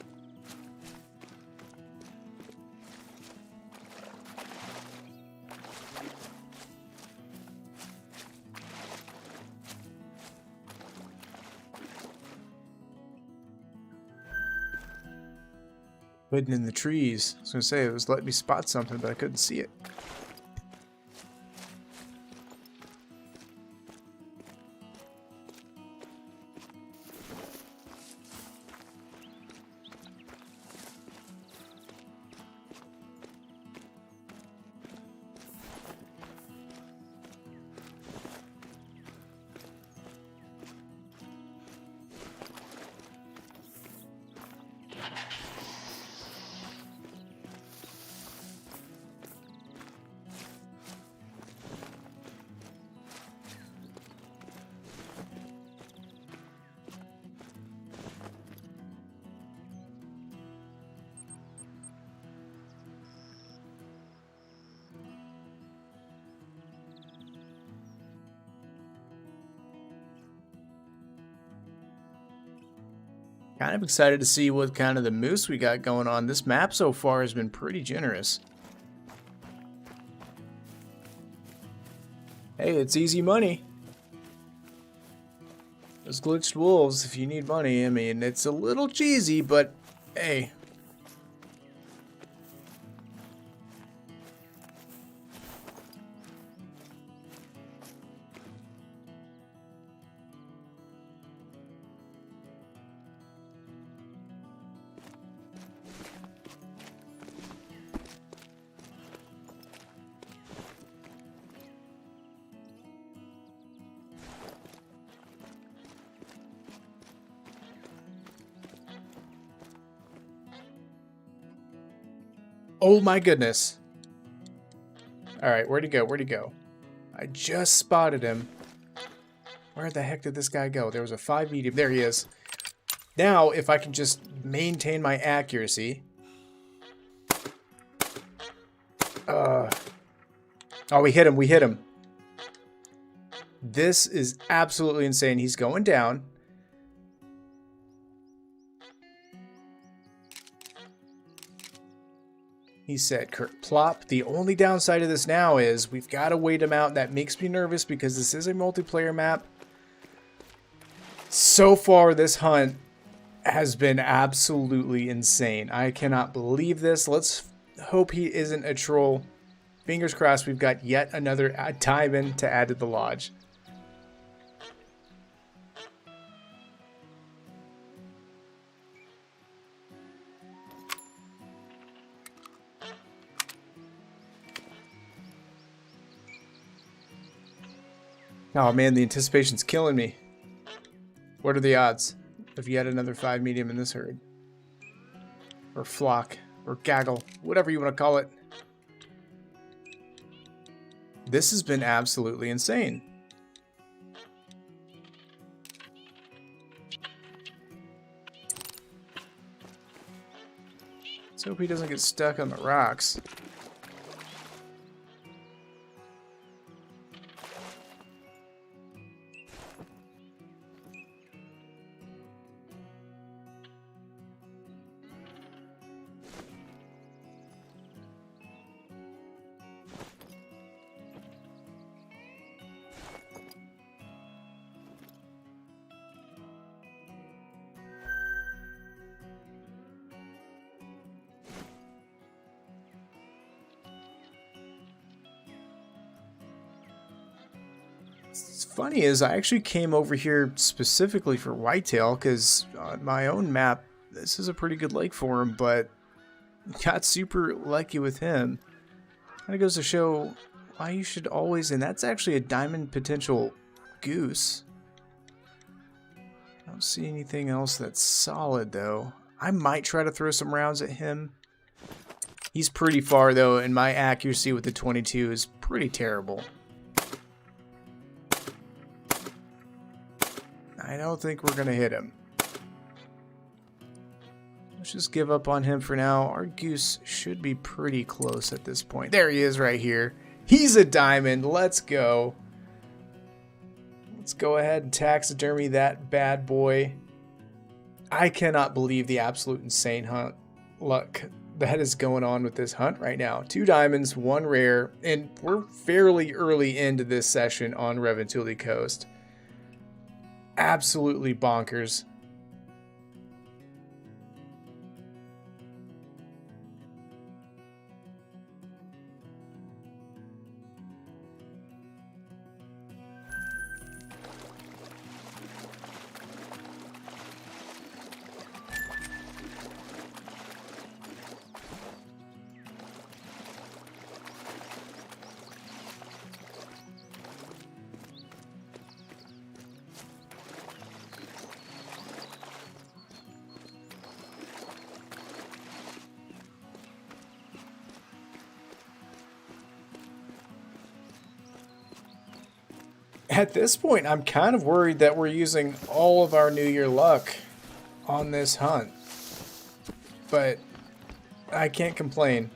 Hidden in the trees. I was going to say, it was letting me spot something, but I couldn't see it. Kind of excited to see what kind of the moose we got going on. This map so far has been pretty generous. Hey, it's easy money. Those glitched wolves, if you need money, I mean, it's a little cheesy, but hey. Oh my goodness. Alright, where'd he go? Where'd he go? I just spotted him. Where the heck did this guy go? There was a 5 medium. There he is. Now, if I can just maintain my accuracy. Oh, we hit him. We hit him. This is absolutely insane. He's going down. He said, Kurt plop. The only downside of this now is we've got to wait him out. That makes me nervous because this is a multiplayer map. So far, this hunt has been absolutely insane. I cannot believe this. Let's hope he isn't a troll. Fingers crossed we've got yet another diamond to add to the lodge. Oh man, the anticipation's killing me. What are the odds of yet another 5 medium in this herd? Or flock, or gaggle, whatever you want to call it. This has been absolutely insane. Let's hope he doesn't get stuck on the rocks. What's funny is I actually came over here specifically for whitetail because on my own map, this is a pretty good lake for him, but got super lucky with him. Kind of goes to show why you should always, and that's actually a diamond potential goose. I don't see anything else that's solid though. I might try to throw some rounds at him. He's pretty far though, and my accuracy with the 22 is pretty terrible. I don't think we're going to hit him. Let's just give up on him for now. Our goose should be pretty close at this point. There he is right here. He's a diamond. Let's go. Let's go ahead and taxidermy that bad boy. I cannot believe the absolute insane hunt luck that is going on with this hunt right now. 2 diamonds, 1 rare, and we're fairly early into this session on Reventuli Coast. Absolutely bonkers. At this point, I'm kind of worried that we're using all of our New Year luck on this hunt. But I can't complain.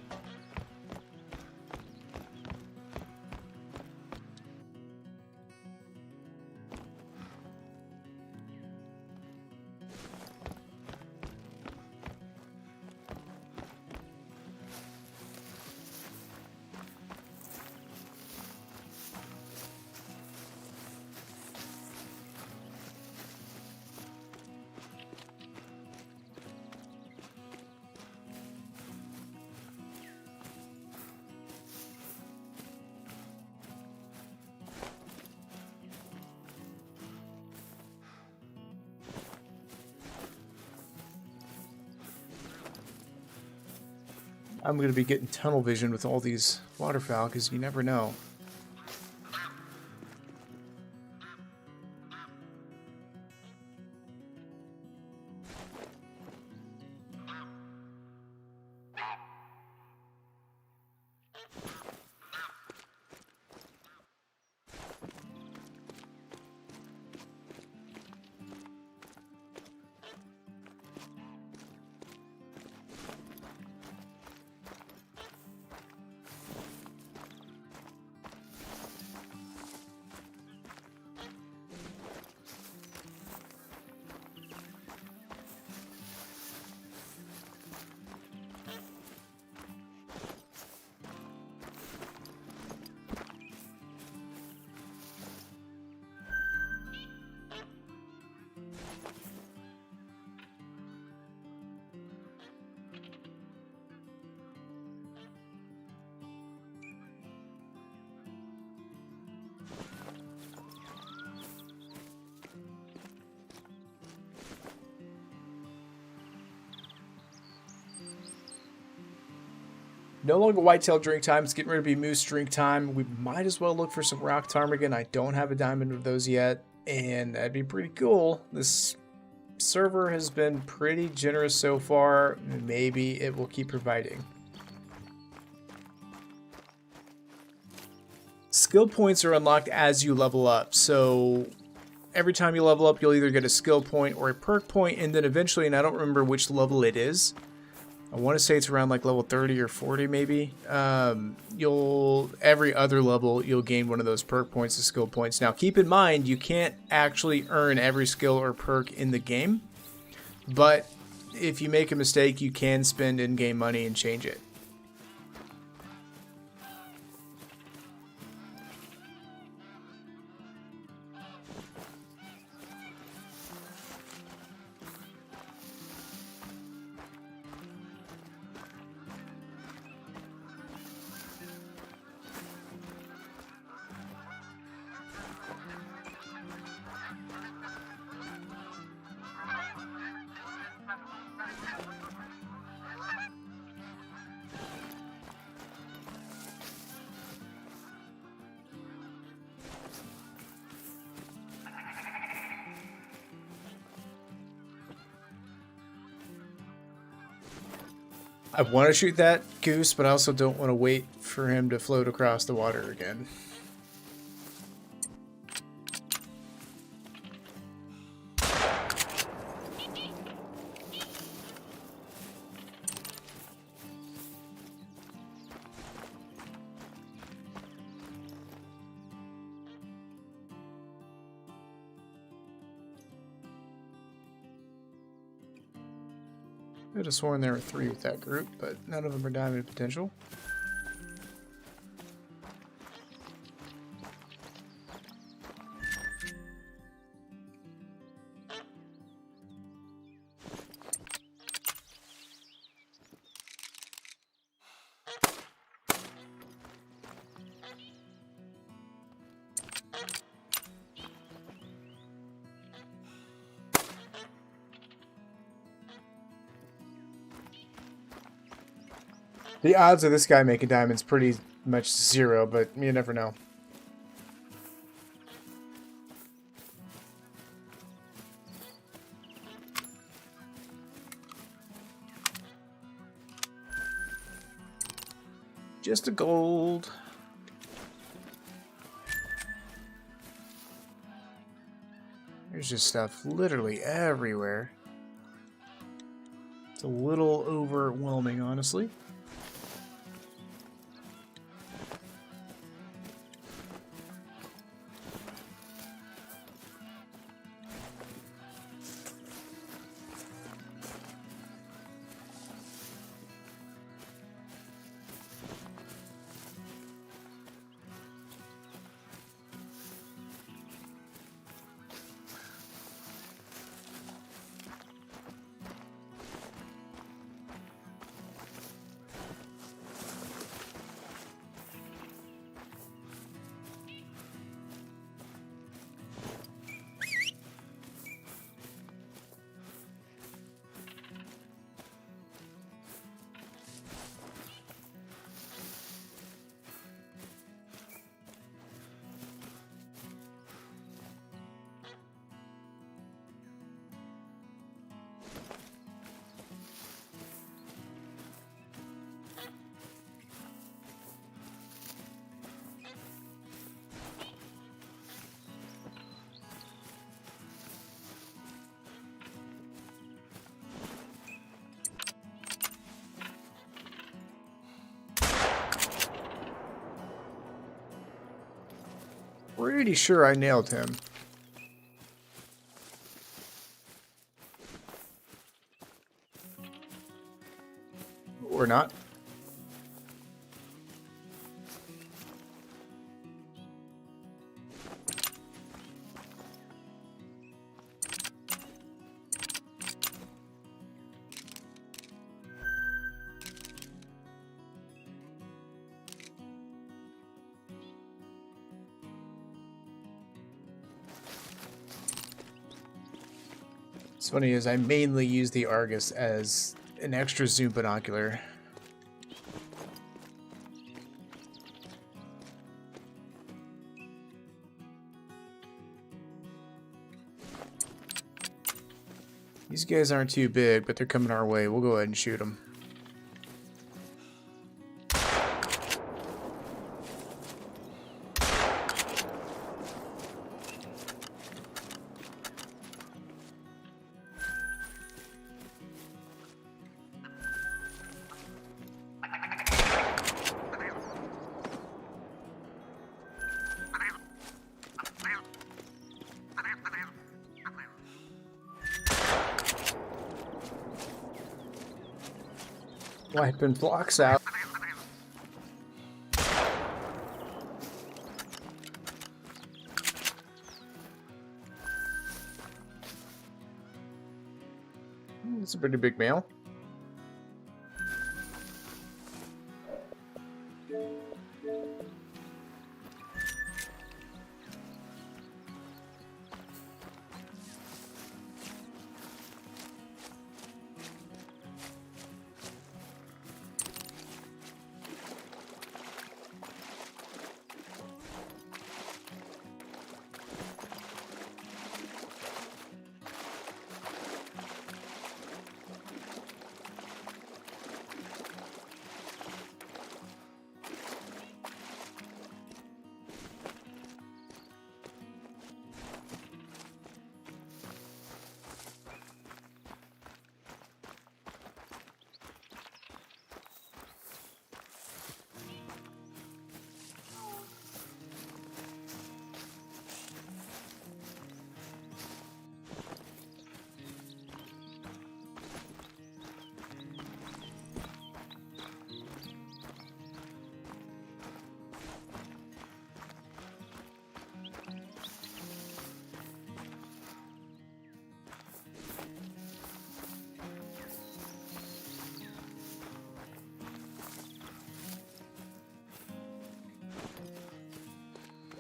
I'm going to be getting tunnel vision with all these waterfowl because you never know. No longer whitetail drink time. It's getting ready to be moose drink time. We might as well look for some rock ptarmigan. I don't have a diamond of those yet, and that'd be pretty cool. This server has been pretty generous so far. Maybe it will keep providing. Skill points are unlocked as you level up. So every time you level up, you'll either get a skill point or a perk point, and then eventually, and I don't remember which level it is, I want to say it's around like level 30 or 40 maybe. Every other level you'll gain one of those perk points or skill points. Now keep in mind you can't actually earn every skill or perk in the game, but if you make a mistake you can spend in-game money and change it. I want to shoot that goose, but I also don't want to wait for him to float across the water again. I could have sworn there were 3 with that group, but none of them are diamond potential. The odds of this guy making diamonds pretty much 0, but you never know. Just a gold. There's just stuff literally everywhere. It's a little overwhelming, honestly. Pretty sure I nailed him. Or not. What's funny is I mainly use the Argus as an extra zoom binocular. These guys aren't too big, but they're coming our way. We'll go ahead and shoot them. Wiping blocks out. It's a pretty big male.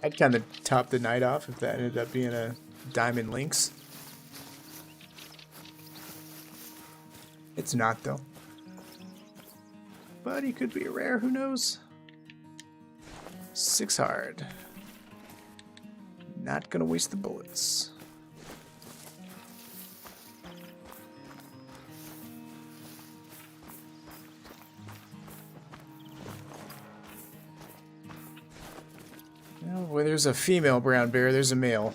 I'd kind of top the night off if that ended up being a diamond lynx. It's not, though. But he could be a rare, who knows? 6 hard. Not gonna waste the bullets. Well, where there's a female brown bear, there's a male.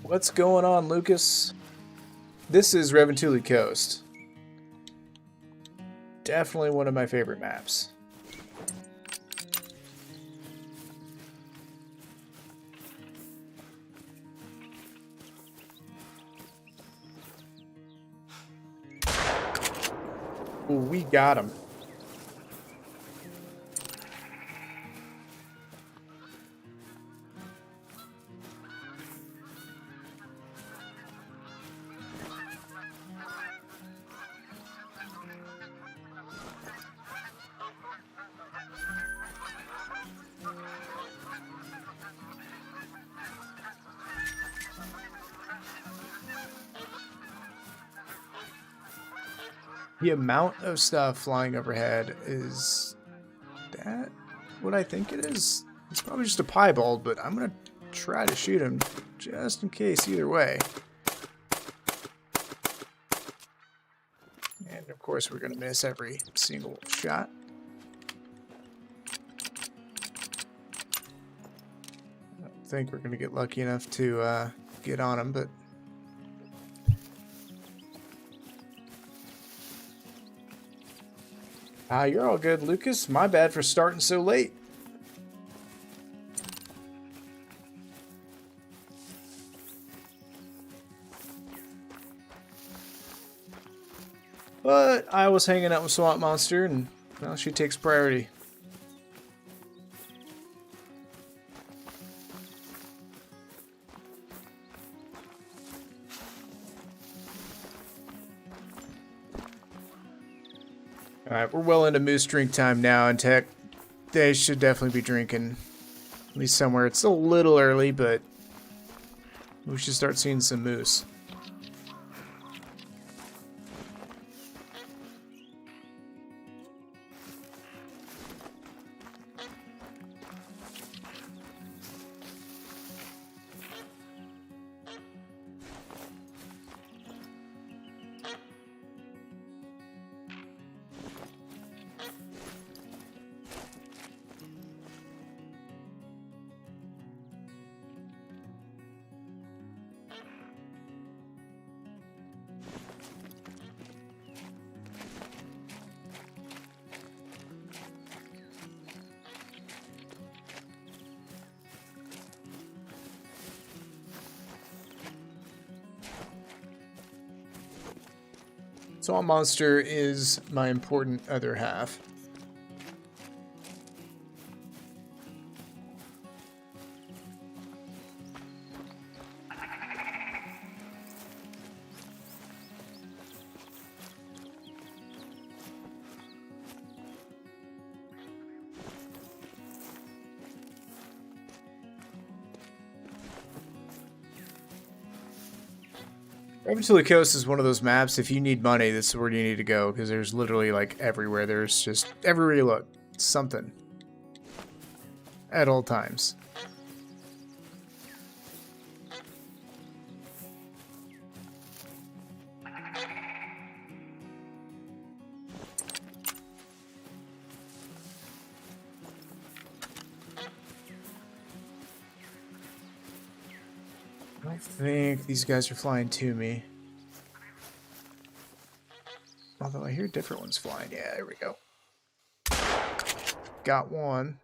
What's going on, Lucas? This is Reventuli Coast. Definitely one of my favorite maps. Ooh, we got him. The amount of stuff flying overhead, is that what I think it is? It's probably just a piebald, but I'm going to try to shoot him just in case either way. And of course we're going to miss every single shot. I don't think we're going to get lucky enough to get on him, but Ah, you're all good, Lucas. My bad for starting so late. But I was hanging out with Swamp Monster, and well, she takes priority. Alright, we're well into moose drink time now, and Tech, they should definitely be drinking. At least somewhere. It's a little early, but we should start seeing some moose. Swamp Monster is my important other half. Raventilly Coast is one of those maps, if you need money, this is where you need to go, because there's literally, like, everywhere. There's just, everywhere you look, something. At all times. I think these guys are flying to me. Although I hear different ones flying. Yeah, there we go. Got one.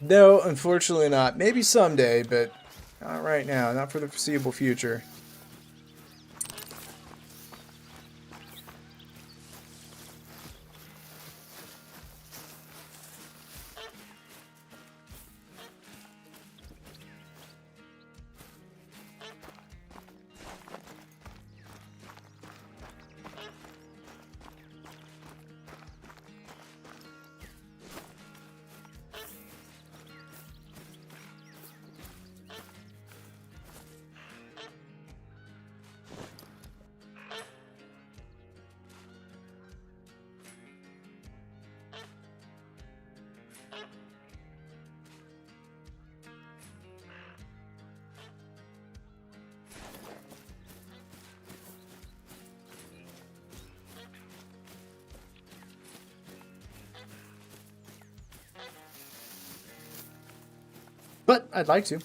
No, unfortunately not. Maybe someday, but not right now. Not for the foreseeable future. But I'd like to.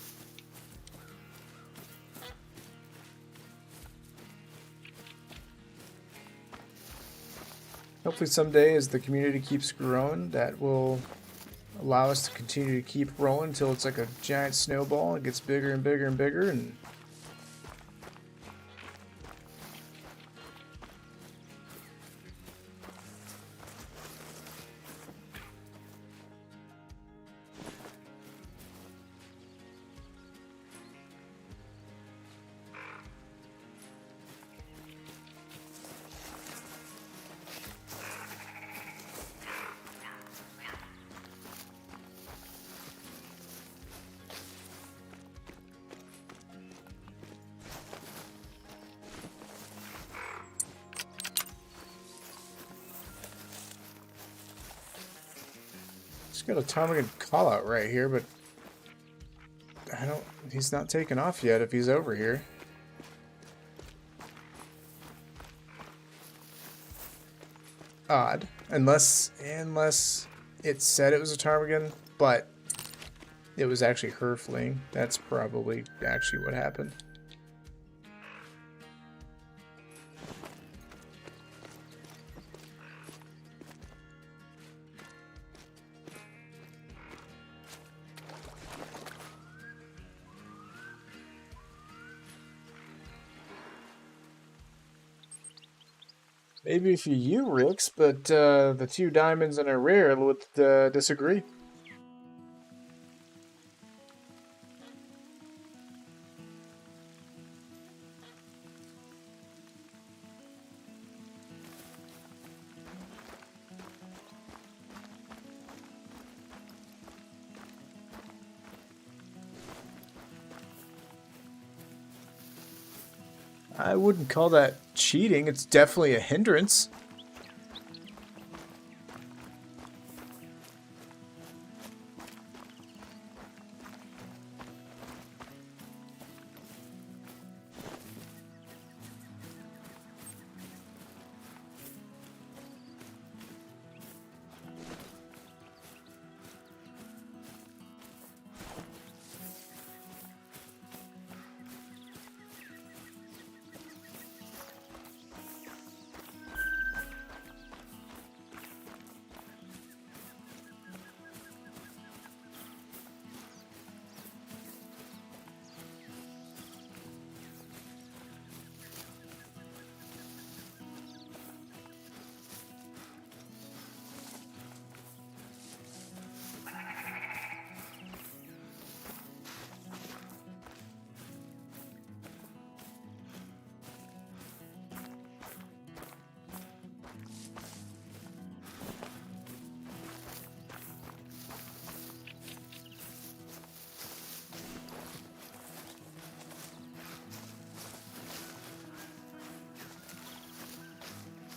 Hopefully someday, as the community keeps growing, that will allow us to continue to keep rolling until it's like a giant snowball. It gets bigger and bigger and bigger, and just got a ptarmigan call out right here, but I don't... He's not taken off yet if he's over here. Odd. Unless it said it was a ptarmigan, but it was actually her fleeing. That's probably actually what happened. Maybe for you, Rix, but the 2 diamonds and a rare would disagree. I wouldn't call that cheating. It's definitely a hindrance.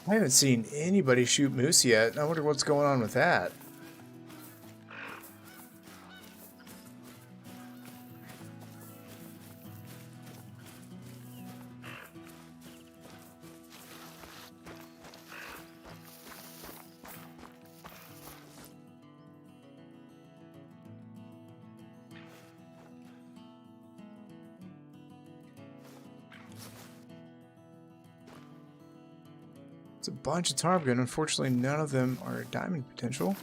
I haven't seen anybody shoot moose yet. I wonder what's going on with that. It's a bunch of ptarmigan. Unfortunately, none of them are diamond potential.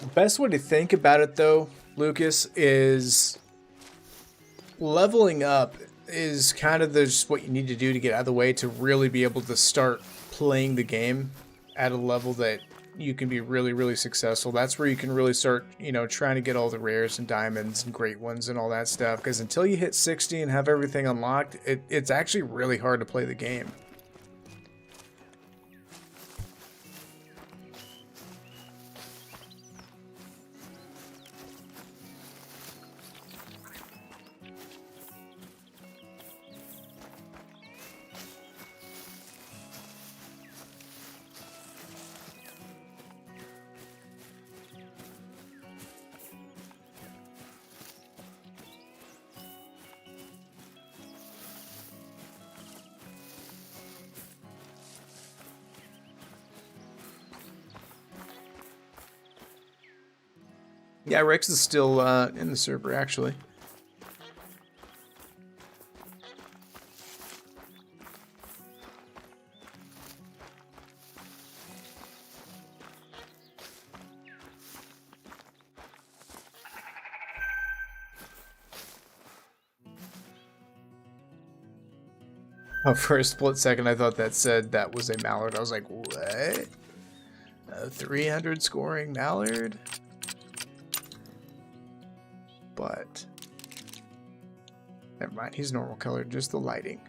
The best way to think about it, though, Lucas, is leveling up is kind of just what you need to do to get out of the way to really be able to start playing the game at a level that you can be really, really successful. That's where you can really start, you know, trying to get all the rares and diamonds and great ones and all that stuff. Because until you hit 60 and have everything unlocked, it's actually really hard to play the game. Yeah, Rex is still in the server, actually. Oh, for a split second, I thought that said that was a mallard. I was like, what? A 300 scoring mallard? But never mind, he's normal colored, just the lighting.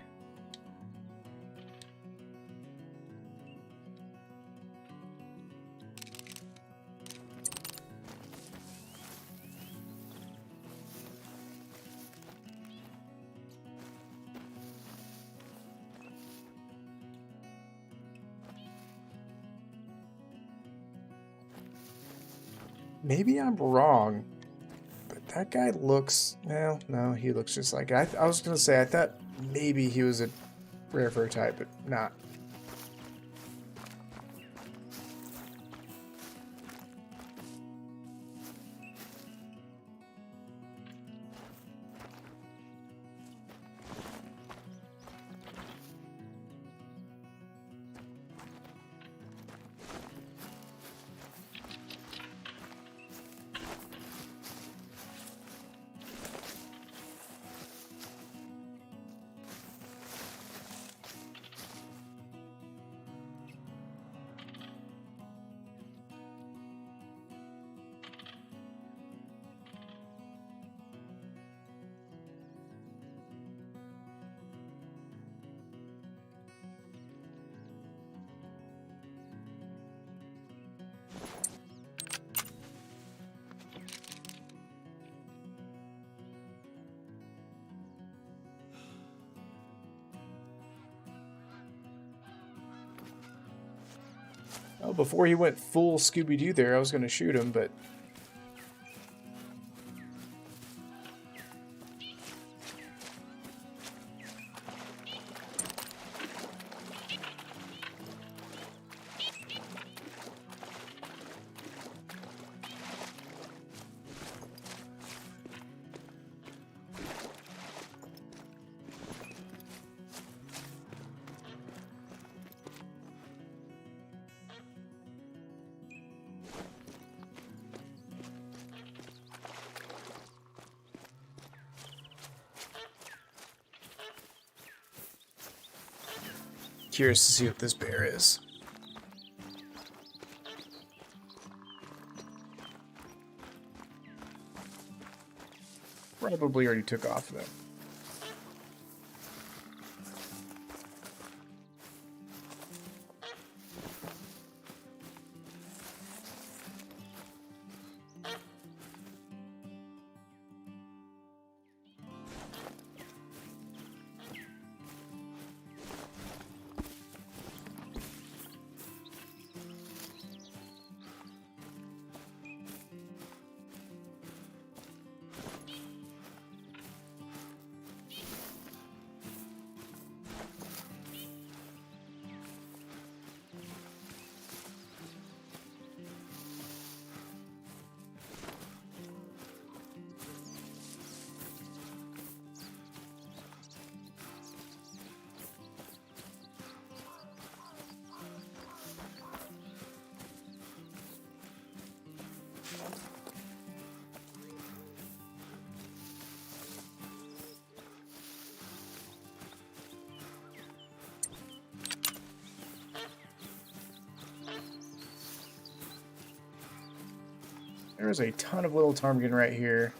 Maybe I'm wrong, but that guy looks... Well, no, he looks just like... I was going to say, I thought maybe he was a rare fur type, but not. Oh, before he went full Scooby-Doo there, I was going to shoot him, but... Curious to see what this bear is. Probably already took off though. There's a ton of little ptarmigan right here.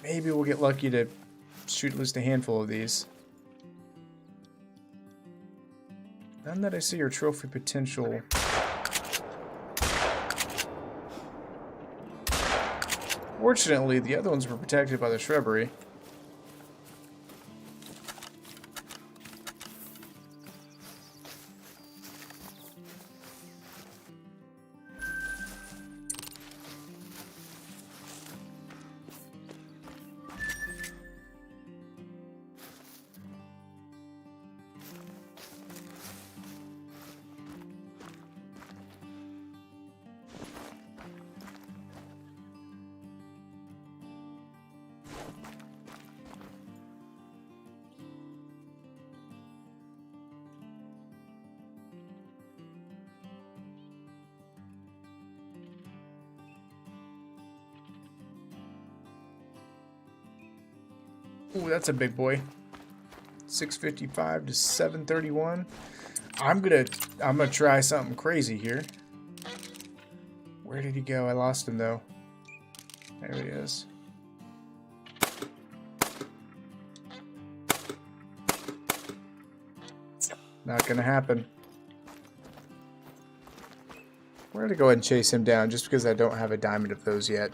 Maybe we'll get lucky to shoot at least a handful of these. None that I see are trophy potential. Fortunately, the other ones were protected by the shrubbery. Ooh, that's a big boy. 655 to 731. I'm gonna try something crazy here. Where did he go? I lost him though. There he is. Not gonna happen. We're gonna go ahead and chase him down just because I don't have a diamond of those yet.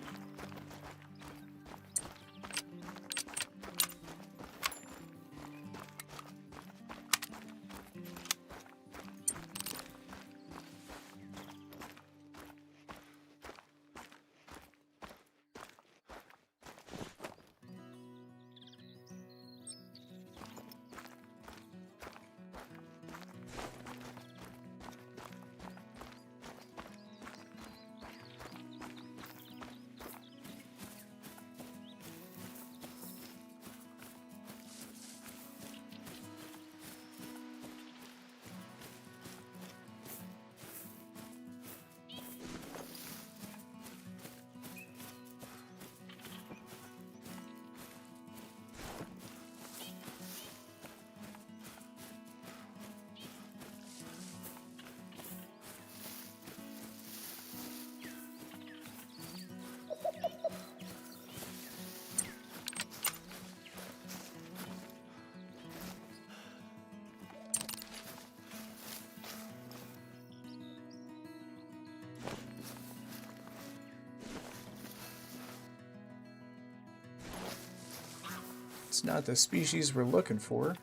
It's not the species we're looking for.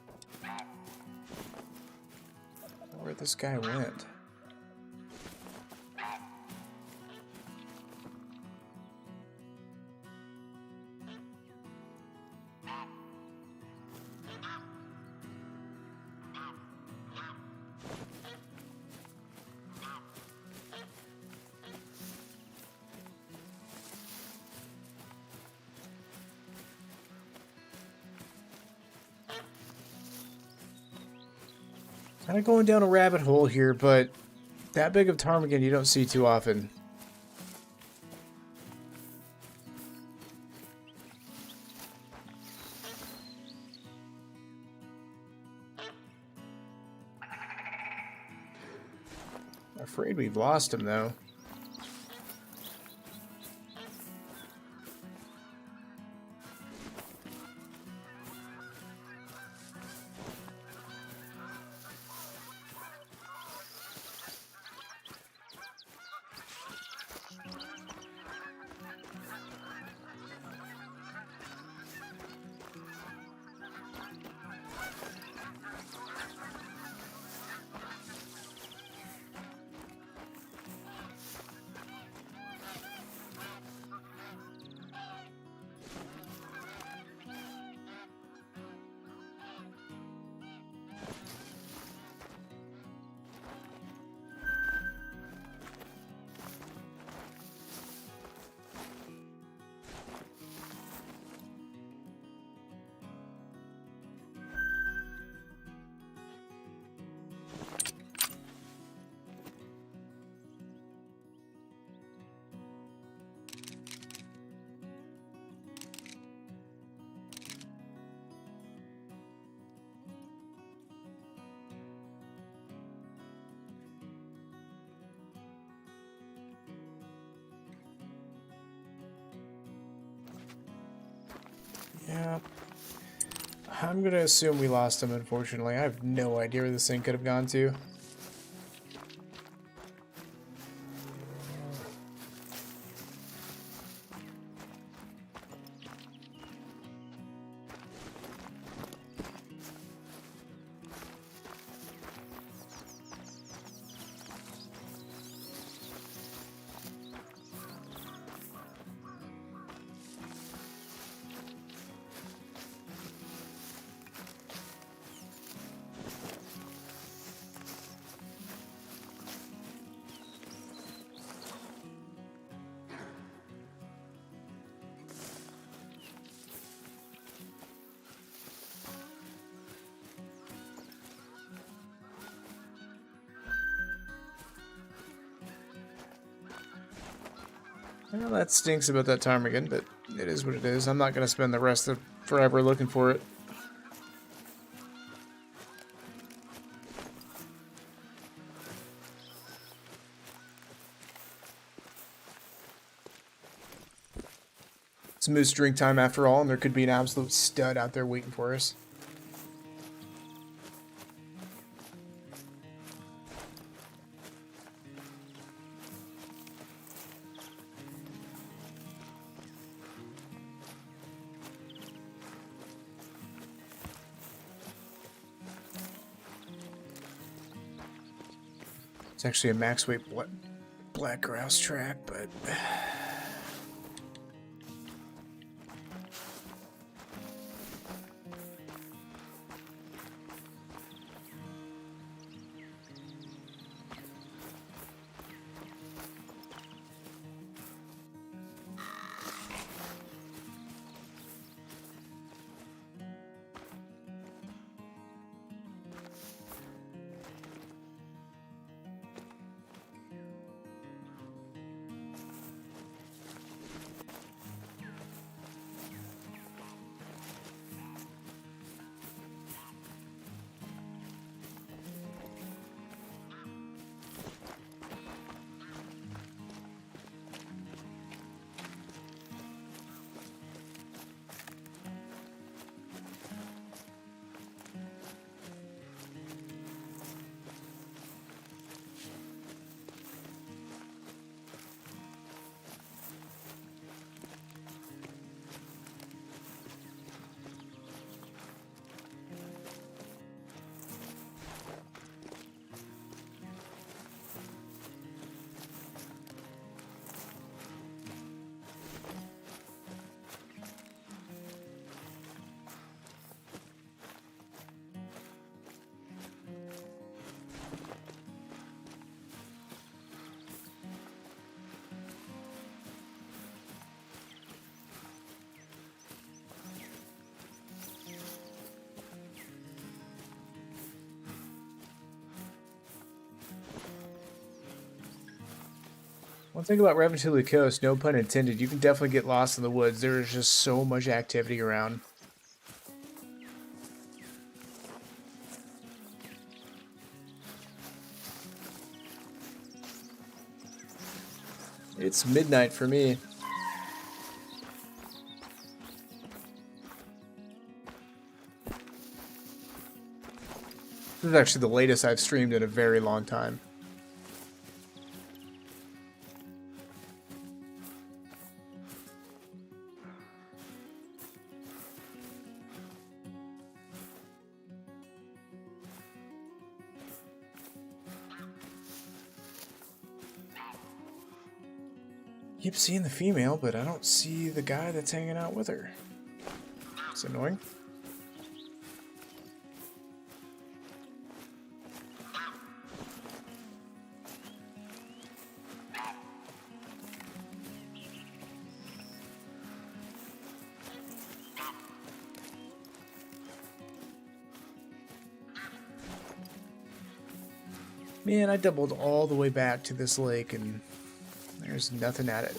Where this guy went. Kind of going down a rabbit hole here, but that big of ptarmigan you don't see too often. Afraid we've lost him though. Yeah. I'm gonna assume we lost him, unfortunately. I have no idea where this thing could have gone to. Well, that stinks about that ptarmigan, but it is what it is. I'm not going to spend the rest of the forever looking for it. It's moose drink time after all, and there could be an absolute stud out there waiting for us. It's actually a max weight black grouse track, but one thing about Reventilly Coast, no pun intended, you can definitely get lost in the woods. There is just so much activity around. It's midnight for me. This is actually the latest I've streamed in a very long time. Keep seeing the female, but I don't see the guy that's hanging out with her. It's annoying. Man, I doubled all the way back to this lake and there's nothing at it.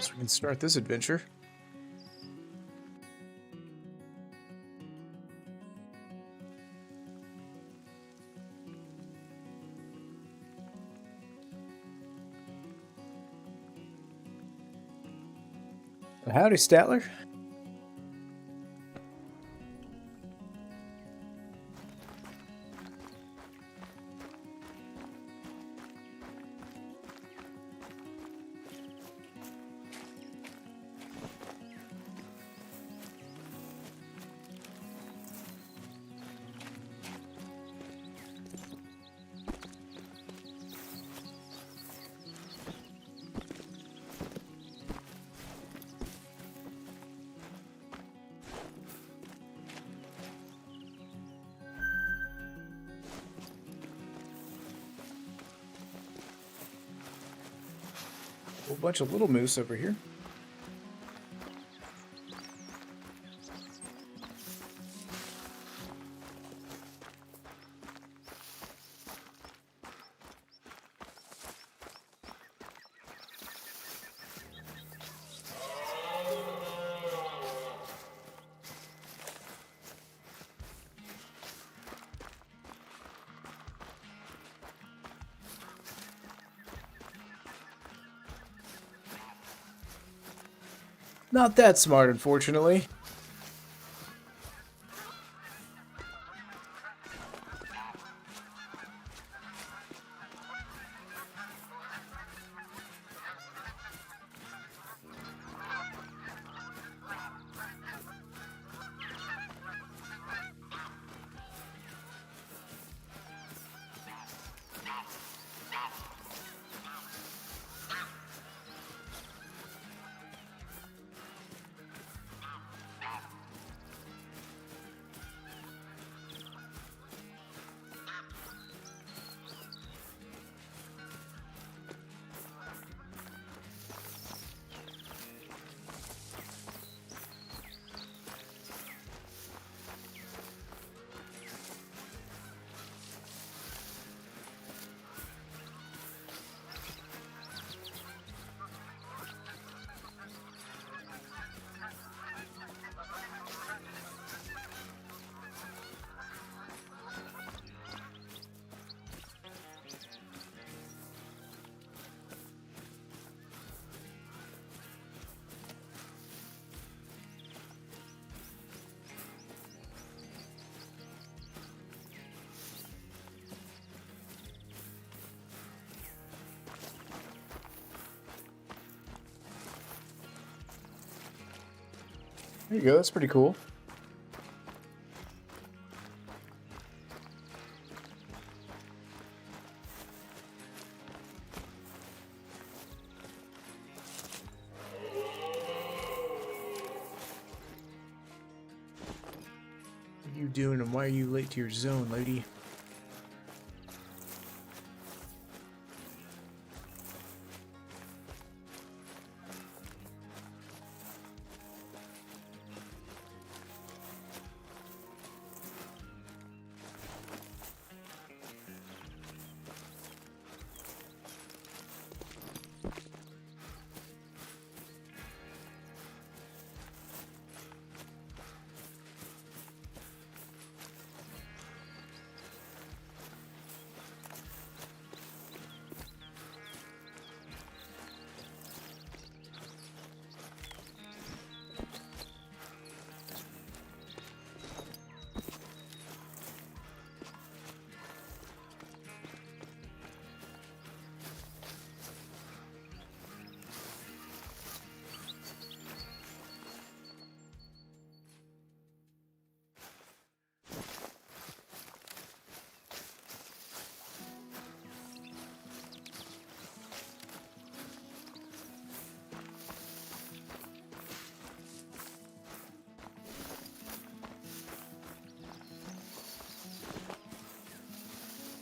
So we can start this adventure. Howdy, Statler. whole bunch of little moose over here. Not that smart, unfortunately. There you go, that's pretty cool. What are you doing and why are you late to your zone, lady?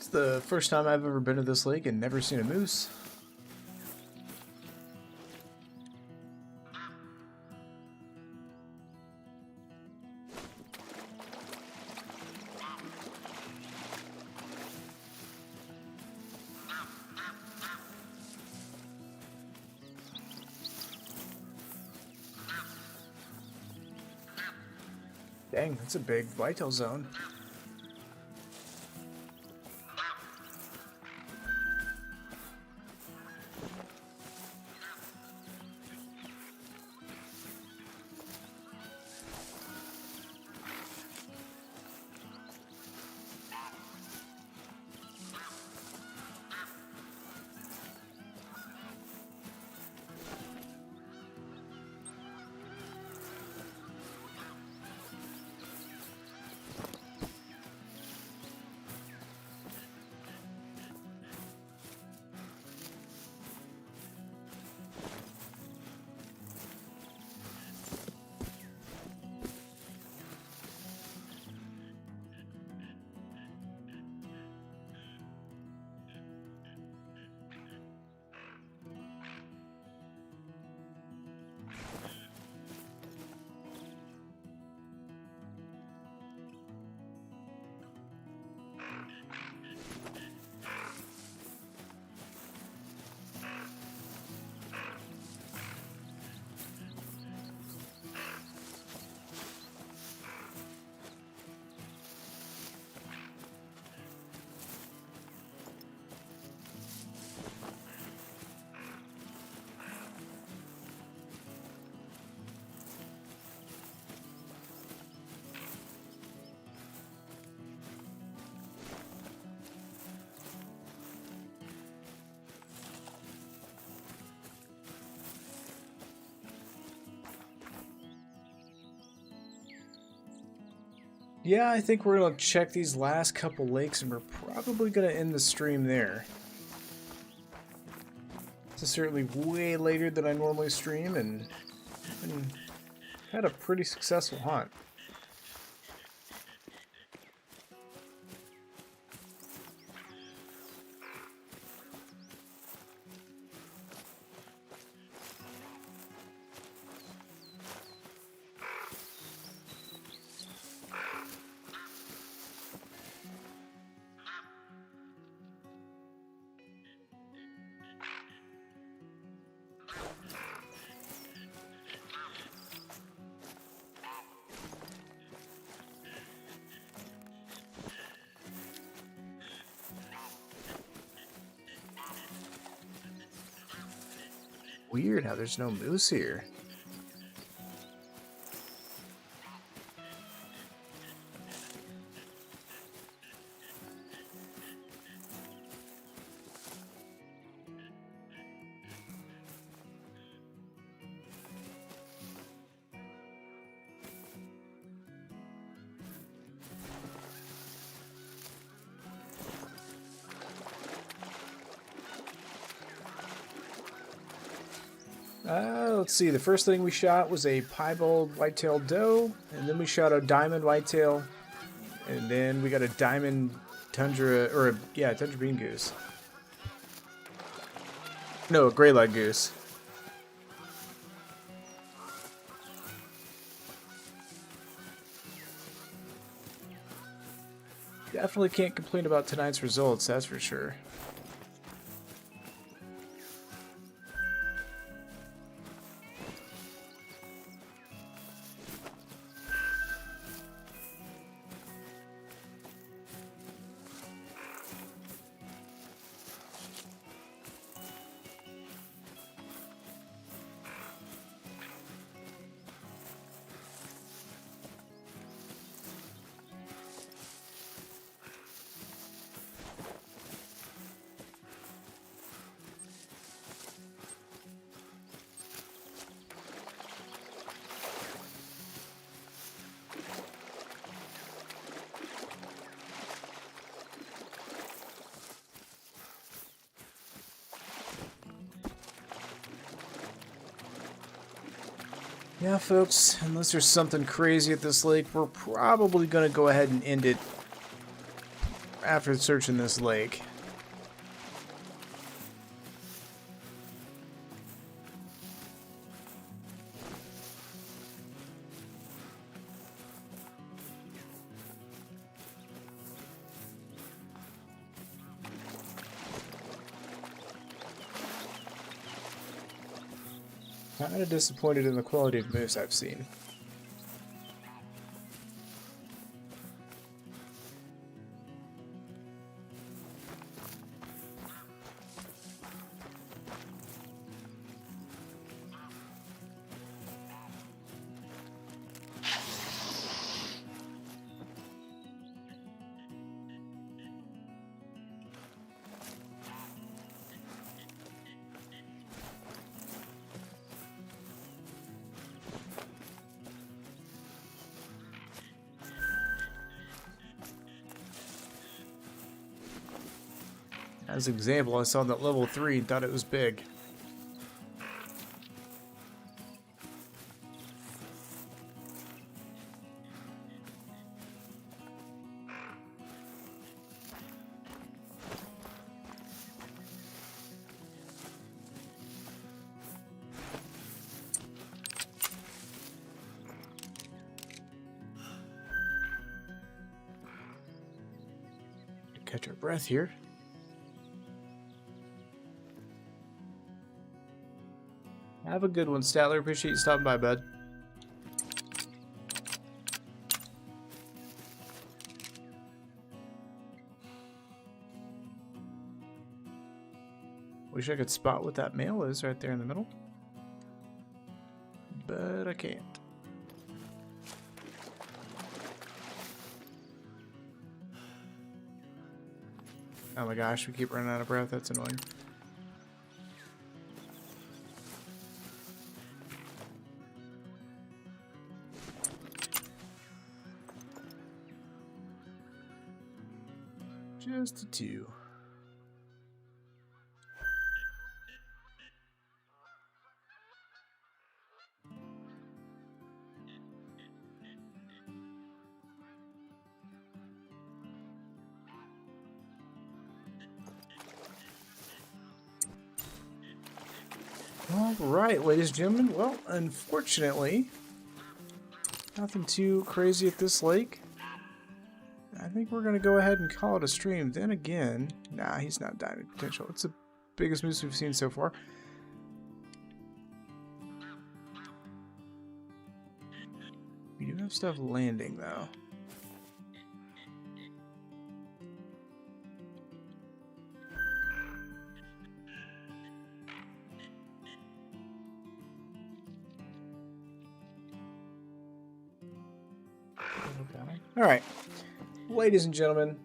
It's the first time I've ever been to this lake and never seen a moose. Dang, that's a big whitetail zone. Yeah, I think we're going to check these last couple lakes, and we're probably going to end the stream there. This is certainly way later than I normally stream, and had a pretty successful hunt. Weird how there's no moose here. Let's see, the first thing we shot was a piebald white-tailed doe, and then we shot a diamond whitetail, and then we got a diamond tundra, or yeah, tundra bean goose. No, a gray-leg goose. Definitely can't complain about tonight's results, that's for sure. Yeah, folks, unless there's something crazy at this lake, we're probably going to go ahead and end it after searching this lake. Kind of disappointed in the quality of moose I've seen. As an example, I saw that level 3 and thought it was big. Catch our breath here. Have a good one, Statler. Appreciate you stopping by, bud. Wish I could spot what that male is right there in the middle. But I can't. Oh my gosh, we keep running out of breath. That's annoying. Just a 2. All right, ladies and gentlemen. Well, unfortunately, nothing too crazy at this lake. I think we're going to go ahead and call it a stream. Then again, nah, he's not diving potential. It's the biggest moose we've seen so far. We do have stuff landing, though. All right, ladies and gentlemen,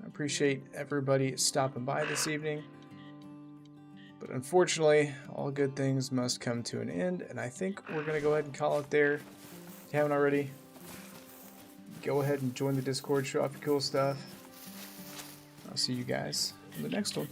I appreciate everybody stopping by this evening. But unfortunately, all good things must come to an end, and I think we're going to go ahead and call it there. If you haven't already, go ahead and join the Discord, show off your cool stuff. I'll see you guys in the next one.